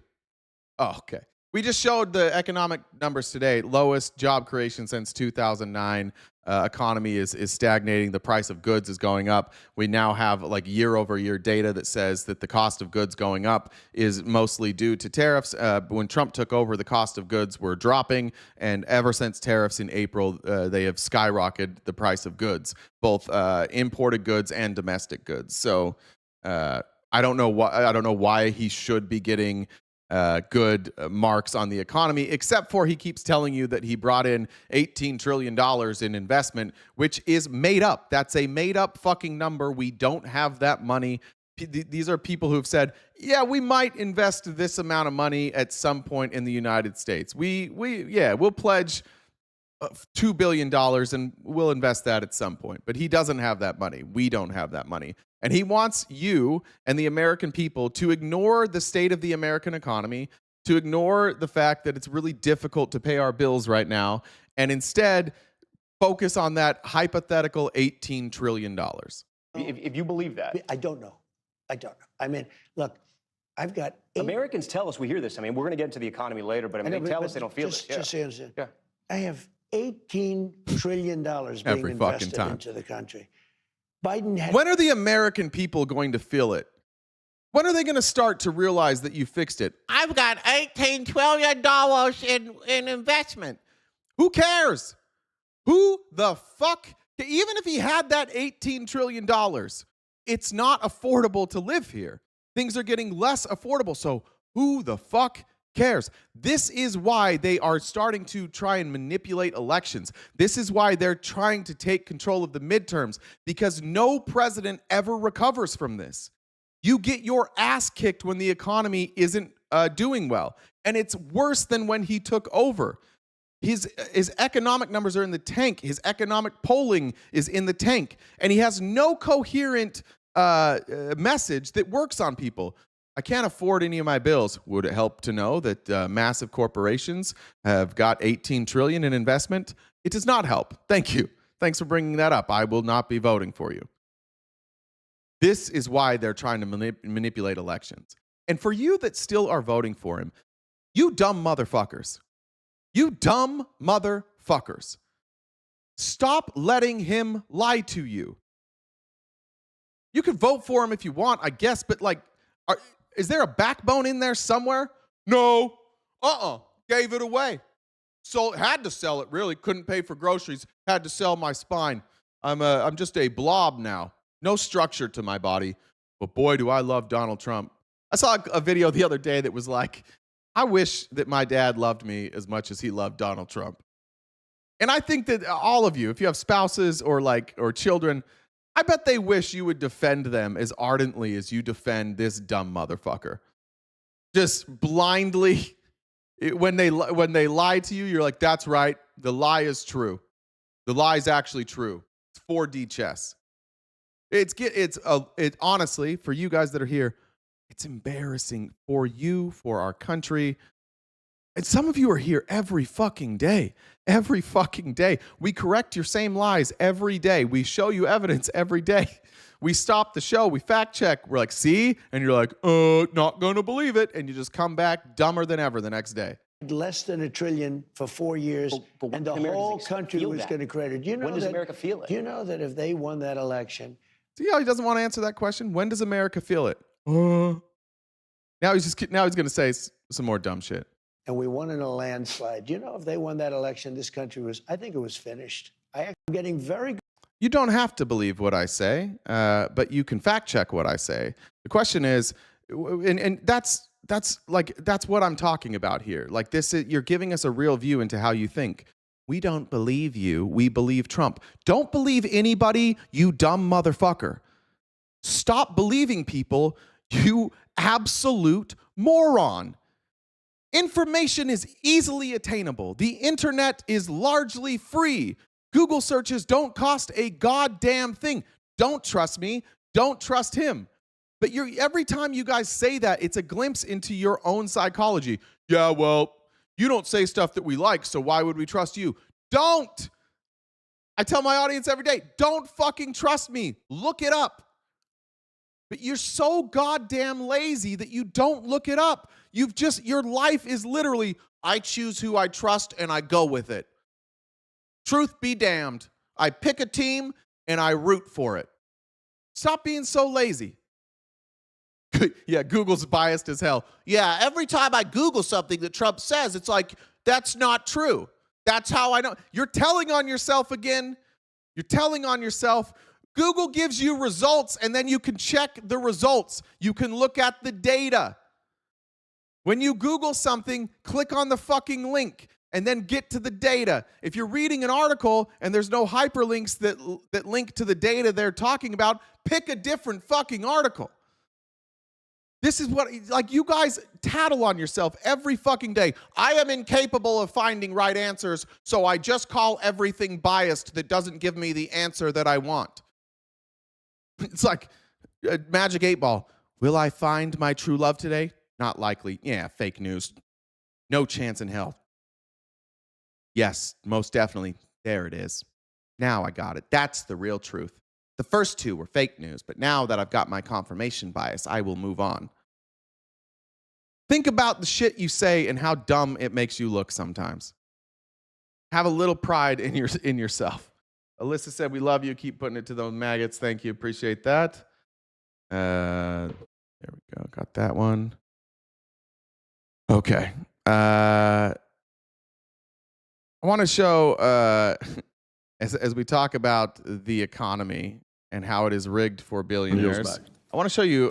Oh, okay. We just showed the economic numbers today. Lowest job creation since 2009. Economy is stagnating. The price of goods is going up. We now have like year-over-year data that says that the cost of goods going up is mostly due to tariffs. When Trump took over, the cost of goods were dropping, and ever since tariffs in April, they have skyrocketed the price of goods, both imported goods and domestic goods. So I don't know why he should be getting good marks on the economy, except for he keeps telling you that he brought in $18 trillion in investment, which is made up. That's a made up fucking number. We don't have that money. These are people who've said, yeah, we might invest this amount of money at some point in the United States. We'll pledge $2 billion and we'll invest that at some point. But he doesn't have that money. We don't have that money. And he wants you and the American people to ignore the state of the American economy, to ignore the fact that it's really difficult to pay our bills right now, and instead focus on that hypothetical $18 trillion.
If you believe that.
I don't know. I mean, look, I've got
Americans tell us, we hear this. I mean, we're going to get into the economy later, but they tell us they don't feel
this.
Yeah.
Just so you understand.
Yeah.
I have $18 trillion being invested into the country. Biden has.
When are the American people going to feel it? When are they going to start to realize that you fixed it? I've got $18 trillion in investment. Who cares? Who the fuck? Even if he had that $18 trillion, it's not affordable to live here. Things are getting less affordable. So who the fuck cares? This is why they are starting to try and manipulate elections. This is why they're trying to take control of the midterms, because no president ever recovers from this. You get your ass kicked when the economy isn't doing well. And it's worse than when he took over. His economic numbers are in the tank. His economic polling is in the tank. And he has no coherent message that works on people. I can't afford any of my bills. Would it help to know that massive corporations have got $18 trillion in investment? It does not help. Thank you. Thanks for bringing that up. I will not be voting for you. This is why they're trying to manipulate elections. And for you that still are voting for him, you dumb motherfuckers. You dumb motherfuckers. Stop letting him lie to you. You can vote for him if you want, I guess, but like, is there a backbone in there somewhere? No. Gave it away. So had to sell it, really. Couldn't pay for groceries. Had to sell my spine. I'm just a blob now. No structure to my body. But boy, do I love Donald Trump. I saw a video the other day that was like, I wish that my dad loved me as much as he loved Donald Trump. And I think that all of you, if you have spouses or children, I bet they wish you would defend them as ardently as you defend this dumb motherfucker. Just blindly, when they lie to you, you're like, that's right, the lie is true. The lie is actually true. It's 4D chess. It's honestly, for you guys that are here, it's embarrassing for you, for our country. And some of you are here every fucking day. Every fucking day. We correct your same lies every day. We show you evidence every day. We stop the show. We fact check. We're like, see? And you're like, not going to believe it. And you just come back dumber than ever the next day.
Less than $1 trillion for 4 years, and the whole country was going to credit.
When does America feel it?
Do you know that if they won that election?
See how he doesn't want to answer that question? When does America feel it? Now he's going to say some more dumb shit.
And we won in a landslide. Do you know if they won that election, this country I think it was finished. I'm getting very good.
You don't have to believe what I say, but you can fact check what I say. The question is, and that's what I'm talking about here. Like this, you're giving us a real view into how you think. We don't believe you. We believe Trump. Don't believe anybody, you dumb motherfucker. Stop believing people, you absolute moron. Information is easily attainable. The internet is largely free. Google searches don't cost a goddamn thing. Don't trust me. Don't trust him. But every time you guys say that, it's a glimpse into your own psychology. Yeah, well, you don't say stuff that we like, so why would we trust you? Don't. I tell my audience every day, don't fucking trust me. Look it up. But you're so goddamn lazy that you don't look it up. Your life is literally, I choose who I trust and I go with it. Truth be damned. I pick a team and I root for it. Stop being so lazy. Yeah, Google's biased as hell. Yeah, every time I Google something that Trump says, it's like, that's not true. That's how I know. You're telling on yourself again. You're telling on yourself. Google gives you results, and then you can check the results. You can look at the data. When you Google something, click on the fucking link and then get to the data. If you're reading an article and there's no hyperlinks that link to the data they're talking about, pick a different fucking article. This is what, like, you guys tattle on yourself every fucking day. I am incapable of finding right answers, so I just call everything biased that doesn't give me the answer that I want. It's like a magic 8-ball. Will I find my true love today? Not likely. Yeah, fake news. No chance in hell. Yes, most definitely. There it is. Now I got it. That's the real truth. The first two were fake news, but now that I've got my confirmation bias, I will move on. Think about the shit you say and how dumb it makes you look sometimes. Have a little pride in yourself. Alyssa said, we love you. Keep putting it to those maggots. Thank you. Appreciate that. There we go. Got that one. Okay. I want to show, as we talk about the economy and how it is rigged for billionaires, I want to show you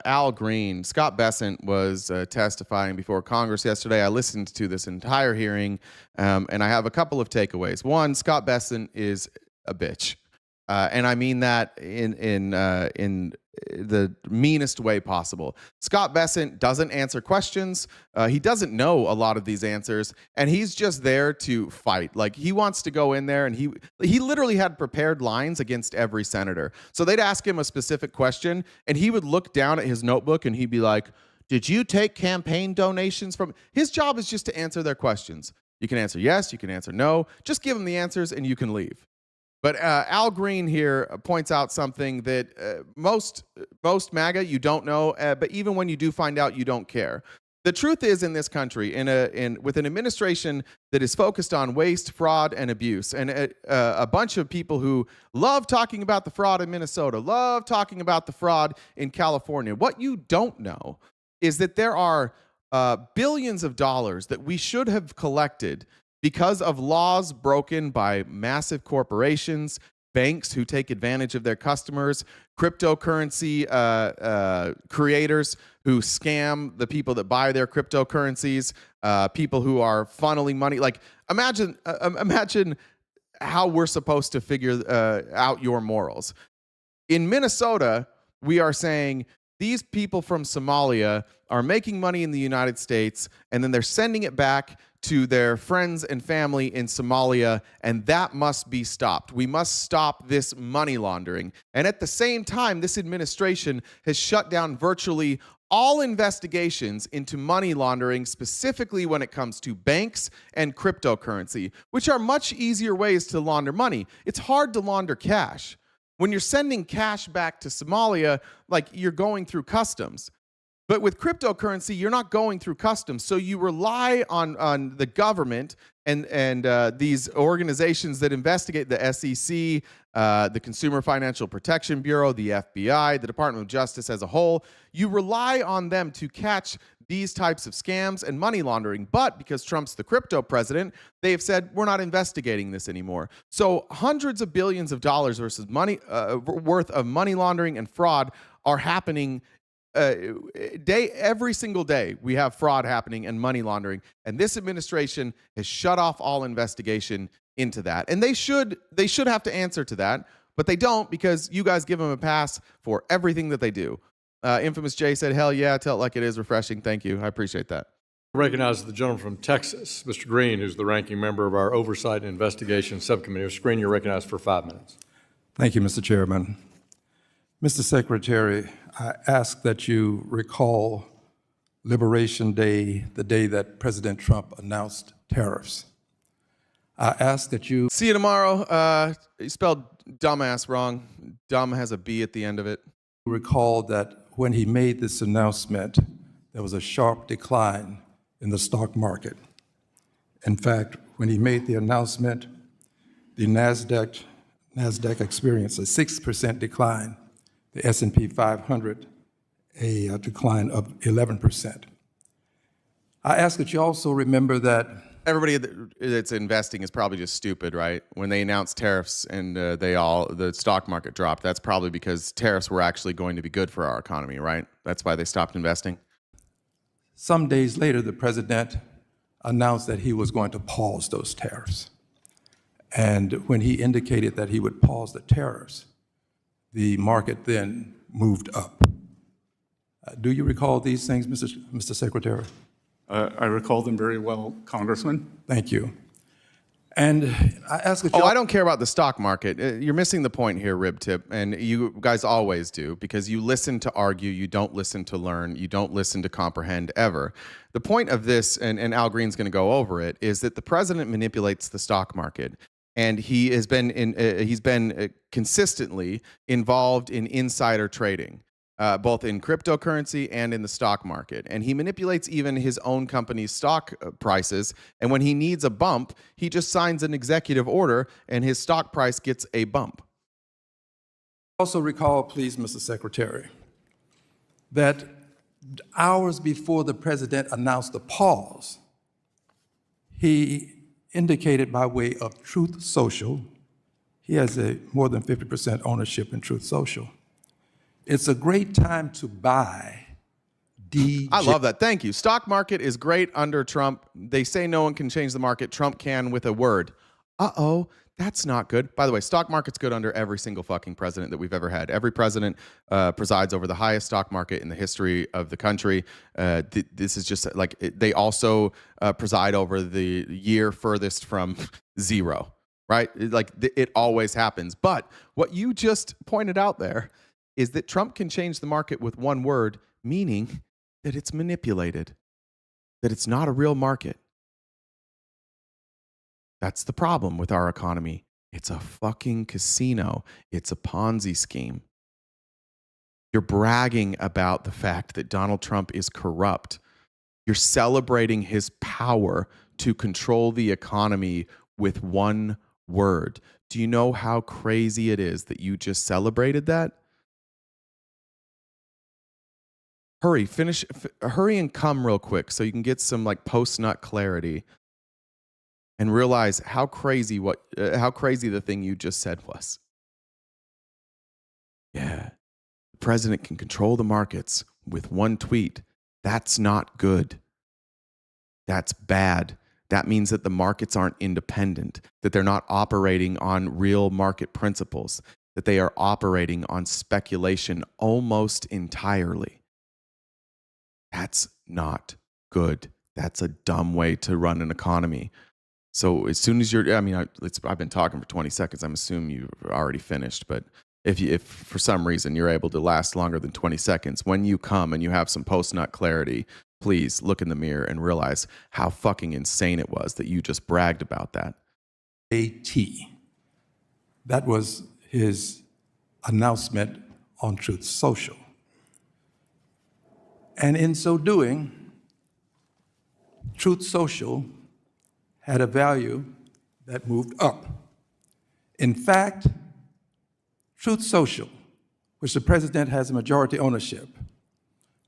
Al Green. Scott Bessent was testifying before Congress yesterday. I listened to this entire hearing, and I have a couple of takeaways. One, Scott Bessent is a bitch, and I mean that in the meanest way possible. Scott Bessent doesn't answer questions. He doesn't know a lot of these answers, and he's just there to fight. Like, he wants to go in there, and he literally had prepared lines against every senator. So they'd ask him a specific question, and he would look down at his notebook, and he'd be like, "Did you take campaign donations from?" His job is just to answer their questions. You can answer yes, you can answer no. Just give him the answers, and you can leave. But Al Green here points out something that most MAGA, you don't know, but even when you do find out, you don't care. The truth is, in this country, with an administration that is focused on waste, fraud, and abuse, and a bunch of people who love talking about the fraud in Minnesota, love talking about the fraud in California, what you don't know is that there are billions of dollars that we should have collected because of laws broken by massive corporations, banks who take advantage of their customers, cryptocurrency creators who scam the people that buy their cryptocurrencies, people who are funneling money. Like, imagine how we're supposed to figure out your morals. In Minnesota, we are saying these people from Somalia are making money in the United States, and then they're sending it back to their friends and family in Somalia, and that must be stopped. We must stop this money laundering. And at the same time, this administration has shut down virtually all investigations into money laundering, specifically when it comes to banks and cryptocurrency, which are much easier ways to launder money. It's hard to launder cash. When you're sending cash back to Somalia, like, you're going through customs. But with cryptocurrency, you're not going through customs. So you rely on the government and these organizations that investigate, the SEC, the Consumer Financial Protection Bureau, the FBI, the Department of Justice as a whole. You rely on them to catch these types of scams and money laundering. But because Trump's the crypto president, they have said, we're not investigating this anymore. So hundreds of billions of dollars worth of money laundering and fraud are happening every single day. We have fraud happening and money laundering, and this administration has shut off all investigation into that. And they should have to answer to that, but they don't, because you guys give them a pass for everything that they do. Infamous Jay said, "Hell yeah, tell it like it is." Refreshing. Thank you. I appreciate that.
I recognize the gentleman from Texas, Mr. Green, who's the ranking member of our Oversight and Investigation Subcommittee. Mr. Green, you're recognized for 5 minutes.
Thank you, Mr. Chairman. Mr. Secretary, I ask that you recall Liberation Day, the day that President Trump announced tariffs. I ask that you...
See you tomorrow. You spelled dumbass wrong. Dumb has a B at the end of it.
Recall that when he made this announcement, there was a sharp decline in the stock market. In fact, when he made the announcement, the NASDAQ experienced a 6% decline, the S&P 500 a decline of 11%. I ask that you also remember that
everybody that's investing is probably just stupid, right? When they announced tariffs and the stock market dropped, that's probably because tariffs were actually going to be good for our economy, right? That's why they stopped investing.
Some days later, the president announced that he was going to pause those tariffs. And when he indicated that he would pause the tariffs, the market then moved up. Do you recall these things, Mr. Secretary?
I recall them very well, Congressman.
Thank you. And I ask that you...
Oh, I don't care about the stock market. You're missing the point here, Rib Tip, and you guys always do, because you listen to argue, you don't listen to learn, you don't listen to comprehend ever. The point of this, and Al Green's going to go over it, is that the president manipulates the stock market. And he has been consistently involved in insider trading, both in cryptocurrency and in the stock market. And he manipulates even his own company's stock prices. And when he needs a bump, he just signs an executive order, and his stock price gets a bump.
Also recall, please, Mr. Secretary, that hours before the president announced the pause, he indicated by way of Truth Social, he has more than 50% ownership in Truth Social. It's a great time to buy DJ.
I love that. Thank you. Stock market is great under Trump. They say no one can change the market. Trump can with a word. Uh-oh, That's not good. By the way, stock market's good under every single fucking president that we've ever had. Every president presides over the highest stock market in the history of the country. This is just like, they also preside over the year furthest from zero, right? It always happens. But what you just pointed out there is that Trump can change the market with one word, meaning that it's manipulated, that it's not a real market. That's the problem with our economy. It's a fucking casino. It's a Ponzi scheme. You're bragging about the fact that Donald Trump is corrupt. You're celebrating his power to control the economy with one word. Do you know how crazy it is that you just celebrated that? Hurry and come real quick so you can get some like post-nut clarity and realize how crazy the thing you just said was. Yeah, the president can control the markets with one tweet. That's not good. That's bad. That means that the markets aren't independent, that they're not operating on real market principles, that they are operating on speculation almost entirely. That's not good. That's a dumb way to run an economy. So as soon as I've been talking for 20 seconds. I'm assuming you've already finished. But if for some reason you're able to last longer than 20 seconds, when you come and you have some post-nut clarity, please look in the mirror and realize how fucking insane it was that you just bragged about that.
AT. That was his announcement on Truth Social. And in so doing, Truth Social had a value that moved up. In fact, Truth Social, which the president has a majority ownership,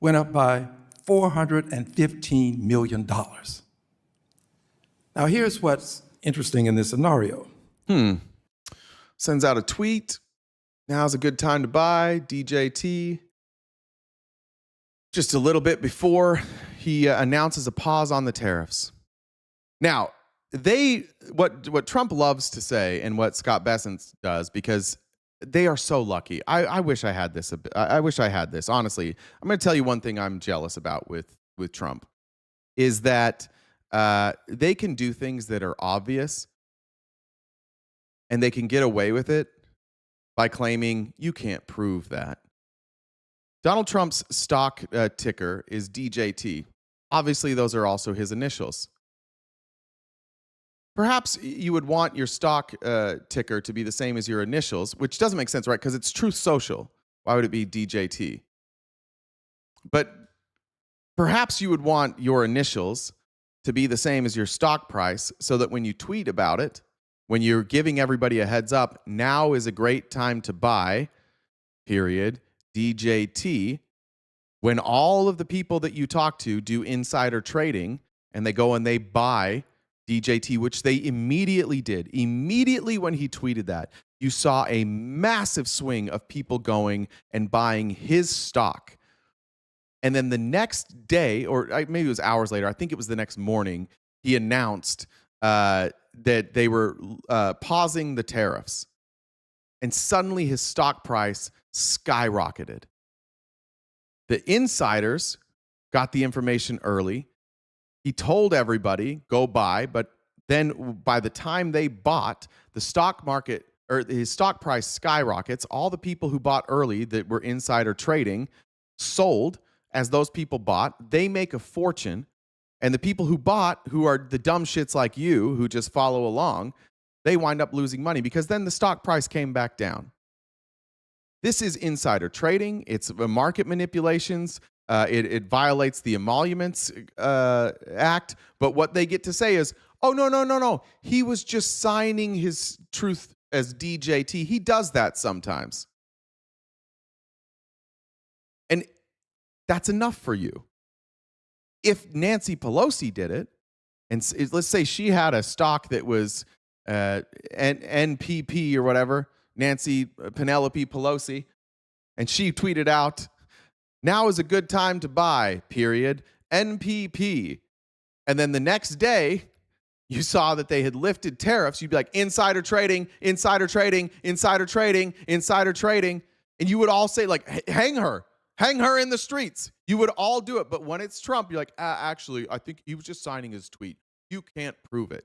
went up by $415 million. Now, here's what's interesting in this scenario.
Sends out a tweet. Now's a good time to buy. DJT. Just a little bit before he announces a pause on the tariffs. Now, what Trump loves to say and what Scott Bessent does, because they are so lucky. I wish I had this. I wish I had this. Honestly, I'm going to tell you one thing I'm jealous about with Trump is that they can do things that are obvious and they can get away with it by claiming you can't prove that. Donald Trump's stock ticker is DJT. Obviously, those are also his initials. Perhaps you would want your stock ticker to be the same as your initials, which doesn't make sense, right? Because it's Truth Social. Why would it be DJT? But perhaps you would want your initials to be the same as your stock price so that when you tweet about it, when you're giving everybody a heads up, now is a great time to buy, period, DJT, when all of the people that you talk to do insider trading and they go and they buy DJT, which they immediately did. Immediately when he tweeted that, you saw a massive swing of people going and buying his stock. And then the next day, or maybe it was hours later, I think it was the next morning, he announced that they were pausing the tariffs. And suddenly his stock price skyrocketed. The insiders got the information early. He told everybody, go buy, but then by the time they bought, the stock market, or his stock price skyrockets. All the people who bought early that were insider trading sold as those people bought. They make a fortune. And the people who bought, who are the dumb shits like you, who just follow along, they wind up losing money because then the stock price came back down. This is insider trading. It's market manipulations. It violates the Emoluments Act. But what they get to say is, oh, no. He was just signing his truth as DJT. He does that sometimes. And that's enough for you. If Nancy Pelosi did it, and let's say she had a stock that was NPP or whatever, Nancy Penelope Pelosi, and she tweeted out, now is a good time to buy, period, NPP. And then the next day, you saw that they had lifted tariffs, you'd be like, insider trading, insider trading, insider trading, insider trading. And you would all say, like, hang her in the streets. You would all do it. But when it's Trump, you're like, actually, I think he was just signing his tweet. You can't prove it.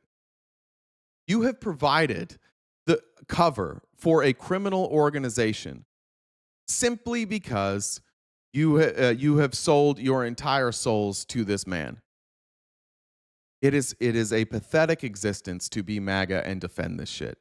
You have provided the cover for a criminal organization simply because you have sold your entire souls to this man. It is a pathetic existence to be MAGA and defend this shit.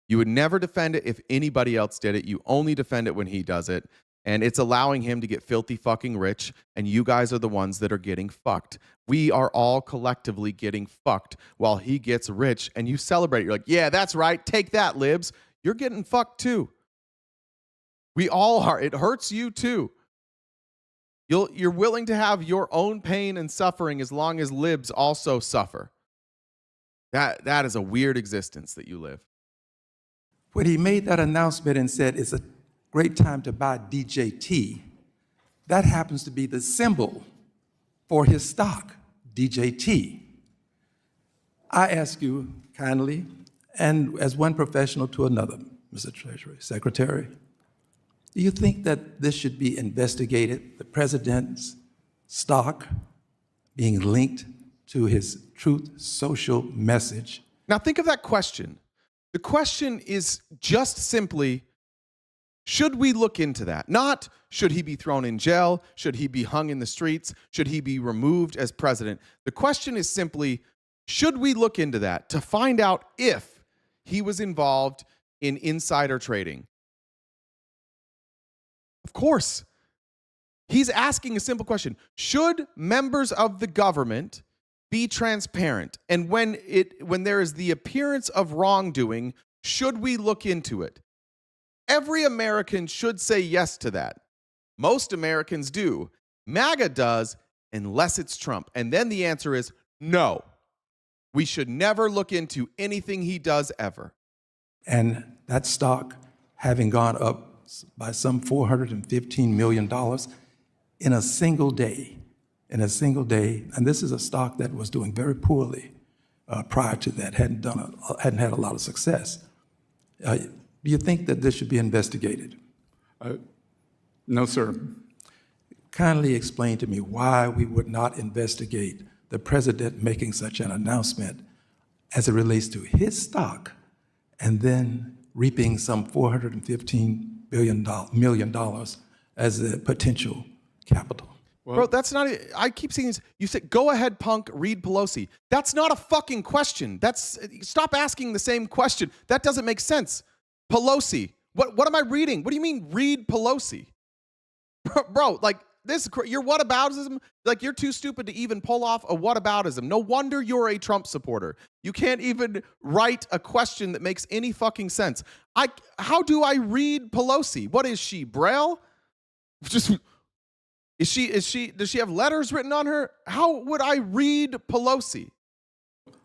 You would never defend it if anybody else did it. You only defend it when he does it. And it's allowing him to get filthy fucking rich. And you guys are the ones that are getting fucked. We are all collectively getting fucked while he gets rich. And you celebrate. You're like, yeah, that's right. Take that, libs. You're getting fucked too. We all are. It hurts you too. You're willing to have your own pain and suffering as long as libs also suffer. That is a weird existence that you live.
When he made that announcement and said it's a great time to buy DJT, that happens to be the symbol for his stock, DJT. I ask you kindly, and as one professional to another, Mr. Treasury Secretary, do you think that this should be investigated, the president's stock being linked to his Truth Social message?
Now think of that question. The question is just simply, should we look into that? Not, should he be thrown in jail? Should he be hung in the streets? Should he be removed as president? The question is simply, should we look into that to find out if he was involved in insider trading? Of course. He's asking a simple question. Should members of the government be transparent? And when there is the appearance of wrongdoing, should we look into it? Every American should say yes to that. Most Americans do. MAGA does, unless it's Trump. And then the answer is no. We should never look into anything he does ever.
And that stock having gone up by some $415 million in a single day. And this is a stock that was doing very poorly prior to that, hadn't had a lot of success. Do you think that this should be investigated?
No, sir.
Kindly explain to me why we would not investigate the president making such an announcement as it relates to his stock and then reaping some $415 million as the potential capital.
Well, bro, that's not, I keep seeing this. You said, go ahead, punk, read Pelosi. That's not a fucking question. Stop asking the same question. That doesn't make sense. Pelosi, what am I reading? What do you mean, read Pelosi? Bro, like, your whataboutism, like, you're too stupid to even pull off a whataboutism. No wonder you're a Trump supporter. You can't even write a question that makes any fucking sense. How do I read Pelosi? What is she, Braille? Does she have letters written on her? How would I read Pelosi?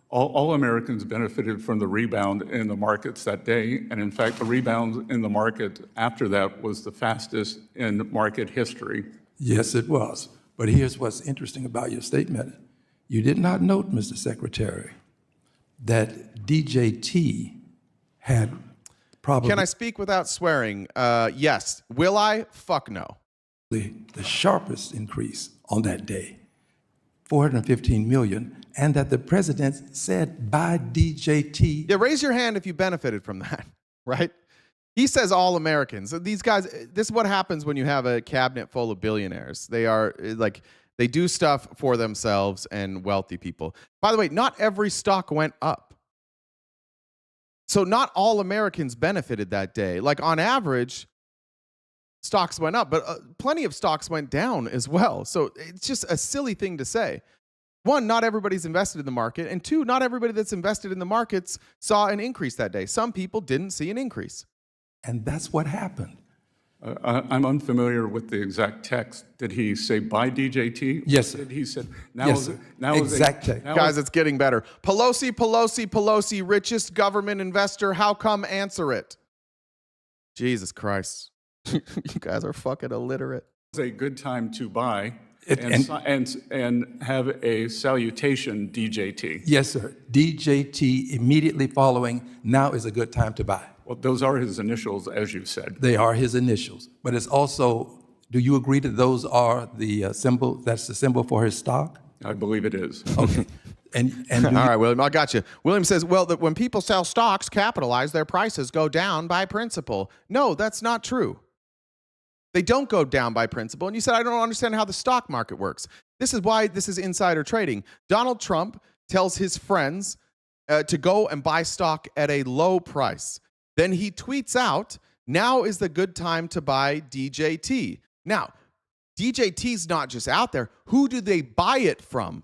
All Americans benefited from the rebound in the markets that day. And in fact, the rebound in the market after that was the fastest in market history.
Yes, it was. But here's what's interesting about your statement. You did not note, Mr. Secretary, that DJT had probably...
Can I speak without swearing? Yes. Will I? Fuck no.
The sharpest increase on that day, 415 million, and that the president said buy DJT.
Yeah, raise your hand if you benefited from that, right? He says all Americans. These guys, this is what happens when you have a cabinet full of billionaires. They are like, they do stuff for themselves and wealthy people. By the way, not every stock went up. So not all Americans benefited that day. Like on average, stocks went up, but plenty of stocks went down as well. So it's just a silly thing to say. One, not everybody's invested in the market. And two, not everybody that's invested in the markets saw an increase that day. Some people didn't see an increase.
And that's what happened.
I'm unfamiliar with the exact text. Did he say buy DJT?
Yes, sir.
He said,
exact text.
Guys, it's getting better. Pelosi, richest government investor. How come? Answer it. Jesus Christ. You guys are fucking illiterate.
It's a good time to buy. And have a salutation, DJT.
Yes, sir. DJT immediately following, now is a good time to buy.
Well, those are his initials, as you said.
They are his initials. But it's also, do you agree that those are the symbol, that's the symbol for his stock?
I believe it is.
Okay. And
all right, William, I got you. William says, well, that when people sell stocks, capitalize, their prices go down by principle. No, that's not true. They don't go down by principle. And you said, I don't understand how the stock market works. This is why this is insider trading. Donald Trump tells his friends to go and buy stock at a low price. Then he tweets out, now is the good time to buy DJT. Now, DJT's not just out there. Who do they buy it from?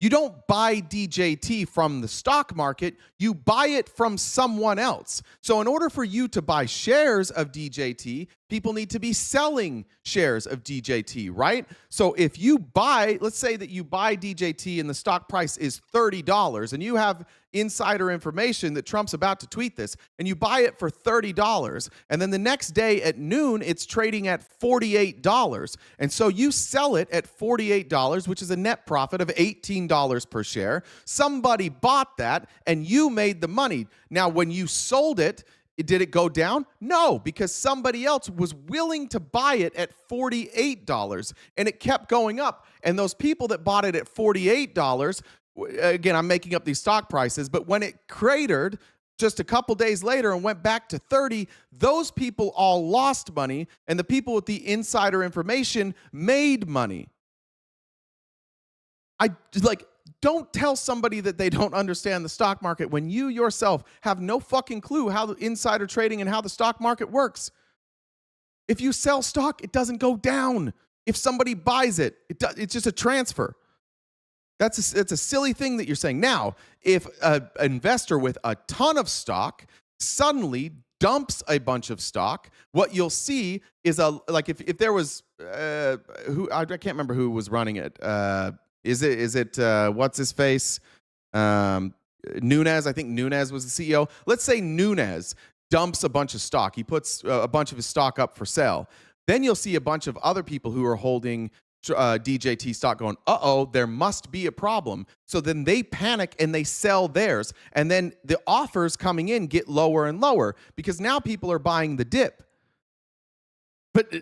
You don't buy DJT from the stock market, you buy it from someone else. So in order for you to buy shares of DJT, people need to be selling shares of DJT, right? So if you buy, let's say that you buy DJT and the stock price is $30 and you have insider information that Trump's about to tweet this and you buy it for $30 and then the next day at noon it's trading at $48 and so you sell it at $48, which is a net profit of $18 per share. Somebody bought that and you made the money. Now when you sold it, did it go down? No, because somebody else was willing to buy it at $48 and it kept going up. And those people that bought it at $48, again, I'm making up these stock prices, but when it cratered just a couple days later and went back to 30, those people all lost money and the people with the insider information made money. Don't tell somebody that they don't understand the stock market when you yourself have no fucking clue how the insider trading and how the stock market works. If you sell stock, it doesn't go down. If somebody buys it, it's just a transfer. It's a silly thing that you're saying. Now, if an investor with a ton of stock suddenly dumps a bunch of stock, what you'll see is if there was I can't remember who was running it. Is it what's his face? Nunes, I think Nunes was the CEO. Let's say Nunes dumps a bunch of stock. He puts a bunch of his stock up for sale. Then you'll see a bunch of other people who are holding DJT stock going, uh-oh, there must be a problem. So then they panic and they sell theirs. And then the offers coming in get lower and lower because now people are buying the dip. But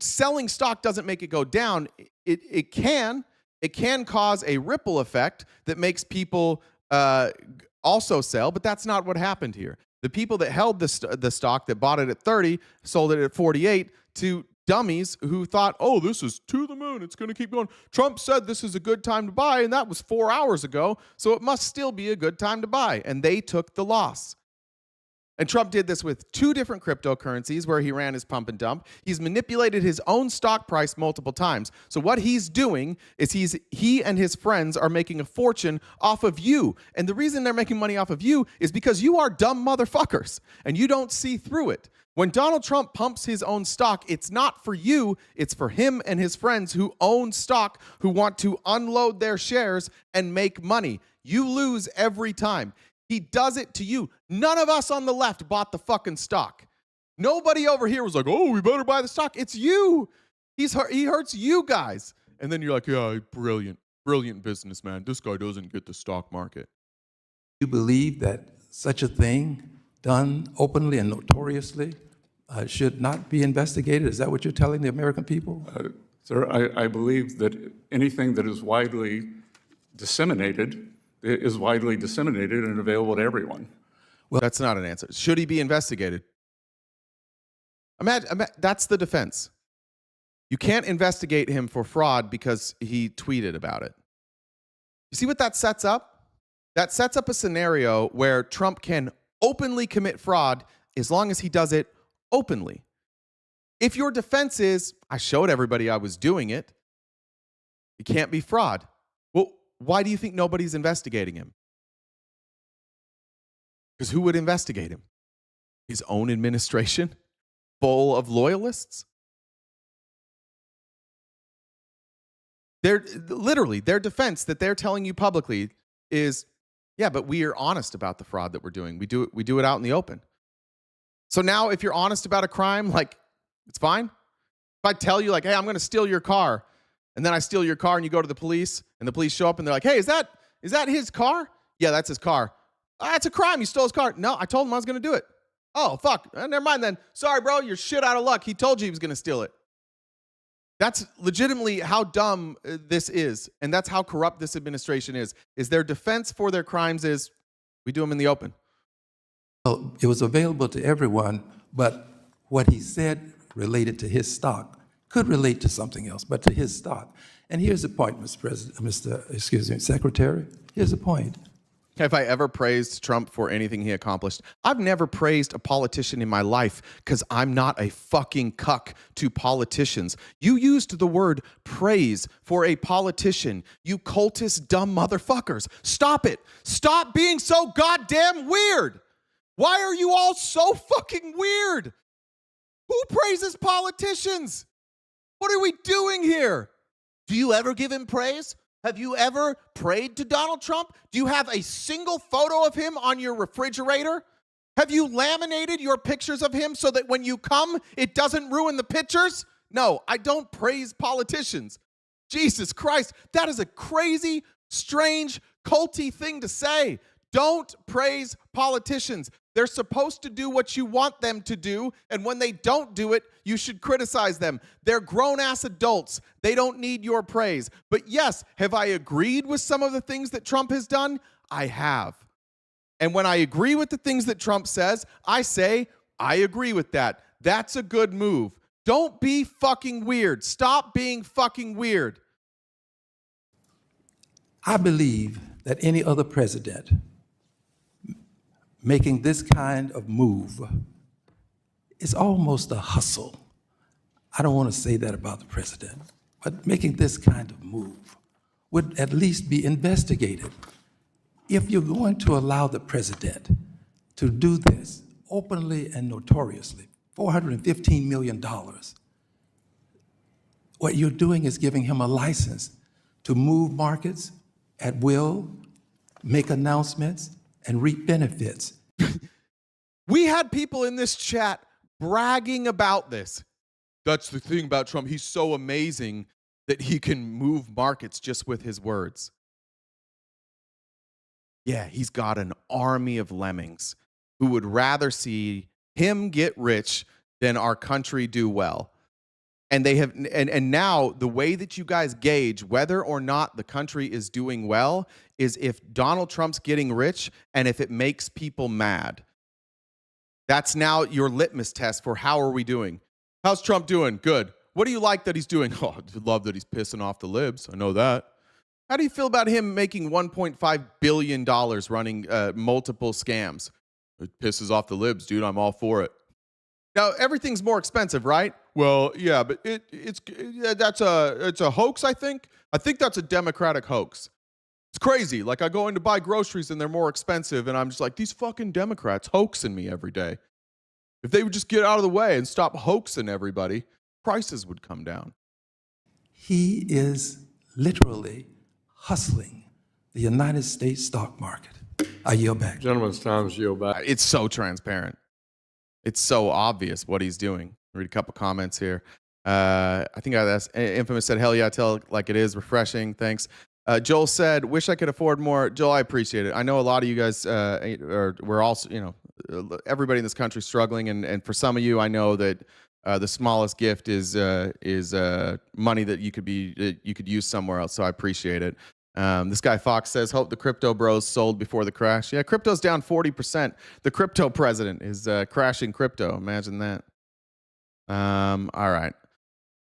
selling stock doesn't make it go down. It can cause a ripple effect that makes people also sell, but that's not what happened here. The people that held the stock that bought it at 30 sold it at 48 to dummies who thought, oh, this is to the moon. It's going to keep going. Trump said this is a good time to buy, and that was 4 hours ago, so it must still be a good time to buy. And they took the loss. And Trump did this with 2 different cryptocurrencies where he ran his pump and dump. He's manipulated his own stock price multiple times. So what he's doing is he and his friends are making a fortune off of you. And the reason they're making money off of you is because you are dumb motherfuckers and you don't see through it. When Donald Trump pumps his own stock, it's not for you, it's for him and his friends who own stock, who want to unload their shares and make money. You lose every time. He does it to you. None of us on the left bought the fucking stock. Nobody over here was like, oh, we better buy the stock. It's you. He hurts you guys. And then you're like, yeah, brilliant businessman. This guy doesn't get the stock market.
You believe that such a thing done openly and notoriously should not be investigated? Is that what you're telling the American people?
Sir, I believe that anything that is widely disseminated is widely disseminated and available to everyone.
Well, that's not an answer. Should he be investigated? Imagine, that's the defense. You can't investigate him for fraud because he tweeted about it. You see what that sets up? That sets up a scenario where Trump can openly commit fraud as long as he does it openly. If your defense is, I showed everybody I was doing it, it can't be fraud. Well, why do you think nobody's investigating him? Because who would investigate him? His own administration, full of loyalists? They're literally, their defense that they're telling you publicly is, yeah, but we are honest about the fraud that we're doing. We do it out in the open. So now if you're honest about a crime, like, it's fine. If I tell you, like, hey, I'm going to steal your car, And then I steal your car and you go to the police and the police show up and they're like, hey, is that his car? Yeah, that's his car. That's a crime. You stole his car. No, I told him I was going to do it. Oh, fuck. Never mind then. Sorry, bro. You're shit out of luck. He told you he was going to steal it. That's legitimately how dumb this is. And that's how corrupt this administration is their defense for their crimes is we do them in the open.
Well, it was available to everyone, but what he said related to his stock could relate to something else, but to his stock. And here's the point, Secretary. Here's the point.
Have I ever praised Trump for anything he accomplished? I've never praised a politician in my life because I'm not a fucking cuck to politicians. You used the word praise for a politician, you cultist dumb motherfuckers. Stop it. Stop being so goddamn weird. Why are you all so fucking weird? Who praises politicians? What are we doing here? Do you ever give him praise? Have you ever prayed to Donald Trump? Do you have a single photo of him on your refrigerator? Have you laminated your pictures of him so that when you come, it doesn't ruin the pictures? No, I don't praise politicians. Jesus Christ, that is a crazy, strange, culty thing to say. Don't praise politicians. They're supposed to do what you want them to do, and when they don't do it, you should criticize them. They're grown-ass adults. They don't need your praise. But yes, have I agreed with some of the things that Trump has done? I have. And when I agree with the things that Trump says, I say, I agree with that. That's a good move. Don't be fucking weird. Stop being fucking weird.
I believe that any other president making this kind of move is almost a hustle. I don't want to say that about the president, but making this kind of move would at least be investigated. If you're going to allow the president to do this openly and notoriously, $415 million, what you're doing is giving him a license to move markets at will, make announcements, and reap benefits.
We had people in this chat bragging about this. That's the thing about Trump. He's so amazing that he can move markets just with his words. Yeah, he's got an army of lemmings who would rather see him get rich than our country do well. And they have, and now the way that you guys gauge whether or not the country is doing well is if Donald Trump's getting rich and if it makes people mad. That's now your litmus test for how are we doing. How's Trump doing? Good. What do you like that he's doing? Oh, I love that he's pissing off the libs. I know that. How do you feel about him making $1.5 billion running multiple scams? It pisses off the libs, dude. I'm all for it. Now, everything's more expensive, right? Well, yeah, but it's a hoax, I think. I think that's a Democratic hoax. It's crazy. Like, I go in to buy groceries and they're more expensive, and I'm just like, these fucking Democrats hoaxing me every day. If they would just get out of the way and stop hoaxing everybody, prices would come down.
He is literally hustling the United States stock market. I yield back.
Gentleman's time is yield back.
It's so transparent. It's so obvious what he's doing. Read a couple comments here. I think Infamous said, hell yeah, tell it like it is. Refreshing. Thanks. Joel said, wish I could afford more. Joel, I appreciate it. I know a lot of you guys we're also, everybody in this country struggling. And for some of you, I know that the smallest gift is money that you could use somewhere else. So I appreciate it. This guy Fox says, hope the crypto bros sold before the crash. Yeah, crypto's down 40%. The crypto president is crashing crypto. Imagine that. All right.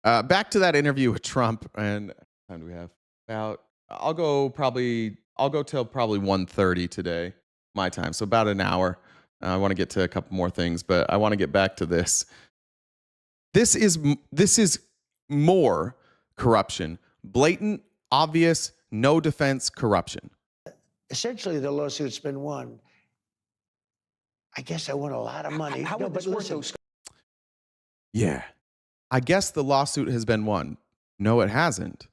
Back to that interview with Trump. And how time do we have? I'll go till probably 1:30 today, my time. So about an hour. I want to get to a couple more things, but I want to get back to this. This is more corruption. Blatant, obvious, no defense corruption.
Essentially, the lawsuit's been won. I guess I won a lot of money.
How would this work, though, Scott?
Yeah. I guess the lawsuit has been won. No, it hasn't.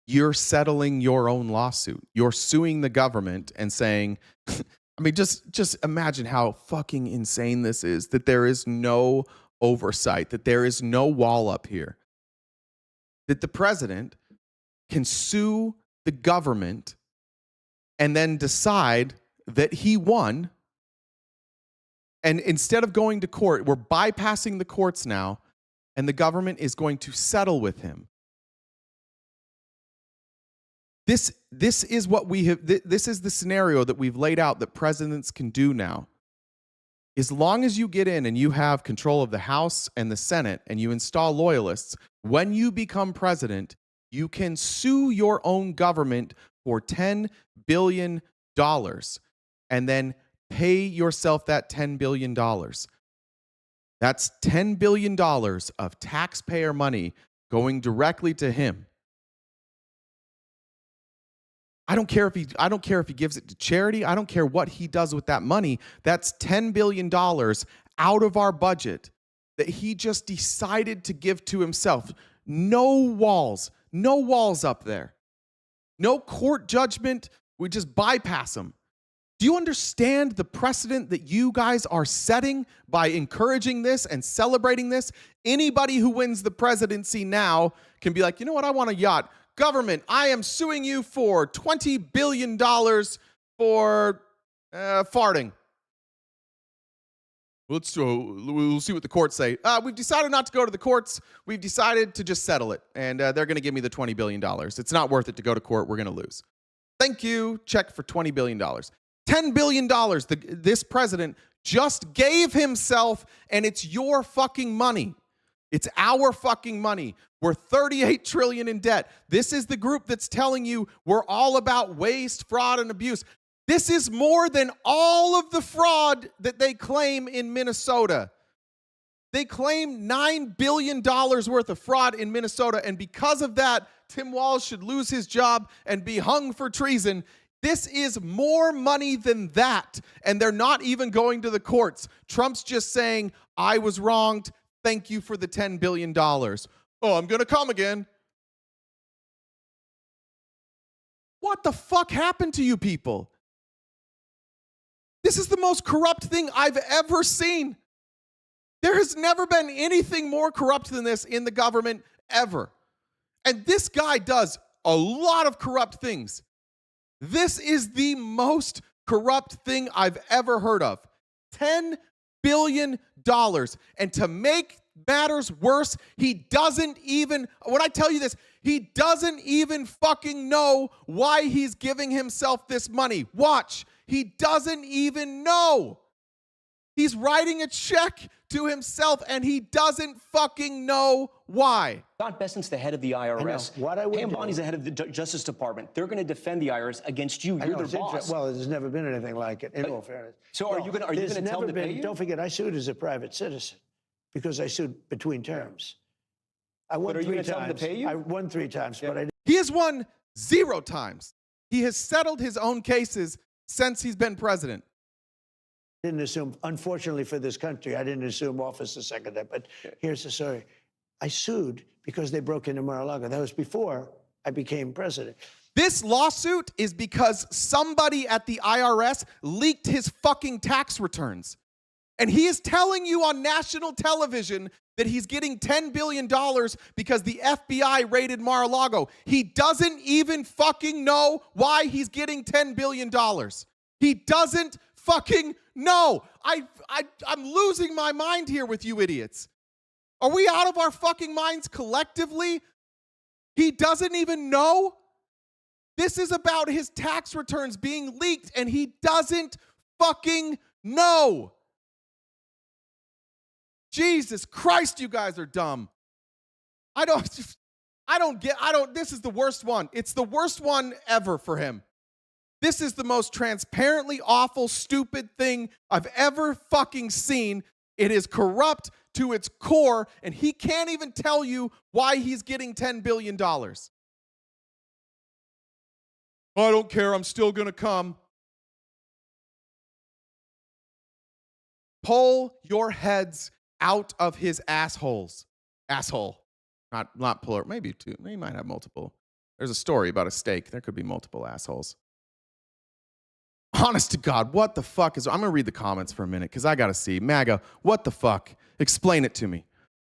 You're settling your own lawsuit. You're suing the government and saying, I mean, just imagine how fucking insane this is, that there is no oversight, that there is no wall up here. that the president can sue the government and then decide that he won. And instead of going to court, we're bypassing the courts now, and the government is going to settle with him. This is what we have. This is the scenario that we've laid out that presidents can do now. As long as you get in and you have control of the House and the Senate and you install loyalists, when you become president, you can sue your own government for $10 billion and then pay yourself that $10 billion. That's $10 billion of taxpayer money going directly to him. I don't care if he gives it to charity. I don't care what he does with that money. That's $10 billion out of our budget that he just decided to give to himself. No walls up there. No court judgment. We just bypass them. Do you understand the precedent that you guys are setting by encouraging this and celebrating this? Anybody who wins the presidency now can be like, you know what, I want a yacht. Government, I am suing you for $20 billion for farting. We'll see what the courts say. We've decided not to go to the courts. We've decided to just settle it. And they're going to give me the $20 billion. It's not worth it to go to court. We're going to lose. Thank you. Check for $20 billion. $10 billion this president just gave himself, and it's your fucking money. It's our fucking money. We're $38 trillion in debt. This is the group that's telling you we're all about waste, fraud, and abuse. This is more than all of the fraud that they claim in Minnesota. They claim $9 billion worth of fraud in Minnesota, and because of that, Tim Walz should lose his job and be hung for treason. This is more money than that, and they're not even going to the courts. Trump's just saying, I was wronged. Thank you for the $10 billion. Oh, I'm going to come again. What the fuck happened to you people? This is the most corrupt thing I've ever seen. There has never been anything more corrupt than this in the government ever. And this guy does a lot of corrupt things. This is the most corrupt thing I've ever heard of. $10 billion. And to make matters worse, he doesn't even, when I tell you this, he doesn't even fucking know why he's giving himself this money. Watch. He doesn't even know. He's writing a check to himself and he doesn't fucking know why.
Scott Bessent's the head of the IRS. Pam Bondi's the head of the Justice Department. They're going to defend the IRS against you. You're their boss.
Well, there's never been anything like it, in all fairness.
So are you going to tell them to pay you?
Don't forget, I sued as a private citizen because I sued between terms. I won 3 times. Tell them to pay you? I won 3 times, but I didn't.
He has won 0 times. He has settled his own cases since he's been president.
Didn't assume, unfortunately for this country, I didn't assume office a second time. But here's the story. I sued because they broke into Mar-a-Lago. That was before I became president.
This lawsuit is because somebody at the IRS leaked his fucking tax returns. And he is telling you on national television that he's getting $10 billion because the FBI raided Mar-a-Lago. He doesn't even fucking know why he's getting $10 billion. He doesn't fucking know. I'm losing my mind here with you idiots. Are we out of our fucking minds collectively? He doesn't even know. This is about his tax returns being leaked and he doesn't fucking know. Jesus Christ, you guys are dumb. This is the worst one. It's the worst one ever for him. This is the most transparently awful, stupid thing I've ever fucking seen. It is corrupt to its core, and he can't even tell you why he's getting $10 billion. I don't care. I'm still going to come. Pull your heads out of his assholes. Asshole. Not plural. Maybe 2. He might have multiple. There's a story about a steak. There could be multiple assholes. Honest to God, what the fuck is... I'm going to read the comments for a minute because I got to see. MAGA, what the fuck? Explain it to me.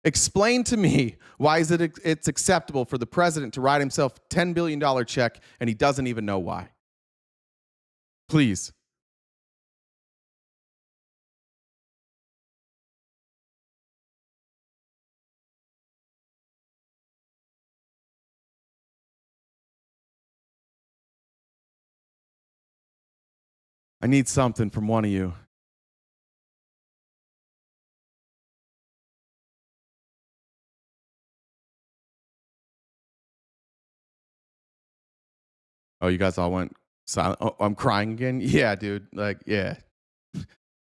Explain to me why is it's acceptable for the president to write himself a $10 billion check and he doesn't even know why. Please. I need something from one of you. Oh, you guys all went silent. Oh, I'm crying again? Yeah, dude. Like, yeah.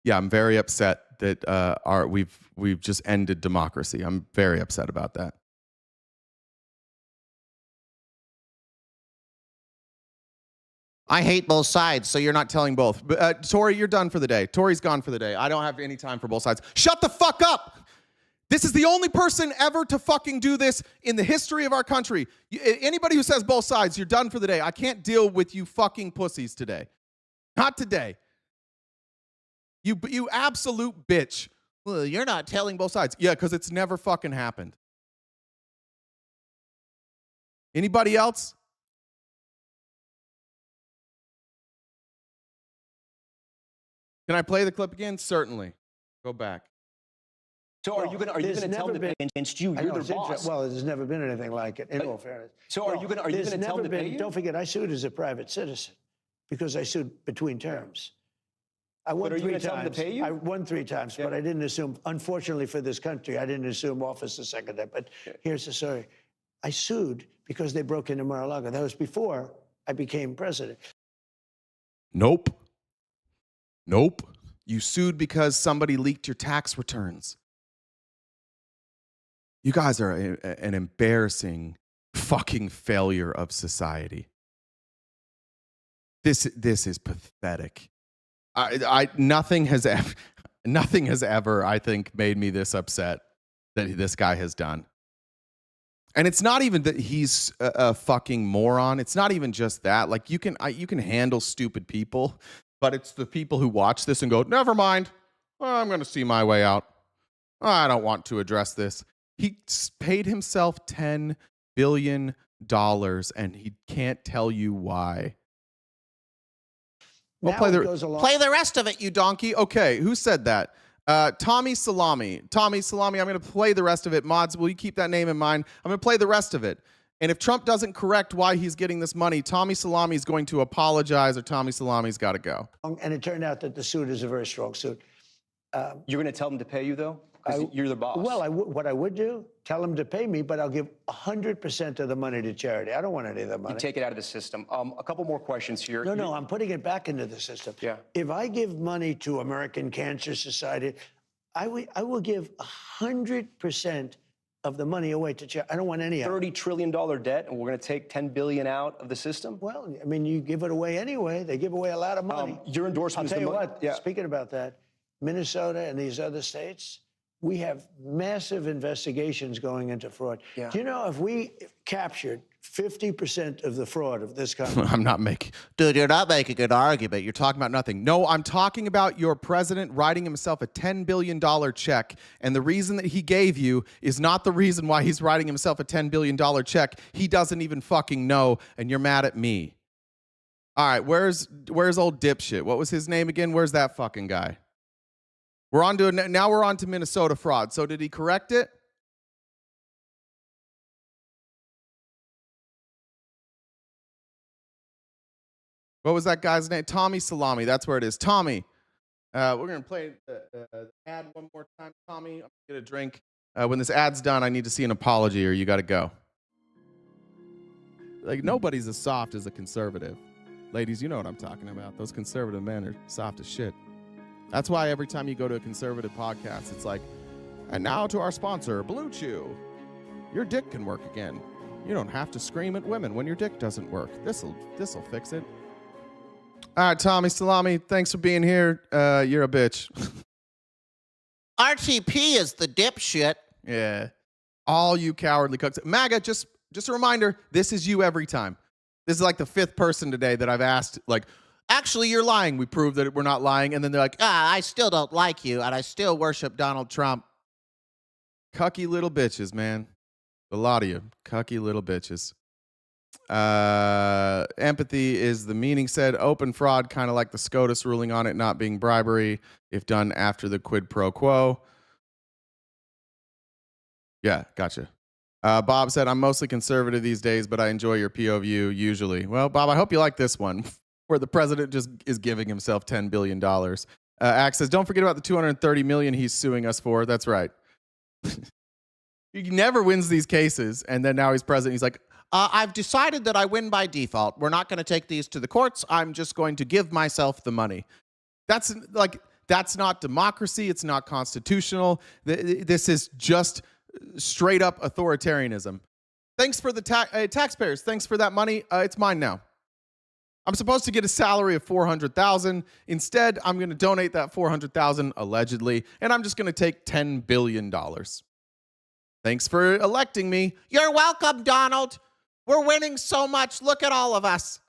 Yeah, I'm very upset that we've just ended democracy. I'm very upset about that. I hate both sides, so you're not telling both. But Tori, you're done for the day. Tori's gone for the day. I don't have any time for both sides. Shut the fuck up! This is the only person ever to fucking do this in the history of our country. Anybody who says both sides, you're done for the day. I can't deal with you fucking pussies today. Not today. You absolute bitch. Well, you're not telling both sides. Yeah, because it's never fucking happened. Anybody else? Can I play the clip again? Certainly. Go back.
So are you going to tell them to pay against you? You're their boss.
Well, there's never been anything like it, in all fairness.
So are you going to tell them to pay you?
Don't forget, I sued as a private citizen because I sued between terms. I won 3 times. Tell them to pay you? I won 3 times, but I didn't assume, unfortunately for this country, I didn't assume office the second time. But here's the story. I sued because they broke into Mar-a-Lago. That was before I became president.
Nope. Nope. You sued because somebody leaked your tax returns. You guys are an embarrassing fucking failure of society. This is pathetic. Nothing has ever, I think, made me this upset that this guy has done. And it's not even that he's a fucking moron. It's not even just that. Like you can handle stupid people, but it's the people who watch this and go, never mind. I'm going to see my way out. I don't want to address this. He paid himself $10 billion and he can't tell you why. Well, play the rest of it, you donkey. Okay, who said that? Tommy Salami. Tommy Salami, I'm going to play the rest of it. Mods, will you keep that name in mind? I'm going to play the rest of it. And if Trump doesn't correct why he's getting this money, Tommy Salami is going to apologize or Tommy Salami's got to go.
And it turned out that the suit is a very strong suit.
You're going to tell them to pay you, though? Because you're the boss.
Well, what I would do, tell them to pay me, but I'll give 100% of the money to charity. I don't want any of that money.
You take it out of the system. A couple more questions here.
No, I'm putting it back into the system.
Yeah.
If I give money to American Cancer Society, I will give 100% of the money away to charity. I don't want any of it.
$30 trillion debt, and we're going to take $10 billion out of the system?
Well, I mean, you give it away anyway. They give away a lot of money.
Your endorsement
I'll tell you what,
yeah.
Speaking about that, Minnesota and these other states, we have massive investigations going into fraud.
Yeah.
Do you know if we captured 50% of the fraud of this country?
Dude, you're not making an argument. You're talking about nothing. No, I'm talking about your president writing himself a $10 billion check. And the reason that he gave you is not the reason why he's writing himself a $10 billion check. He doesn't even fucking know. And you're mad at me. All right, where's old dipshit? What was his name again? Where's that fucking guy? Now we're on to Minnesota fraud. So did he correct it? What was that guy's name? Tommy Salami. That's where it is. Tommy. We're going to play the ad one more time. Tommy, I'm going to get a drink. When this ad's done, I need to see an apology or you got to go. Like, nobody's as soft as a conservative. Ladies, you know what I'm talking about. Those conservative men are soft as shit. That's why every time you go to a conservative podcast, it's like, and now to our sponsor, Blue Chew. Your dick can work again. You don't have to scream at women when your dick doesn't work. This'll fix it. All right, Tommy Salami, thanks for being here. You're a bitch. RTP is the dipshit. Yeah. All you cowardly cooks. MAGA, just a reminder, this is you every time. This is like the 5th person today that I've asked, like, actually, you're lying. We proved that we're not lying. And then they're like, I still don't like you, and I still worship Donald Trump. Cucky little bitches, man. A lot of you. Cucky little bitches. Empathy is the meaning said. Open fraud, kind of like the SCOTUS ruling on it not being bribery if done after the quid pro quo. Yeah, gotcha. Bob said, I'm mostly conservative these days, but I enjoy your POV usually. Well, Bob, I hope you like this one where the president just is giving himself $10 billion. Axe says, don't forget about the $230 million he's suing us for. That's right. He never wins these cases, and then now he's president. He's like, I've decided that I win by default. We're not going to take these to the courts. I'm just going to give myself the money. That's not democracy. It's not constitutional. This is just straight up authoritarianism. Thanks for the taxpayers. Thanks for that money. It's mine now. I'm supposed to get a salary of $400,000. Instead, I'm going to donate that $400,000 allegedly, and I'm just going to take $10 billion. Thanks for electing me. You're welcome, Donald. We're winning so much. Look at all of us.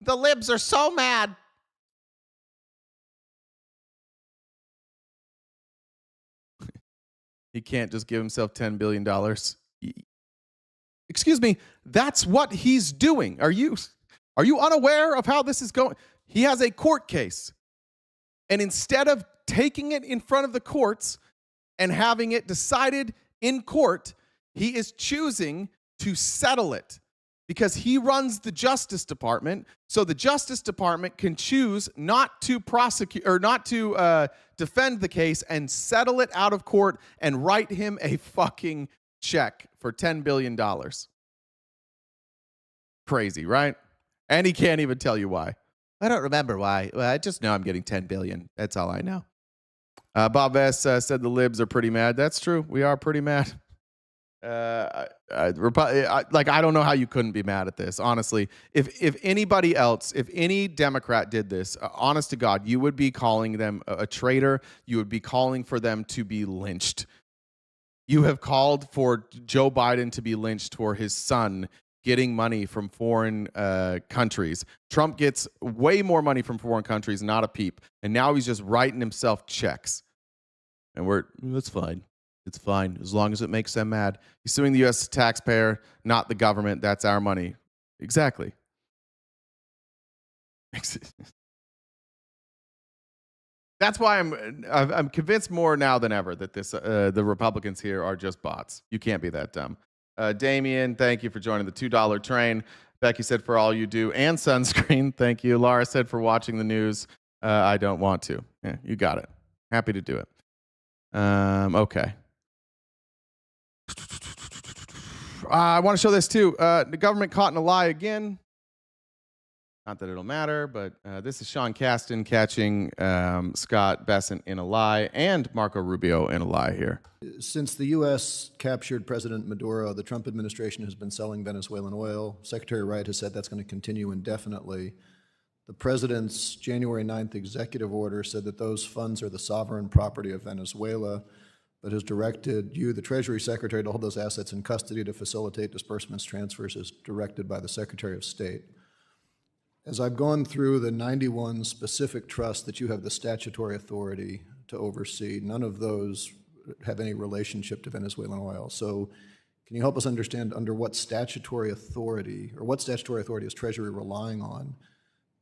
The libs are so mad. He can't just give himself $10 billion. Excuse me, that's what he's doing. Are you unaware of how this is going? He has a court case. And instead of taking it in front of the courts and having it decided in court, he is choosing to settle it because he runs the Justice Department. So the Justice Department can choose not to prosecute or not to defend the case and settle it out of court and write him a fucking check for $10 billion. Crazy, right? And he can't even tell you why. I don't remember why. Well, I just know I'm getting $10 billion. That's all I know. Bob S. Said the libs are pretty mad. That's true. We are pretty mad. I don't know how you couldn't be mad at this, honestly. If anybody else, if any Democrat did this, honest to God, you would be calling them a traitor. You would be calling for them to be lynched. You have called for Joe Biden to be lynched for his son getting money from foreign countries. Trump gets way more money from foreign countries, not a peep. And now he's just writing himself checks. And that's fine. It's fine, as long as it makes them mad. He's suing the U.S. taxpayer, not the government. That's our money. Exactly. That's why I'm convinced more now than ever that the Republicans here are just bots. You can't be that dumb. Damien, thank you for joining the $2 train. Becky said for all you do and sunscreen. Thank you. Laura said for watching the news. I don't want to. Yeah, you got it. Happy to do it. Okay. I want to show this too. The government caught in a lie again. Not that it'll matter, but this is Sean Casten catching Scott Bessent in a lie and Marco Rubio in a lie here.
Since the U.S. captured President Maduro, the Trump administration has been selling Venezuelan oil. Secretary Wright has said that's going to continue indefinitely. The president's January 9th executive order said that those funds are the sovereign property of Venezuela, but has directed you, the Treasury Secretary, to hold those assets in custody to facilitate disbursements transfers as directed by the Secretary of State. As I've gone through the 91 specific trusts that you have the statutory authority to oversee, none of those have any relationship to Venezuelan oil. So can you help us understand under what statutory authority, or what statutory authority is Treasury relying on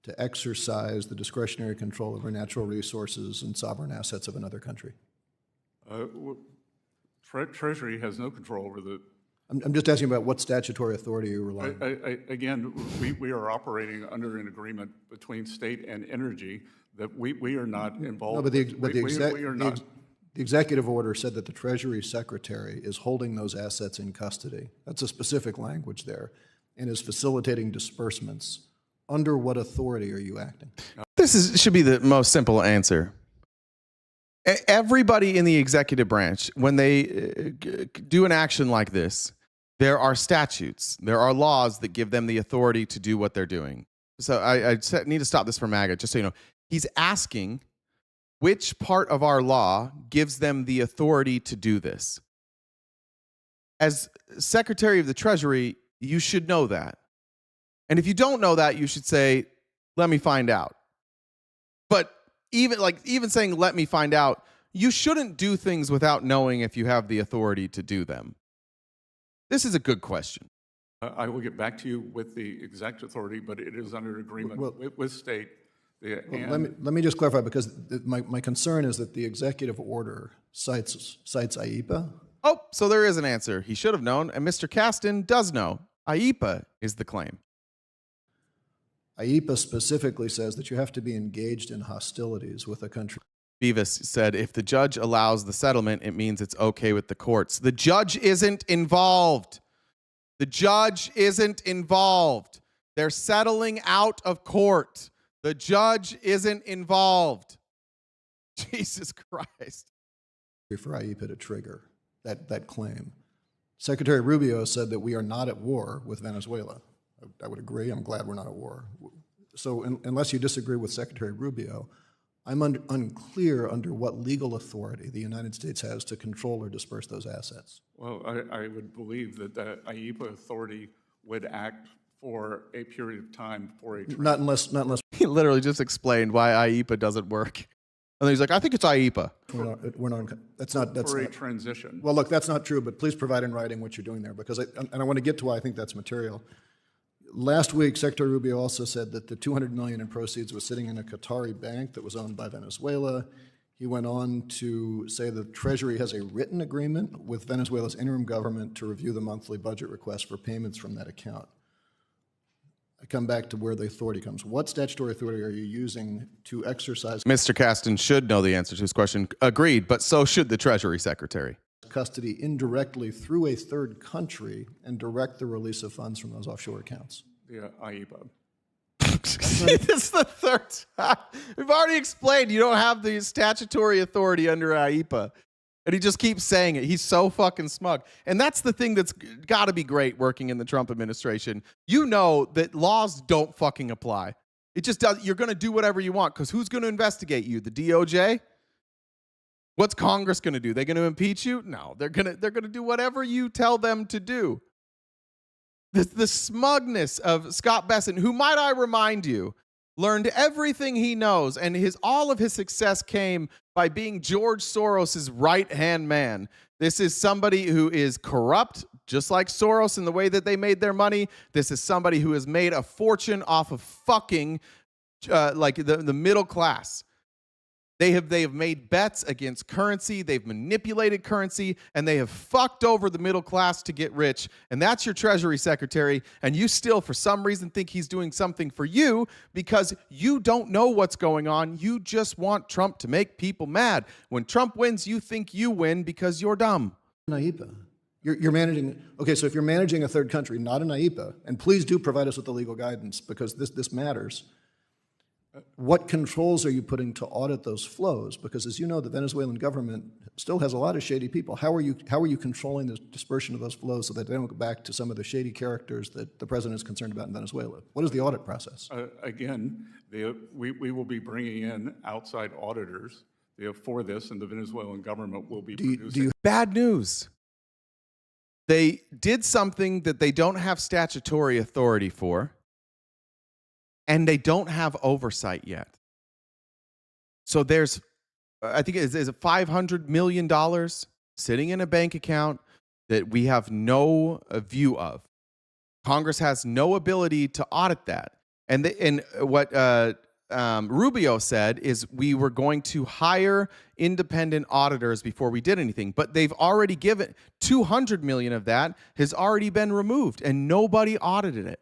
to exercise the discretionary control over natural resources and sovereign assets of another country?
Treasury has no control over the...
I'm just asking about what statutory authority you're relying on.
Again, we are operating under an agreement between state and energy that we are not involved.
No, but the executive order said that the Treasury Secretary is holding those assets in custody. That's a specific language there, and is facilitating disbursements. Under what authority are you acting?
This should be the most simple answer. Everybody in the executive branch, when they do an action like this, there are statutes, there are laws that give them the authority to do what they're doing. So I need to stop this for MAGA, just so you know. He's asking which part of our law gives them the authority to do this. As Secretary of the Treasury, you should know that. And if you don't know that, you should say, let me find out. But even saying, let me find out, you shouldn't do things without knowing if you have the authority to do them? This is a good question.
I will get back to you with the exact authority, but it is under agreement with state.
Let me just clarify, because my concern is that the executive order cites IEPA.
Oh, so there is an answer. He should have known, and Mr. Caston does know. IEPA is the claim.
IEPA specifically says that you have to be engaged in hostilities with a country.
Beavis said, if the judge allows the settlement, it means it's okay with the courts. The judge isn't involved. The judge isn't involved. They're settling out of court. The judge isn't involved. Jesus Christ.
For IEPA to trigger that claim. Secretary Rubio said that we are not at war with Venezuela. I would agree. I'm glad we're not at war. So unless you disagree with Secretary Rubio, I'm unclear under what legal authority the United States has to control or disperse those assets.
Well, I would believe that the IEPA authority would act for a period of time for a
not unless
he literally just explained why IEPA doesn't work. And then he's like, I think it's IEPA.
That's not
for a transition.
Well, look, that's not true, but please provide in writing what you're doing there, because I want to get to why I think that's material. Last week, Secretary Rubio also said that the $200 million in proceeds was sitting in a Qatari bank that was owned by Venezuela. He went on to say the Treasury has a written agreement with Venezuela's interim government to review the monthly budget request for payments from that account. I come back to where the authority comes. What statutory authority are you using to exercise?
Mr. Caston should know the answer to his question. Agreed, but so should the Treasury Secretary.
Custody indirectly through a third country and direct the release of funds from those offshore accounts?
The IEPA.
This is the third time. We've already explained you don't have the statutory authority under IEPA. And he just keeps saying it. He's so fucking smug. And that's the thing that's got to be great working in the Trump administration. You know that laws don't fucking apply. It just does. You're going to do whatever you want, because who's going to investigate you? The DOJ? What's Congress going to do? They're going to impeach you? No, they're going to do whatever you tell them to do. The smugness of Scott Bessent, who, might I remind you, learned everything he knows, and all of his success came by being George Soros's right-hand man. This is somebody who is corrupt, just like Soros in the way that they made their money. This is somebody who has made a fortune off of fucking like the middle class. They have made bets against currency, they've manipulated currency, and they have fucked over the middle class to get rich. And that's your Treasury Secretary, and you still, for some reason, think he's doing something for you because you don't know what's going on. You just want Trump to make people mad. When Trump wins, you think you win because you're dumb.
IEPA. You're managing, okay, so if you're managing a third country, not an IEPA, and please do provide us with the legal guidance, because this matters. What controls are you putting to audit those flows? Because as you know, the Venezuelan government still has a lot of shady people. How are you controlling the dispersion of those flows so that they don't go back to some of the shady characters that the president is concerned about in Venezuela? What is the audit process?
Again, we will be bringing in outside auditors for this, and the Venezuelan government will be producing.
Bad news. They did something that they don't have statutory authority for, and they don't have oversight yet. So there's, I think it's $500 million sitting in a bank account that we have no view of. Congress has no ability to audit that. And what Rubio said is we were going to hire independent auditors before we did anything, but they've already given $200 million of that has already been removed, and nobody audited it.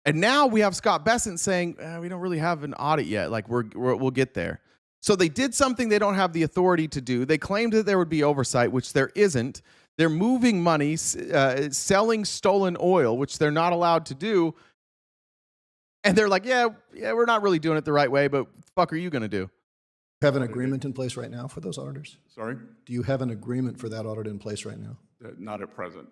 And now we have Scott Bessent saying, we don't really have an audit yet. Like we'll get there. So they did something they don't have the authority to do. They claimed that there would be oversight, which there isn't. They're moving money, selling stolen oil, which they're not allowed to do. And they're like, yeah, we're not really doing it the right way, but what the fuck are you going to do?
Do you have an agreement in place right now for those auditors?
Sorry?
Do you have an agreement for that audit in place right now?
Not at present.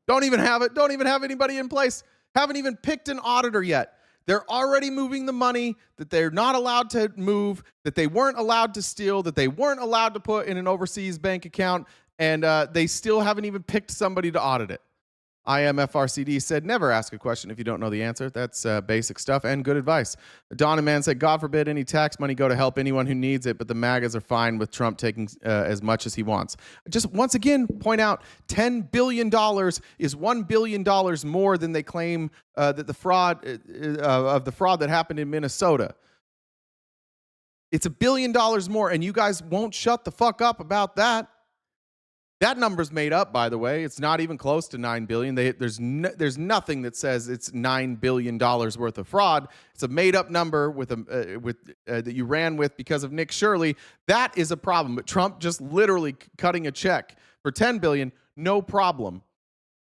Don't even have it. Don't even have anybody in place. Haven't even picked an auditor yet. They're already moving the money that they're not allowed to move, that they weren't allowed to steal, that they weren't allowed to put in an overseas bank account, and they still haven't even picked somebody to audit it. IMFRCD said, never ask a question if you don't know the answer. That's basic stuff and good advice. Don and Man said, God forbid any tax money go to help anyone who needs it, but the MAGAs are fine with Trump taking as much as he wants. Just once again, point out $10 billion is $1 billion more than they claim that the fraud of the fraud that happened in Minnesota. It's $1 billion more, and you guys won't shut the fuck up about that. That number's made up, by the way. It's not even close to $9 billion. There's nothing that says it's $9 billion worth of fraud. It's a made-up number that you ran with because of Nick Shirley. That is a problem. But Trump just literally cutting a check for $10 billion, no problem.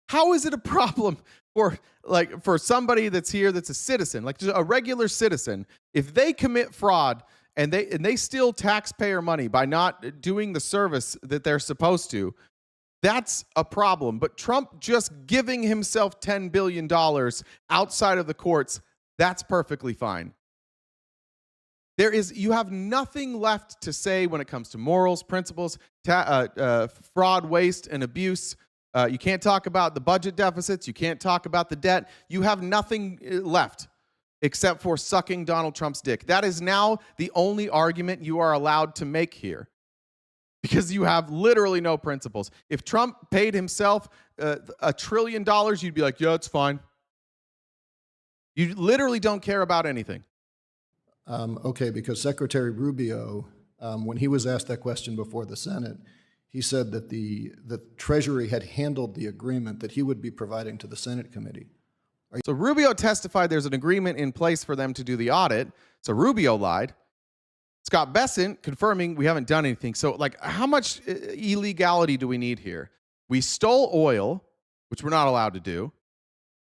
How is it a problem for somebody that's here that's a citizen, like just a regular citizen, if they commit fraud? And they steal taxpayer money by not doing the service that they're supposed to. That's a problem. But Trump just giving himself $10 billion outside of the courts, that's perfectly fine. You have nothing left to say when it comes to morals, principles, fraud, waste, and abuse. You can't talk about the budget deficits. You can't talk about the debt. You have nothing left except for sucking Donald Trump's dick. That is now the only argument you are allowed to make here, because you have literally no principles. If Trump paid himself $1 trillion, you'd be like, yeah, it's fine. You literally don't care about anything.
Okay, because Secretary Rubio, when he was asked that question before the Senate, he said that the Treasury had handled the agreement that he would be providing to the Senate committee.
So Rubio testified there's an agreement in place for them to do the audit. So Rubio lied. Scott Bessent confirming we haven't done anything. So how much illegality do we need here? We stole oil, which we're not allowed to do.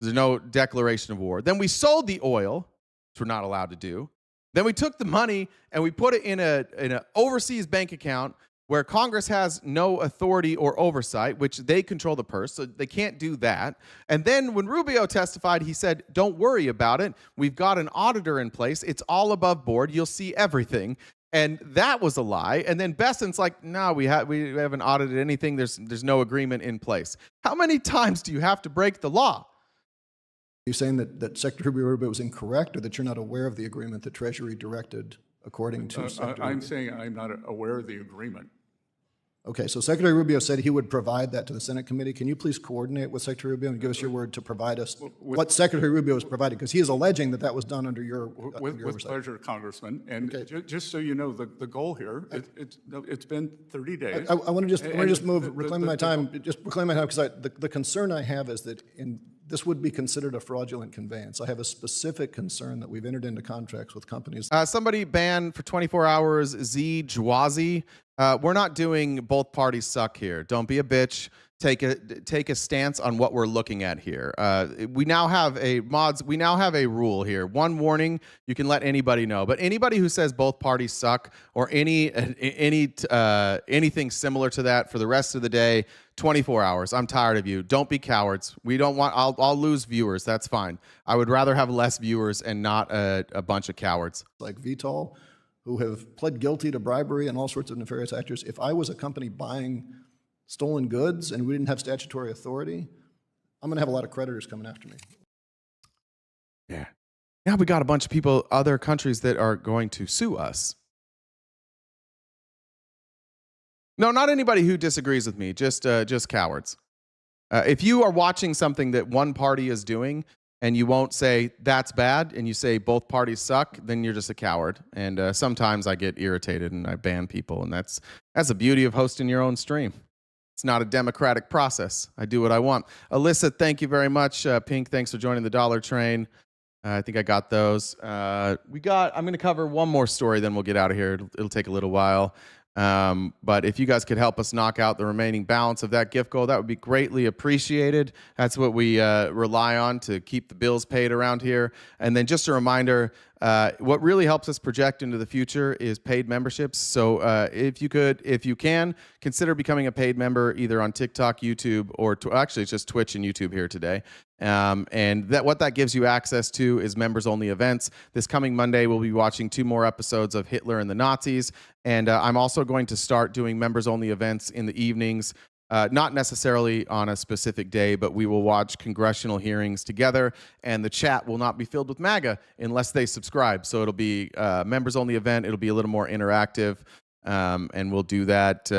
There's no declaration of war. Then we sold the oil, which we're not allowed to do. Then we took the money and we put it in an overseas bank account where Congress has no authority or oversight, which they control the purse, so they can't do that. And then when Rubio testified, he said, don't worry about it. We've got an auditor in place. It's all above board. You'll see everything. And that was a lie. And then Bessent's like, no, we haven't audited anything. There's no agreement in place. How many times do you have to break the law?
Are you saying that Secretary Rubio was incorrect, or that you're not aware of the agreement that Treasury directed according to Secretary
I'm saying I'm not aware of the agreement.
Okay, so Secretary Rubio said he would provide that to the Senate committee. Can you please coordinate with Secretary Rubio and give us your word to provide us what Secretary Rubio is providing? Because he is alleging that was done under your
with pleasure, Congressman. And okay. Just so you know, the goal here, it's been 30 days.
my time because the concern I have is that this would be considered a fraudulent conveyance. I have a specific concern that we've entered into contracts with companies.
Somebody banned for 24 hours Z Jwazi. We're not doing both parties suck here. Don't be a bitch. Take a stance on what we're looking at here. We now have a rule here. One warning, you can let anybody know, but anybody who says both parties suck or anything similar to that for the rest of the day, 24 hours. I'm tired of you. Don't be cowards. We don't want. I'll lose viewers. That's fine. I would rather have less viewers and not a bunch of cowards
like Vitol, who have pled guilty to bribery and all sorts of nefarious actors. If I was a company buying stolen goods and we didn't have statutory authority, I'm going to have a lot of creditors coming after me.
Yeah. Now we got a bunch of people, other countries that are going to sue us. No, not anybody who disagrees with me, just cowards. If you are watching something that one party is doing and you won't say that's bad and you say both parties suck, then you're just a coward. And sometimes I get irritated and I ban people, and that's the beauty of hosting your own stream. It's not a democratic process. I do what I want. Alyssa, thank you very much. Pink, thanks for joining the Dollar Train. I think I got those. I'm going to cover one more story, then we'll get out of here. It'll take a little while. But if you guys could help us knock out the remaining balance of that gift goal, that would be greatly appreciated. That's what we rely on to keep the bills paid around here. And then just a reminder, what really helps us project into the future is paid memberships. So if you can, consider becoming a paid member either on TikTok, YouTube, or actually it's just Twitch and YouTube here today. And what that gives you access to is members-only events. This coming Monday, we'll be watching 2 more episodes of Hitler and the Nazis. And I'm also going to start doing members-only events in the evenings Not necessarily on a specific day, but we will watch congressional hearings together, and the chat will not be filled with MAGA unless they subscribe. So it'll be a members-only event. It'll be a little more interactive, and we'll do that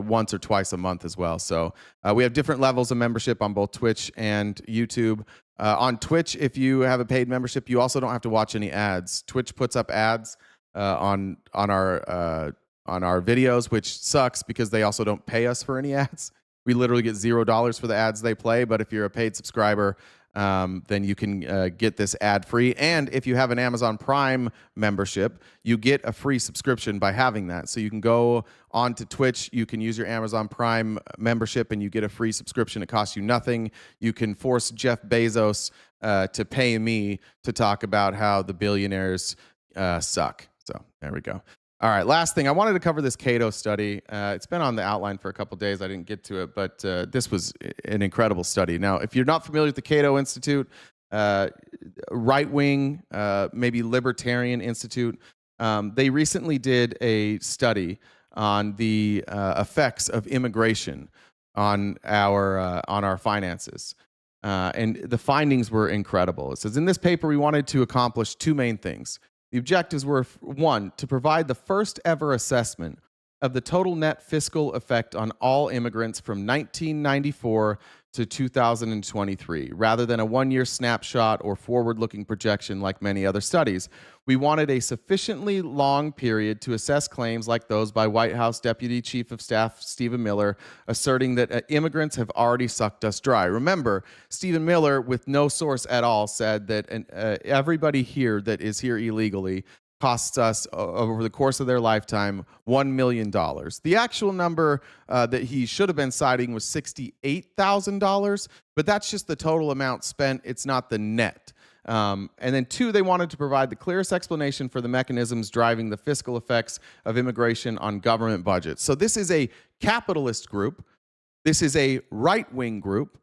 once or twice a month as well. So we have different levels of membership on both Twitch and YouTube. On Twitch, if you have a paid membership, you also don't have to watch any ads. Twitch puts up ads on our videos, which sucks because they also don't pay us for any ads. We literally get $0 for the ads they play. But if you're a paid subscriber, then you can get this ad free. And if you have an Amazon Prime membership, you get a free subscription by having that. So you can go onto Twitch, you can use your Amazon Prime membership, and you get a free subscription. It costs you nothing. You can force Jeff Bezos to pay me to talk about how the billionaires suck. So there we go. All right, last thing. I wanted to cover this Cato study. It's been on the outline for a couple days. I didn't get to it, but this was an incredible study. Now, if you're not familiar with the Cato Institute, right-wing, maybe libertarian institute, they recently did a study on the effects of immigration on our finances. And the findings were incredible. It says, in this paper, we wanted to accomplish two main things. The objectives were, one, to provide the first ever assessment of the total net fiscal effect on all immigrants from 1994 to 2023, rather than a one-year snapshot or forward-looking projection like many other studies. We wanted a sufficiently long period to assess claims like those by White House Deputy Chief of Staff Stephen Miller, asserting that immigrants have already sucked us dry. Remember, Stephen Miller, with no source at all, said that everybody here that is here illegally costs us over the course of their lifetime $1 million. The actual number that he should have been citing was $68,000, but that's just the total amount spent. It's not the net. And then two, they wanted to provide the clearest explanation for the mechanisms driving the fiscal effects of immigration on government budgets. So this is a capitalist group. This is a right-wing group.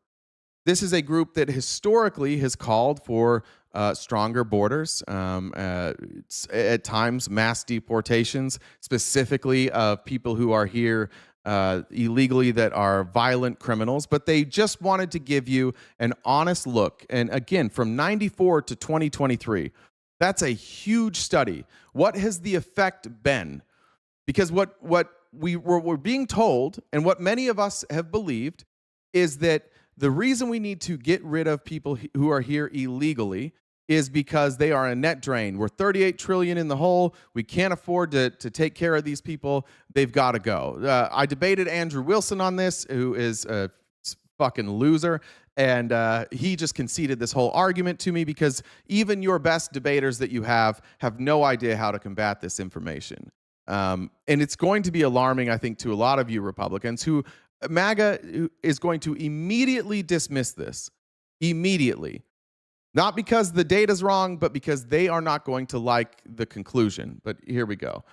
This is a group that historically has called for stronger borders, at times mass deportations, specifically of people who are here illegally that are violent criminals. But they just wanted to give you an honest look. And again, from 94 to 2023, that's a huge study. What has the effect been? Because what we're being told, and what many of us have believed, is that the reason we need to get rid of people who are here illegally is because they are a net drain. We're $38 trillion in the hole. We can't afford to take care of these people. They've got to go. I debated Andrew Wilson on this, who is a fucking loser, and he just conceded this whole argument to me because even your best debaters that you have no idea how to combat this information. And it's going to be alarming, I think, to a lot of you Republicans who MAGA is going to immediately dismiss this. Immediately. Not because the data's wrong, but because they are not going to like the conclusion. But here we go.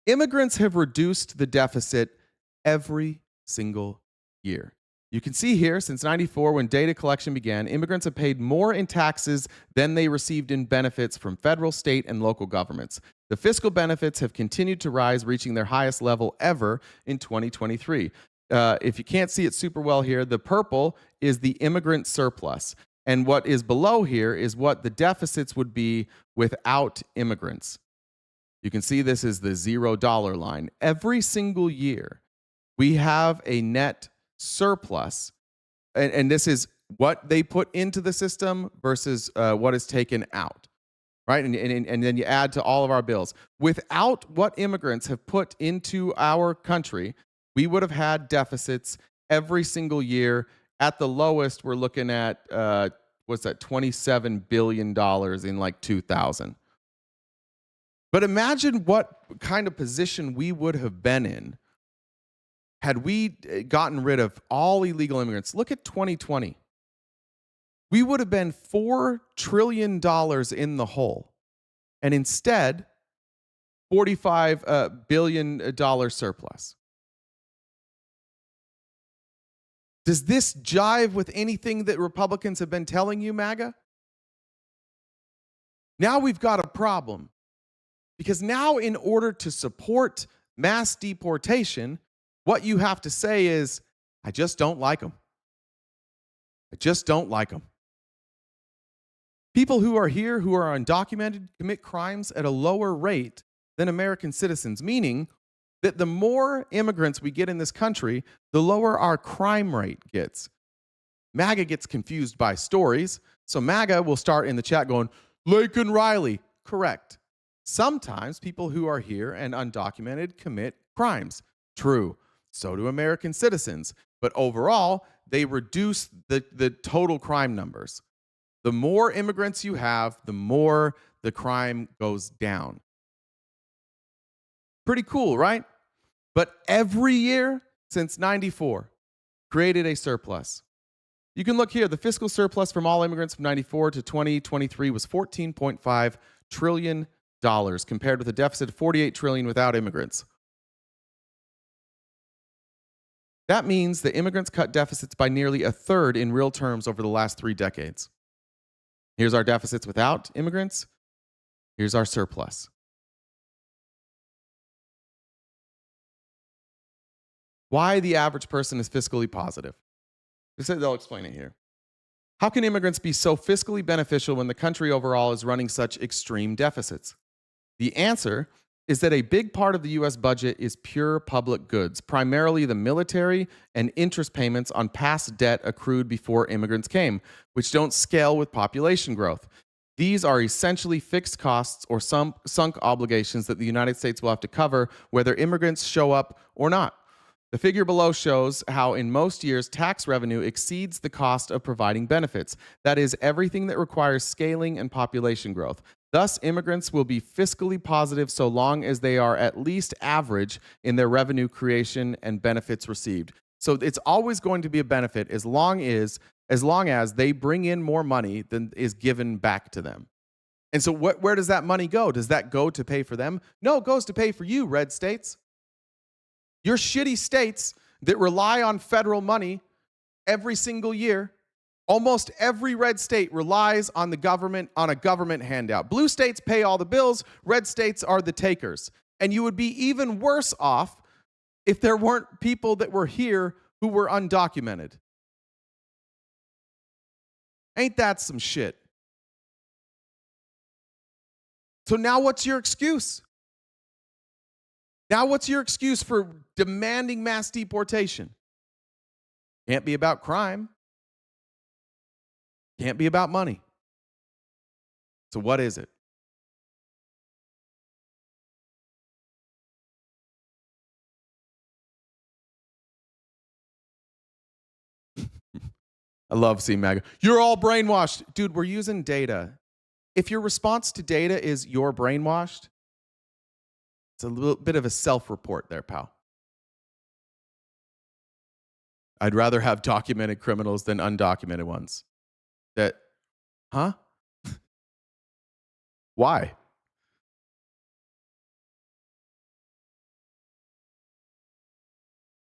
Immigrants have reduced the deficit every single year. You can see here, since 94, when data collection began, immigrants have paid more in taxes than they received in benefits from federal, state, and local governments. The fiscal benefits have continued to rise, reaching their highest level ever in 2023. If you can't see it super well here, the purple is the immigrant surplus. And what is below here is what the deficits would be without immigrants. You can see this is the $0 line. Every single year, we have a net surplus. And this is what they put into the system versus what is taken out. Right? And then you add to all of our bills. Without what immigrants have put into our country, we would have had deficits every single year. At the lowest, we're looking at, what's that, $27 billion in like 2000. But imagine what kind of position we would have been in had we gotten rid of all illegal immigrants. Look at 2020. We would have been $4 trillion in the hole. And instead, $45 billion surplus. Does this jive with anything that Republicans have been telling you, MAGA? Now we've got a problem. Because now, in order to support mass deportation, what you have to say is, I just don't like them. I just don't like them. People who are here, who are undocumented, commit crimes at a lower rate than American citizens, meaning that the more immigrants we get in this country, the lower our crime rate gets. MAGA gets confused by stories, so MAGA will start in the chat going, Laken Riley. Correct. Sometimes people who are here and undocumented commit crimes. True. So do American citizens. But overall, they reduce the total crime numbers. The more immigrants you have, the more the crime goes down. Pretty cool, right? But every year since 94 created a surplus. You can look here. The fiscal surplus from all immigrants from 94 to 2023 was $14.5 trillion compared with a deficit of $48 trillion without immigrants. That means that immigrants cut deficits by nearly a third in real terms over the last 3 decades. Here's our deficits without immigrants. Here's our surplus. Why the average person is fiscally positive. They'll explain it here. How can immigrants be so fiscally beneficial when the country overall is running such extreme deficits? The answer is that a big part of the U.S. budget is pure public goods, primarily the military and interest payments on past debt accrued before immigrants came, which don't scale with population growth. These are essentially fixed costs or some sunk obligations that the United States will have to cover whether immigrants show up or not. The figure below shows how in most years tax revenue exceeds the cost of providing benefits. That is, everything that requires scaling and population growth. Thus, immigrants will be fiscally positive so long as they are at least average in their revenue creation and benefits received. So it's always going to be a benefit as long as they bring in more money than is given back to them. And so where does that money go? Does that go to pay for them? No, it goes to pay for you, red states. Your shitty states that rely on federal money every single year, almost every red state relies on the government, on a government handout. Blue states pay all the bills, red states are the takers. And you would be even worse off if there weren't people that were here who were undocumented. Ain't that some shit? So now what's your excuse? Now what's your excuse for demanding mass deportation? Can't be about crime. Can't be about money. So what is it? I love seeing MAGA. You're all brainwashed. Dude, we're using data. If your response to data is you're brainwashed, it's a little bit of a self-report there, pal. I'd rather have documented criminals than undocumented ones. Huh? Why?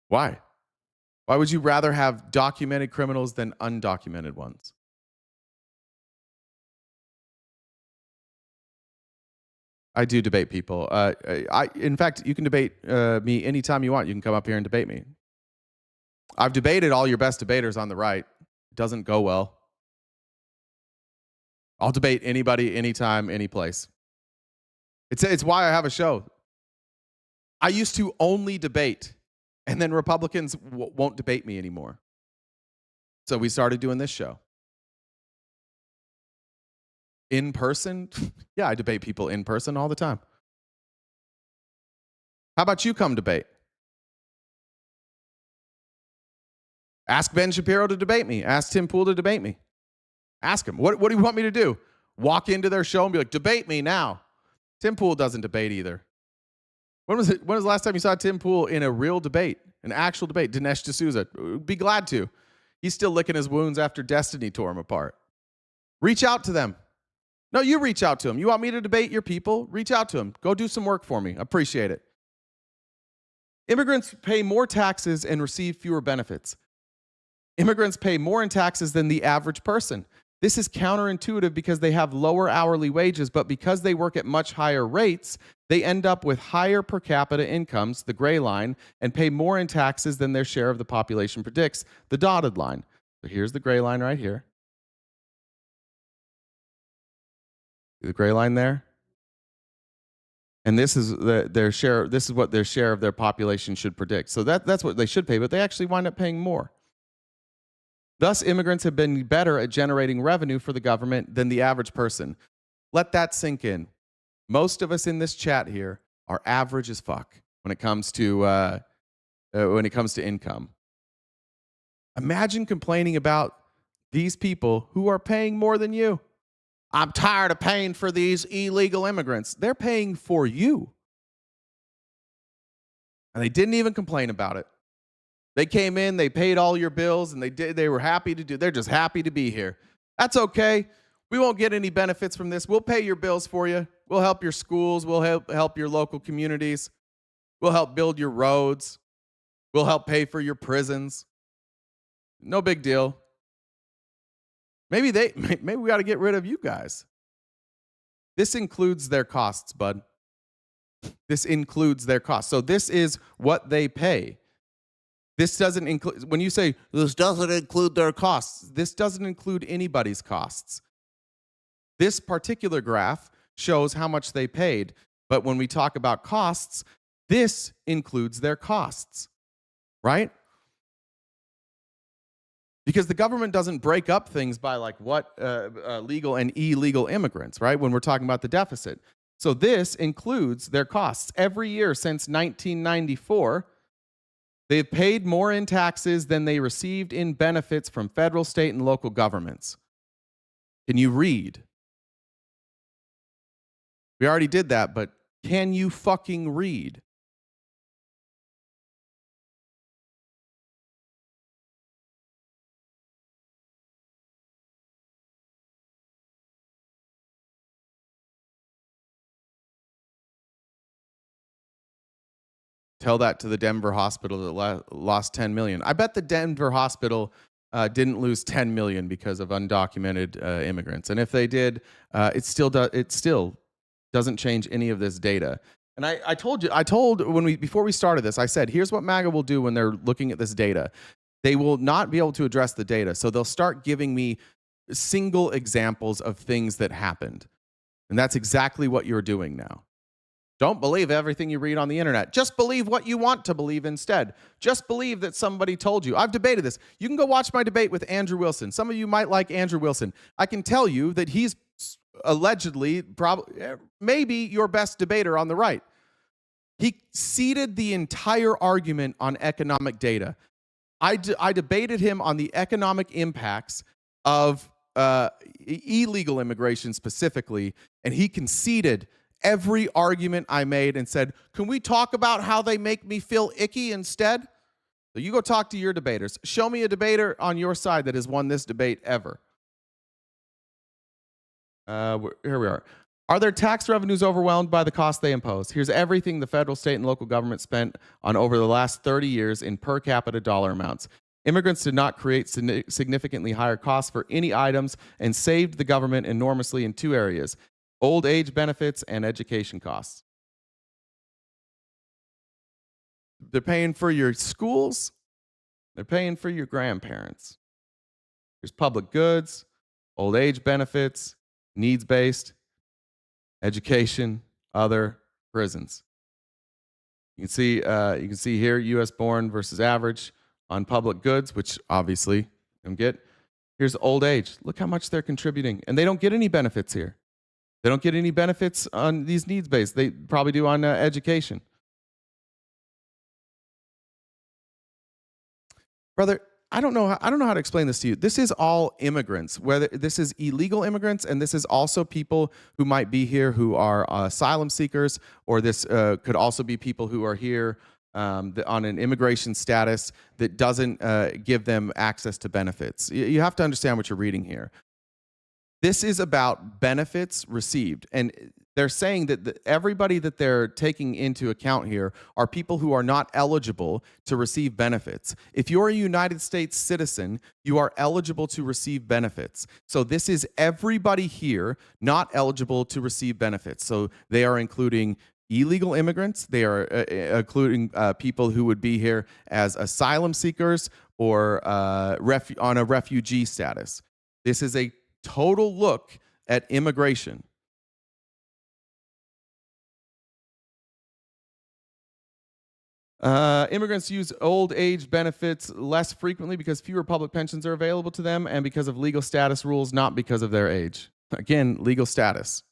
Why? Why would you rather have documented criminals than undocumented ones? I do debate people. In fact, you can debate me anytime you want. You can come up here and debate me. I've debated all your best debaters on the right. It doesn't go well. I'll debate anybody, anytime, any place. It's why I have a show. I used to only debate, and then Republicans won't debate me anymore. So we started doing this show. In person? Yeah, I debate people in person all the time. How about you come debate? Ask Ben Shapiro to debate me. Ask Tim Pool to debate me. Ask him. What do you want me to do? Walk into their show and be like, debate me now. Tim Pool doesn't debate either. When was the last time you saw Tim Pool in a real debate, an actual debate? Dinesh D'Souza. Be glad to. He's still licking his wounds after Destiny tore him apart. Reach out to them. No, you reach out to them. You want me to debate your people? Reach out to them. Go do some work for me. Appreciate it. Immigrants pay more taxes and receive fewer benefits. Immigrants pay more in taxes than the average person. This is counterintuitive because they have lower hourly wages, but because they work at much higher rates, they end up with higher per capita incomes, the gray line, and pay more in taxes than their share of the population predicts, the dotted line. So here's the gray line right here. See the gray line there? And this is their share. This is what their share of their population should predict. So that's what they should pay, but they actually wind up paying more. Thus, immigrants have been better at generating revenue for the government than the average person. Let that sink in. Most of us in this chat here are average as fuck when it comes to income. Imagine complaining about these people who are paying more than you. I'm tired of paying for these illegal immigrants. They're paying for you. And they didn't even complain about it. They came in, they paid all your bills, and they were happy to do. They're just happy to be here. That's okay. We won't get any benefits from this. We'll pay your bills for you. We'll help your schools. We'll help your local communities. We'll help build your roads. We'll help pay for your prisons. No big deal. Maybe we got to get rid of you guys. This includes their costs, bud. This includes their costs. So this is what they pay. This doesn't include, when you say this doesn't include their costs, this doesn't include anybody's costs. This particular graph shows how much they paid, but when we talk about costs, this includes their costs, right? Because the government doesn't break up things by like what legal and illegal immigrants, right? When we're talking about the deficit. So this includes their costs. Every year since 1994, they've paid more in taxes than they received in benefits from federal, state, and local governments. Can you read? We already did that, but can you fucking read? Tell that to the Denver hospital that lost $10 million. I bet the Denver hospital didn't lose $10 million because of undocumented immigrants. And if they did, it still doesn't change any of this data. And I told before we started this, I said, here's what MAGA will do when they're looking at this data. They will not be able to address the data. So they'll start giving me single examples of things that happened. And that's exactly what you're doing now. Don't believe everything you read on the internet. Just believe what you want to believe instead. Just believe that somebody told you. I've debated this. You can go watch my debate with Andrew Wilson. Some of you might like Andrew Wilson. I can tell you that he's allegedly, maybe your best debater on the right. He seeded the entire argument on economic data. I debated him on the economic impacts of illegal immigration specifically, and he conceded every argument I made and said, can we talk about how they make me feel icky instead? So you go talk to your debaters. Show me a debater on your side that has won this debate ever. Here we are. Are their tax revenues overwhelmed by the cost they impose? Here's everything the federal, state, and local government spent on over the last 30 years in per capita dollar amounts. Immigrants did not create significantly higher costs for any items and saved the government enormously in two areas: old age benefits and education costs. They're paying for your schools. They're paying for your grandparents. There's public goods, old age benefits, needs-based, education, other, prisons. You can see here, U.S. born versus average on public goods, which obviously don't get. Here's old age. Look how much they're contributing, and they don't get any benefits here. They don't get any benefits on these needs-based. They probably do on education. Brother, I don't know how to explain this to you. This is all immigrants, whether this is illegal immigrants, and this is also people who might be here who are asylum seekers, or this could also be people who are here on an immigration status that doesn't give them access to benefits. You have to understand what you're reading here. This is about benefits received. And they're saying that everybody that they're taking into account here are people who are not eligible to receive benefits. If you're a United States citizen, you are eligible to receive benefits. So this is everybody here not eligible to receive benefits. So they are including illegal immigrants. They are including people who would be here as asylum seekers or on a refugee status. This is a total look at immigration. Immigrants use old age benefits less frequently because fewer public pensions are available to them and because of legal status rules, not because of their age. Again, legal status.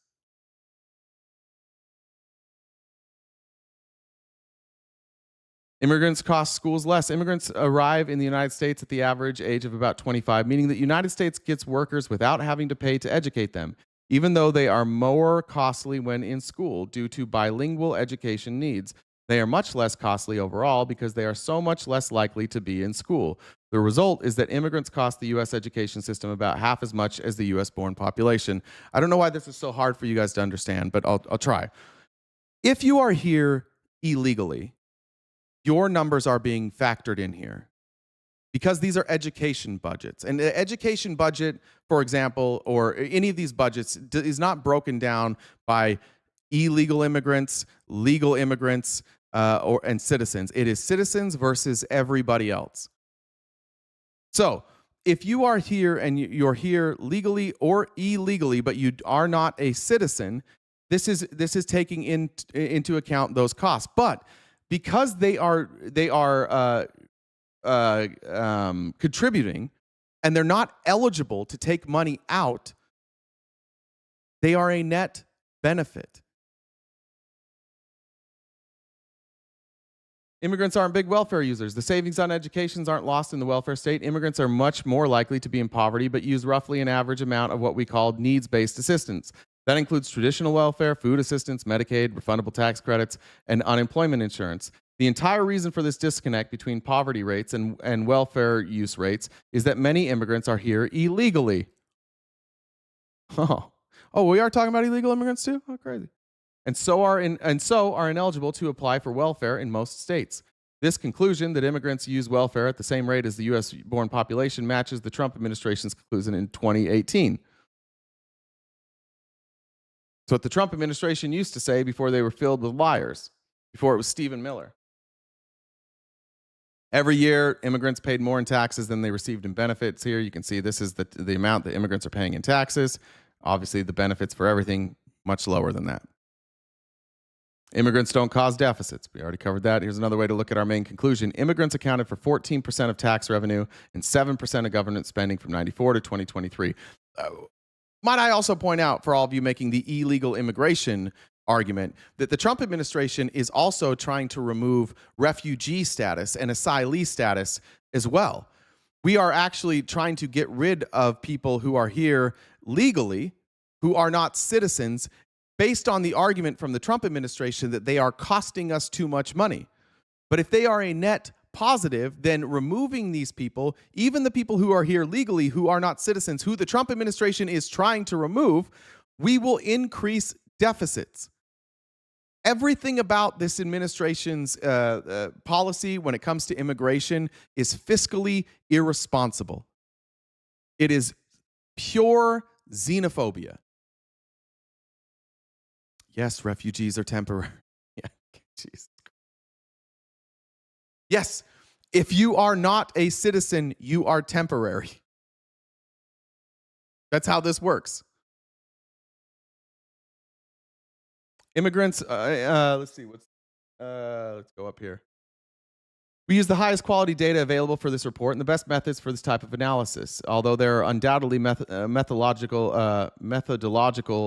Immigrants cost schools less. Immigrants arrive in the United States at the average age of about 25, meaning that the United States gets workers without having to pay to educate them, even though they are more costly when in school due to bilingual education needs. They are much less costly overall because they are so much less likely to be in school. The result is that immigrants cost the U.S. education system about half as much as the U.S.-born population. I don't know why this is so hard for you guys to understand, but I'll try. If you are here illegally, your numbers are being factored in here because these are education budgets. And the education budget, for example, or any of these budgets is not broken down by illegal immigrants, legal immigrants, and citizens. It is citizens versus everybody else. So if you are here and you're here legally or illegally, but you are not a citizen, this is taking into account those costs. But because they are contributing and they're not eligible to take money out, they are a net benefit. Immigrants aren't big welfare users. The savings on education aren't lost in the welfare state. Immigrants are much more likely to be in poverty, but use roughly an average amount of what we call needs-based assistance. That includes traditional welfare, food assistance, Medicaid, refundable tax credits, and unemployment insurance. The entire reason for this disconnect between poverty rates and welfare use rates is that many immigrants are here illegally. Oh, we are talking about illegal immigrants too? Oh, crazy. And so are ineligible to apply for welfare in most states. This conclusion that immigrants use welfare at the same rate as the U.S.-born population matches the Trump administration's conclusion in 2018. It's what the Trump administration used to say before they were filled with liars, before it was Stephen Miller. Every year, immigrants paid more in taxes than they received in benefits. Here you can see this is the amount that immigrants are paying in taxes. Obviously, the benefits for everything much lower than that. Immigrants don't cause deficits. We already covered that. Here's another way to look at our main conclusion. Immigrants accounted for 14% of tax revenue and 7% of government spending from 94 to 2023. Might I also point out, for all of you making the illegal immigration argument, that the Trump administration is also trying to remove refugee status and asylee status as well. We are actually trying to get rid of people who are here legally, who are not citizens, based on the argument from the Trump administration that they are costing us too much money. But if they are a net positive, then removing these people, even the people who are here legally, who are not citizens, who the Trump administration is trying to remove, we will increase deficits. Everything about this administration's policy when it comes to immigration is fiscally irresponsible. It is pure xenophobia. Yes, refugees are temporary. Yeah, jeez. Yes, if you are not a citizen, you are temporary. That's how this works. Immigrants, let's see, let's go up here. We use the highest quality data available for this report and the best methods for this type of analysis. Although there are undoubtedly methodological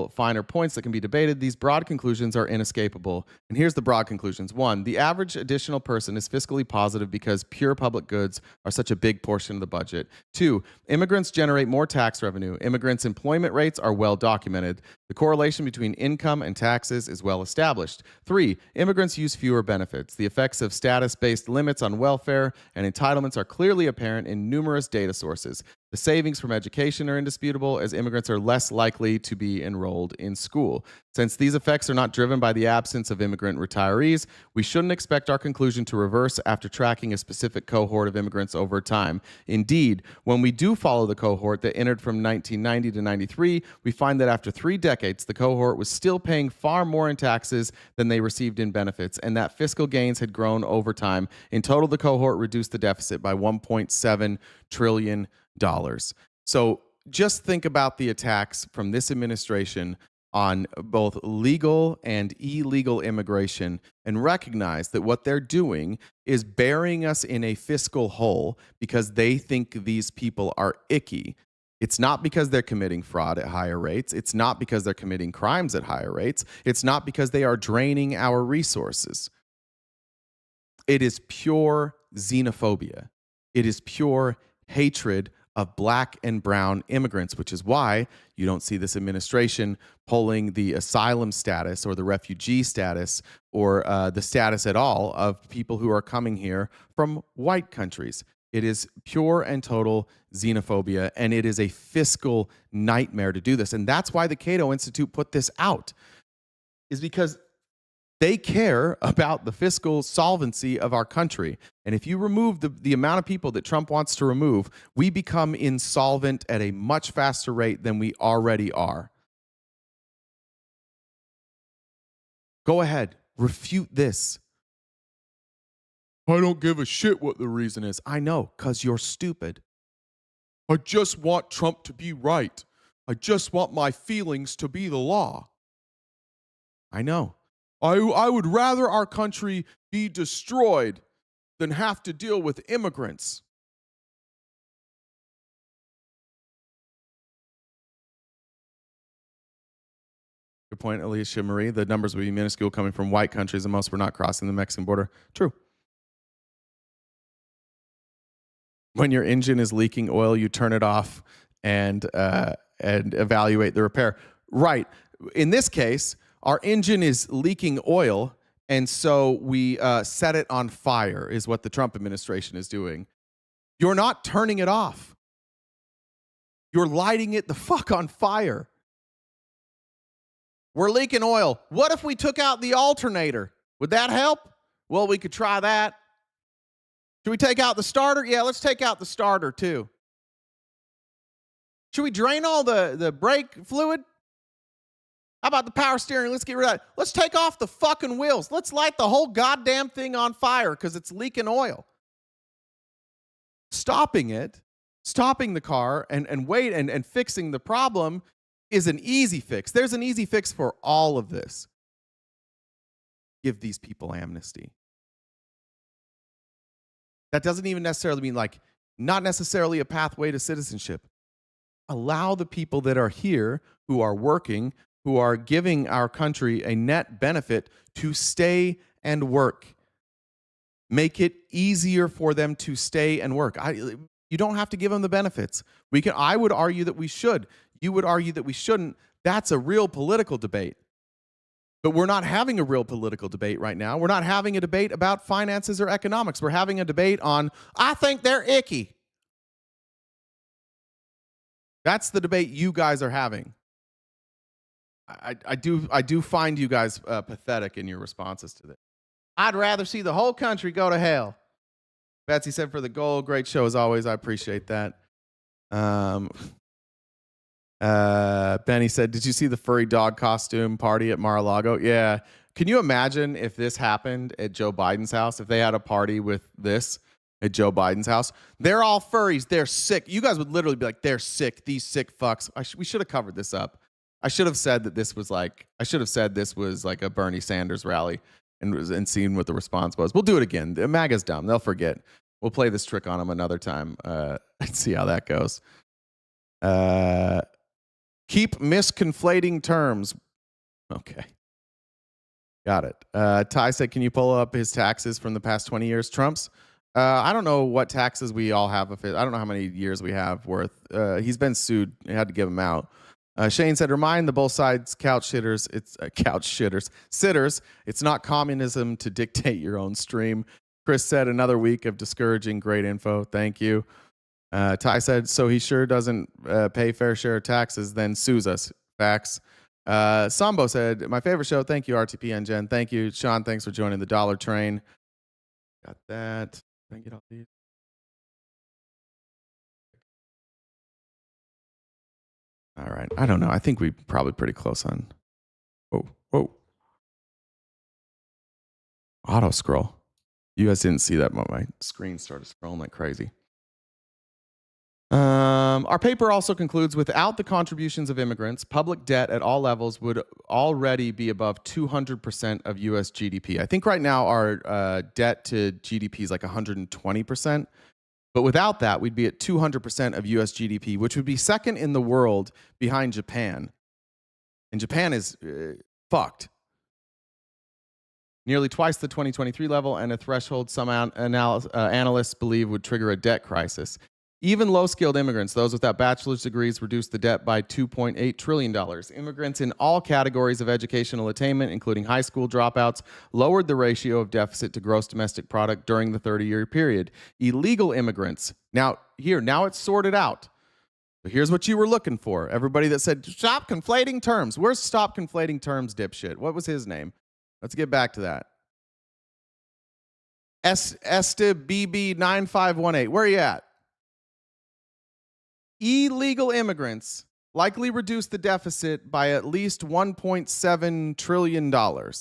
finer points that can be debated, these broad conclusions are inescapable. And here's the broad conclusions. 1, the average additional person is fiscally positive because pure public goods are such a big portion of the budget. 2, immigrants generate more tax revenue. Immigrants' employment rates are well documented. The correlation between income and taxes is well established. 3, immigrants use fewer benefits. The effects of status-based limits on welfare and entitlements are clearly apparent in numerous data sources. The savings from education are indisputable, as immigrants are less likely to be enrolled in school. Since these effects are not driven by the absence of immigrant retirees, we shouldn't expect our conclusion to reverse after tracking a specific cohort of immigrants over time. Indeed, when we do follow the cohort that entered from 1990 to 93, we find that after 3 decades, the cohort was still paying far more in taxes than they received in benefits, and that fiscal gains had grown over time. In total, the cohort reduced the deficit by $1.7 trillion. So just think about the attacks from this administration on both legal and illegal immigration and recognize that what they're doing is burying us in a fiscal hole because they think these people are icky. It's not because they're committing fraud at higher rates. It's not because they're committing crimes at higher rates. It's not because they are draining our resources. It is pure xenophobia. It is pure hatred of black and brown immigrants, which is why you don't see this administration pulling the asylum status or the refugee status or the status at all of people who are coming here from white countries. It is pure and total xenophobia, and it is a fiscal nightmare to do this. And that's why the Cato Institute put this out, is because they care about the fiscal solvency of our country. And if you remove the amount of people that Trump wants to remove, we become insolvent at a much faster rate than we already are. Go ahead, refute this. I don't give a shit what the reason is. I know, because you're stupid. I just want Trump to be right. I just want my feelings to be the law. I know. I would rather our country be destroyed than have to deal with immigrants. Good point, Alicia Marie. The numbers would be minuscule coming from white countries, and most were not crossing the Mexican border. True. When your engine is leaking oil, you turn it off and evaluate the repair. Right. In this case, our engine is leaking oil, and so we set it on fire, is what the Trump administration is doing. You're not turning it off. You're lighting it the fuck on fire. We're leaking oil. What if we took out the alternator? Would that help? Well, we could try that. Should we take out the starter? Yeah, let's take out the starter too. Should we drain all the brake fluid? How about the power steering? Let's get rid of that. Let's take off the fucking wheels. Let's light the whole goddamn thing on fire because it's leaking oil. Stopping the car and fixing the problem is an easy fix. There's an easy fix for all of this. Give these people amnesty. That doesn't even necessarily mean not necessarily a pathway to citizenship. Allow the people that are here who are working, who are giving our country a net benefit to stay and work. Make it easier for them to stay and work. You don't have to give them the benefits. I would argue that we should. You would argue that we shouldn't. That's a real political debate. But we're not having a real political debate right now. We're not having a debate about finances or economics. We're having a debate on, I think they're icky. That's the debate you guys are having. I do find you guys pathetic in your responses to this. I'd rather see the whole country go to hell. Betsy said for the gold, great show as always. I appreciate that. Benny said, did you see the furry dog costume party at Mar-a-Lago? Yeah. Can you imagine if this happened at Joe Biden's house? If they had a party with this at Joe Biden's house? They're all furries. They're sick. You guys would literally be like, they're sick. These sick fucks. We should have covered this up. I should have said that this was like a Bernie Sanders rally and seen what the response was. We'll do it again. The MAGA's dumb. They'll forget. We'll play this trick on them another time and see how that goes. Keep misconflating terms. Okay. Got it. Ty said, can you pull up his taxes from the past 20 years? Trump's? I don't know what taxes we all have. I don't know how many years we have worth. He's been sued. He had to give them out. Shane said, remind the both sides sitters. It's not communism to dictate your own stream. Chris said, another week of discouraging great info. Thank you. Ty said, so he sure doesn't pay fair share of taxes, then sues us. Facts. Sambo said, my favorite show. Thank you, RTP and Jen. Thank you, Sean. Thanks for joining the Dollar Train. Got that. Can I get all these? All right. I don't know. I think we're probably pretty close on. Whoa. Auto scroll. You guys didn't see that, but my screen started scrolling like crazy. Our paper also concludes, without the contributions of immigrants, public debt at all levels would already be above 200% of U.S. GDP. I think right now our debt to GDP is like 120%. But without that, we'd be at 200% of U.S. GDP, which would be second in the world behind Japan. And Japan is fucked. Nearly twice the 2023 level, and a threshold some analysts believe would trigger a debt crisis. Even low-skilled immigrants, those without bachelor's degrees, reduced the debt by $2.8 trillion. Immigrants in all categories of educational attainment, including high school dropouts, lowered the ratio of deficit to gross domestic product during the 30-year period. Illegal immigrants, now it's sorted out. But here's what you were looking for. Everybody that said, stop conflating terms. Where's stop conflating terms, dipshit? What was his name? Let's get back to that. BB9518. Where are you at? Illegal immigrants likely reduce the deficit by at least $1.7 trillion. I'm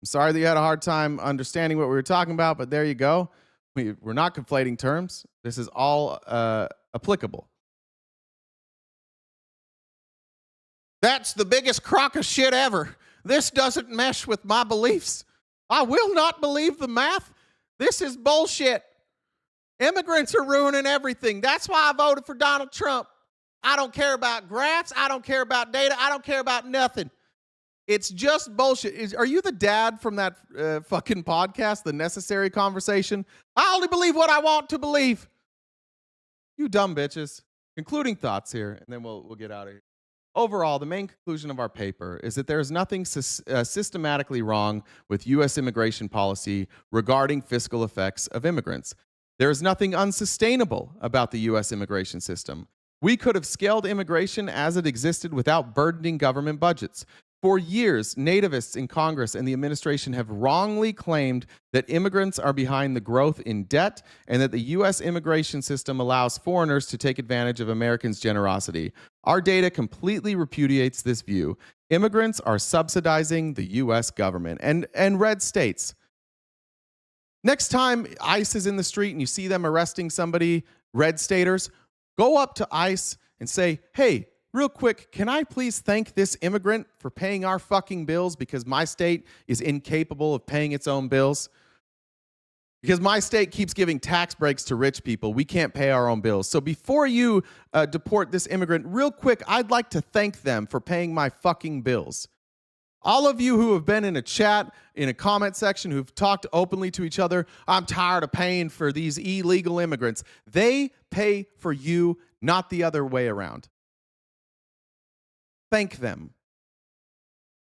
sorry that you had a hard time understanding what we were talking about, but there you go. We're not conflating terms. This is all applicable. That's the biggest crock of shit ever. This doesn't mesh with my beliefs. I will not believe the math. This is bullshit. Immigrants are ruining everything. That's why I voted for Donald Trump. I don't care about graphs. I don't care about data. I don't care about nothing. It's just bullshit. Are you the dad from that fucking podcast, The Necessary Conversation? I only believe what I want to believe. You dumb bitches. Concluding thoughts here, and then we'll get out of here. Overall, the main conclusion of our paper is that there is nothing systematically wrong with U.S. immigration policy regarding fiscal effects of immigrants. There is nothing unsustainable about the U.S. immigration system. We could have scaled immigration as it existed without burdening government budgets. For years, nativists in Congress and the administration have wrongly claimed that immigrants are behind the growth in debt and that the U.S. immigration system allows foreigners to take advantage of Americans' generosity. Our data completely repudiates this view. Immigrants are subsidizing the U.S. government and red states. Next time ICE is in the street and you see them arresting somebody, red staters, go up to ICE and say, hey, real quick, can I please thank this immigrant for paying our fucking bills because my state is incapable of paying its own bills? Because my state keeps giving tax breaks to rich people. We can't pay our own bills. So before you deport this immigrant, real quick, I'd like to thank them for paying my fucking bills. All of you who have been in a chat, in a comment section, who've talked openly to each other, I'm tired of paying for these illegal immigrants. They pay for you, not the other way around. Thank them.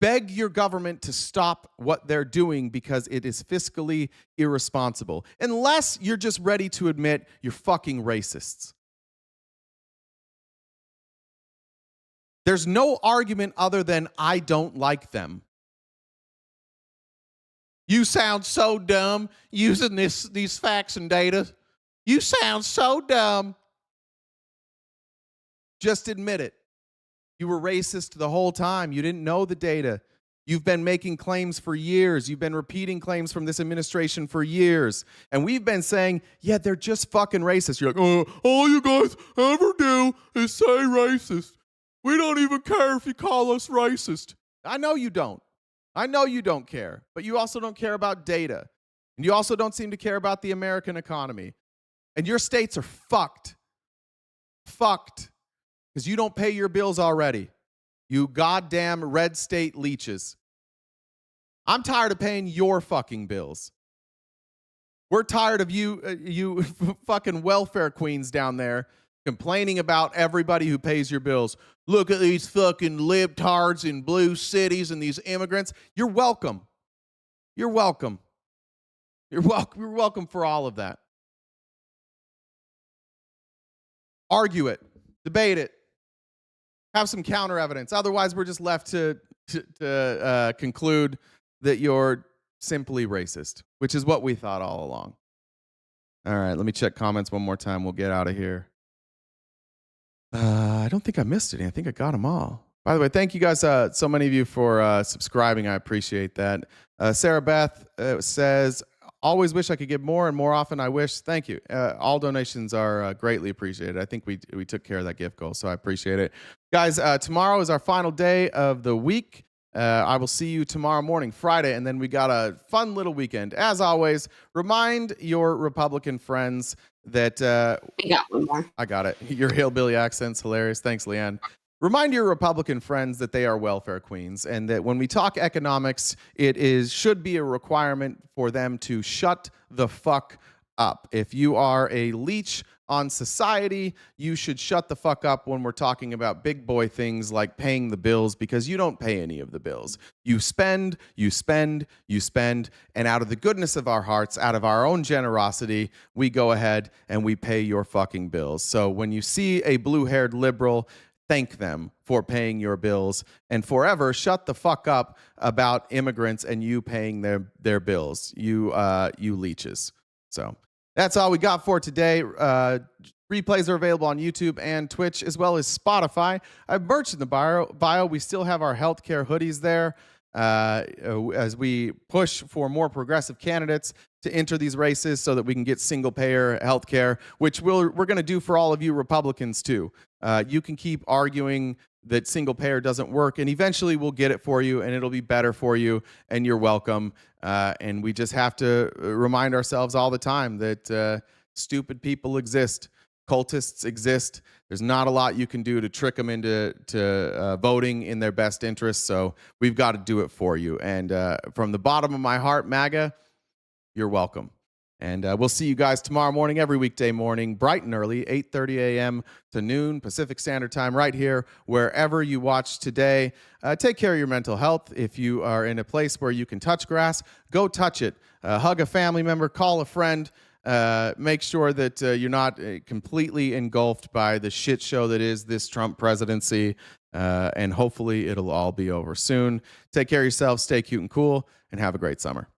Beg your government to stop what they're doing because it is fiscally irresponsible. Unless you're just ready to admit you're fucking racists. There's no argument other than I don't like them. You sound so dumb using these facts and data. You sound so dumb. Just admit it. You were racist the whole time. You didn't know the data. You've been making claims for years. You've been repeating claims from this administration for years. And we've been saying, yeah, they're just fucking racist. You're like, oh, all you guys ever do is say racist. We don't even care if you call us racist. I know you don't. I know you don't care. But you also don't care about data. And you also don't seem to care about the American economy. And your states are fucked. Fucked. Because you don't pay your bills already. You goddamn red state leeches. I'm tired of paying your fucking bills. We're tired of you fucking welfare queens down there complaining about everybody who pays your bills. Look at these fucking libtards in blue cities and these immigrants. You're welcome. You're welcome. You're welcome for all of that. argue it, debate it, have some counter evidence. Otherwise, we're just left to conclude that you're simply racist, which is what we thought all along. All right, let me check comments one more time. We'll get out of here. I don't think I missed any. I think I got them all. By the way, thank you guys, so many of you for subscribing. I appreciate that. Sarah Beth says, always wish I could give more, and more often I wish. Thank you. All donations are greatly appreciated. I think we took care of that gift goal, so I appreciate it. Guys, tomorrow is our final day of the week. I will see you tomorrow morning, Friday, and then we got a fun little weekend. As always, remind your Republican friends that...
I got one more.
I got it. Your hillbilly accent's hilarious. Thanks, Leanne. Remind your Republican friends that they are welfare queens, and that when we talk economics, should be a requirement for them to shut the fuck up. If you are a leech on society, you should shut the fuck up when we're talking about big boy things like paying the bills, because you don't pay any of the bills. You spend, you spend, you spend, and out of the goodness of our hearts, out of our own generosity, we go ahead and we pay your fucking bills. So when you see a blue-haired liberal, thank them for paying your bills, and forever shut the fuck up about immigrants and you paying their bills. You leeches. So that's all we got for today. Replays are available on YouTube and Twitch, as well as Spotify. I have merch in the bio. We still have our healthcare hoodies there as we push for more progressive candidates to enter these races so that we can get single-payer healthcare, which we're going to do for all of you Republicans too. You can keep arguing that single-payer doesn't work, and eventually we'll get it for you, and it'll be better for you, and you're welcome. And we just have to remind ourselves all the time that stupid people exist. Cultists exist. There's not a lot you can do to trick them into voting in their best interest. So we've got to do it for you. And from the bottom of my heart, MAGA, you're welcome. And we'll see you guys tomorrow morning, every weekday morning, bright and early, 8:30 a.m. to noon Pacific Standard Time, right here, wherever you watch today. Take care of your mental health. If you are in a place where you can touch grass, go touch it. Hug a family member, call a friend. Make sure that you're not completely engulfed by the shit show that is this Trump presidency, and hopefully it'll all be over soon. Take care of yourselves, stay cute and cool, and have a great summer.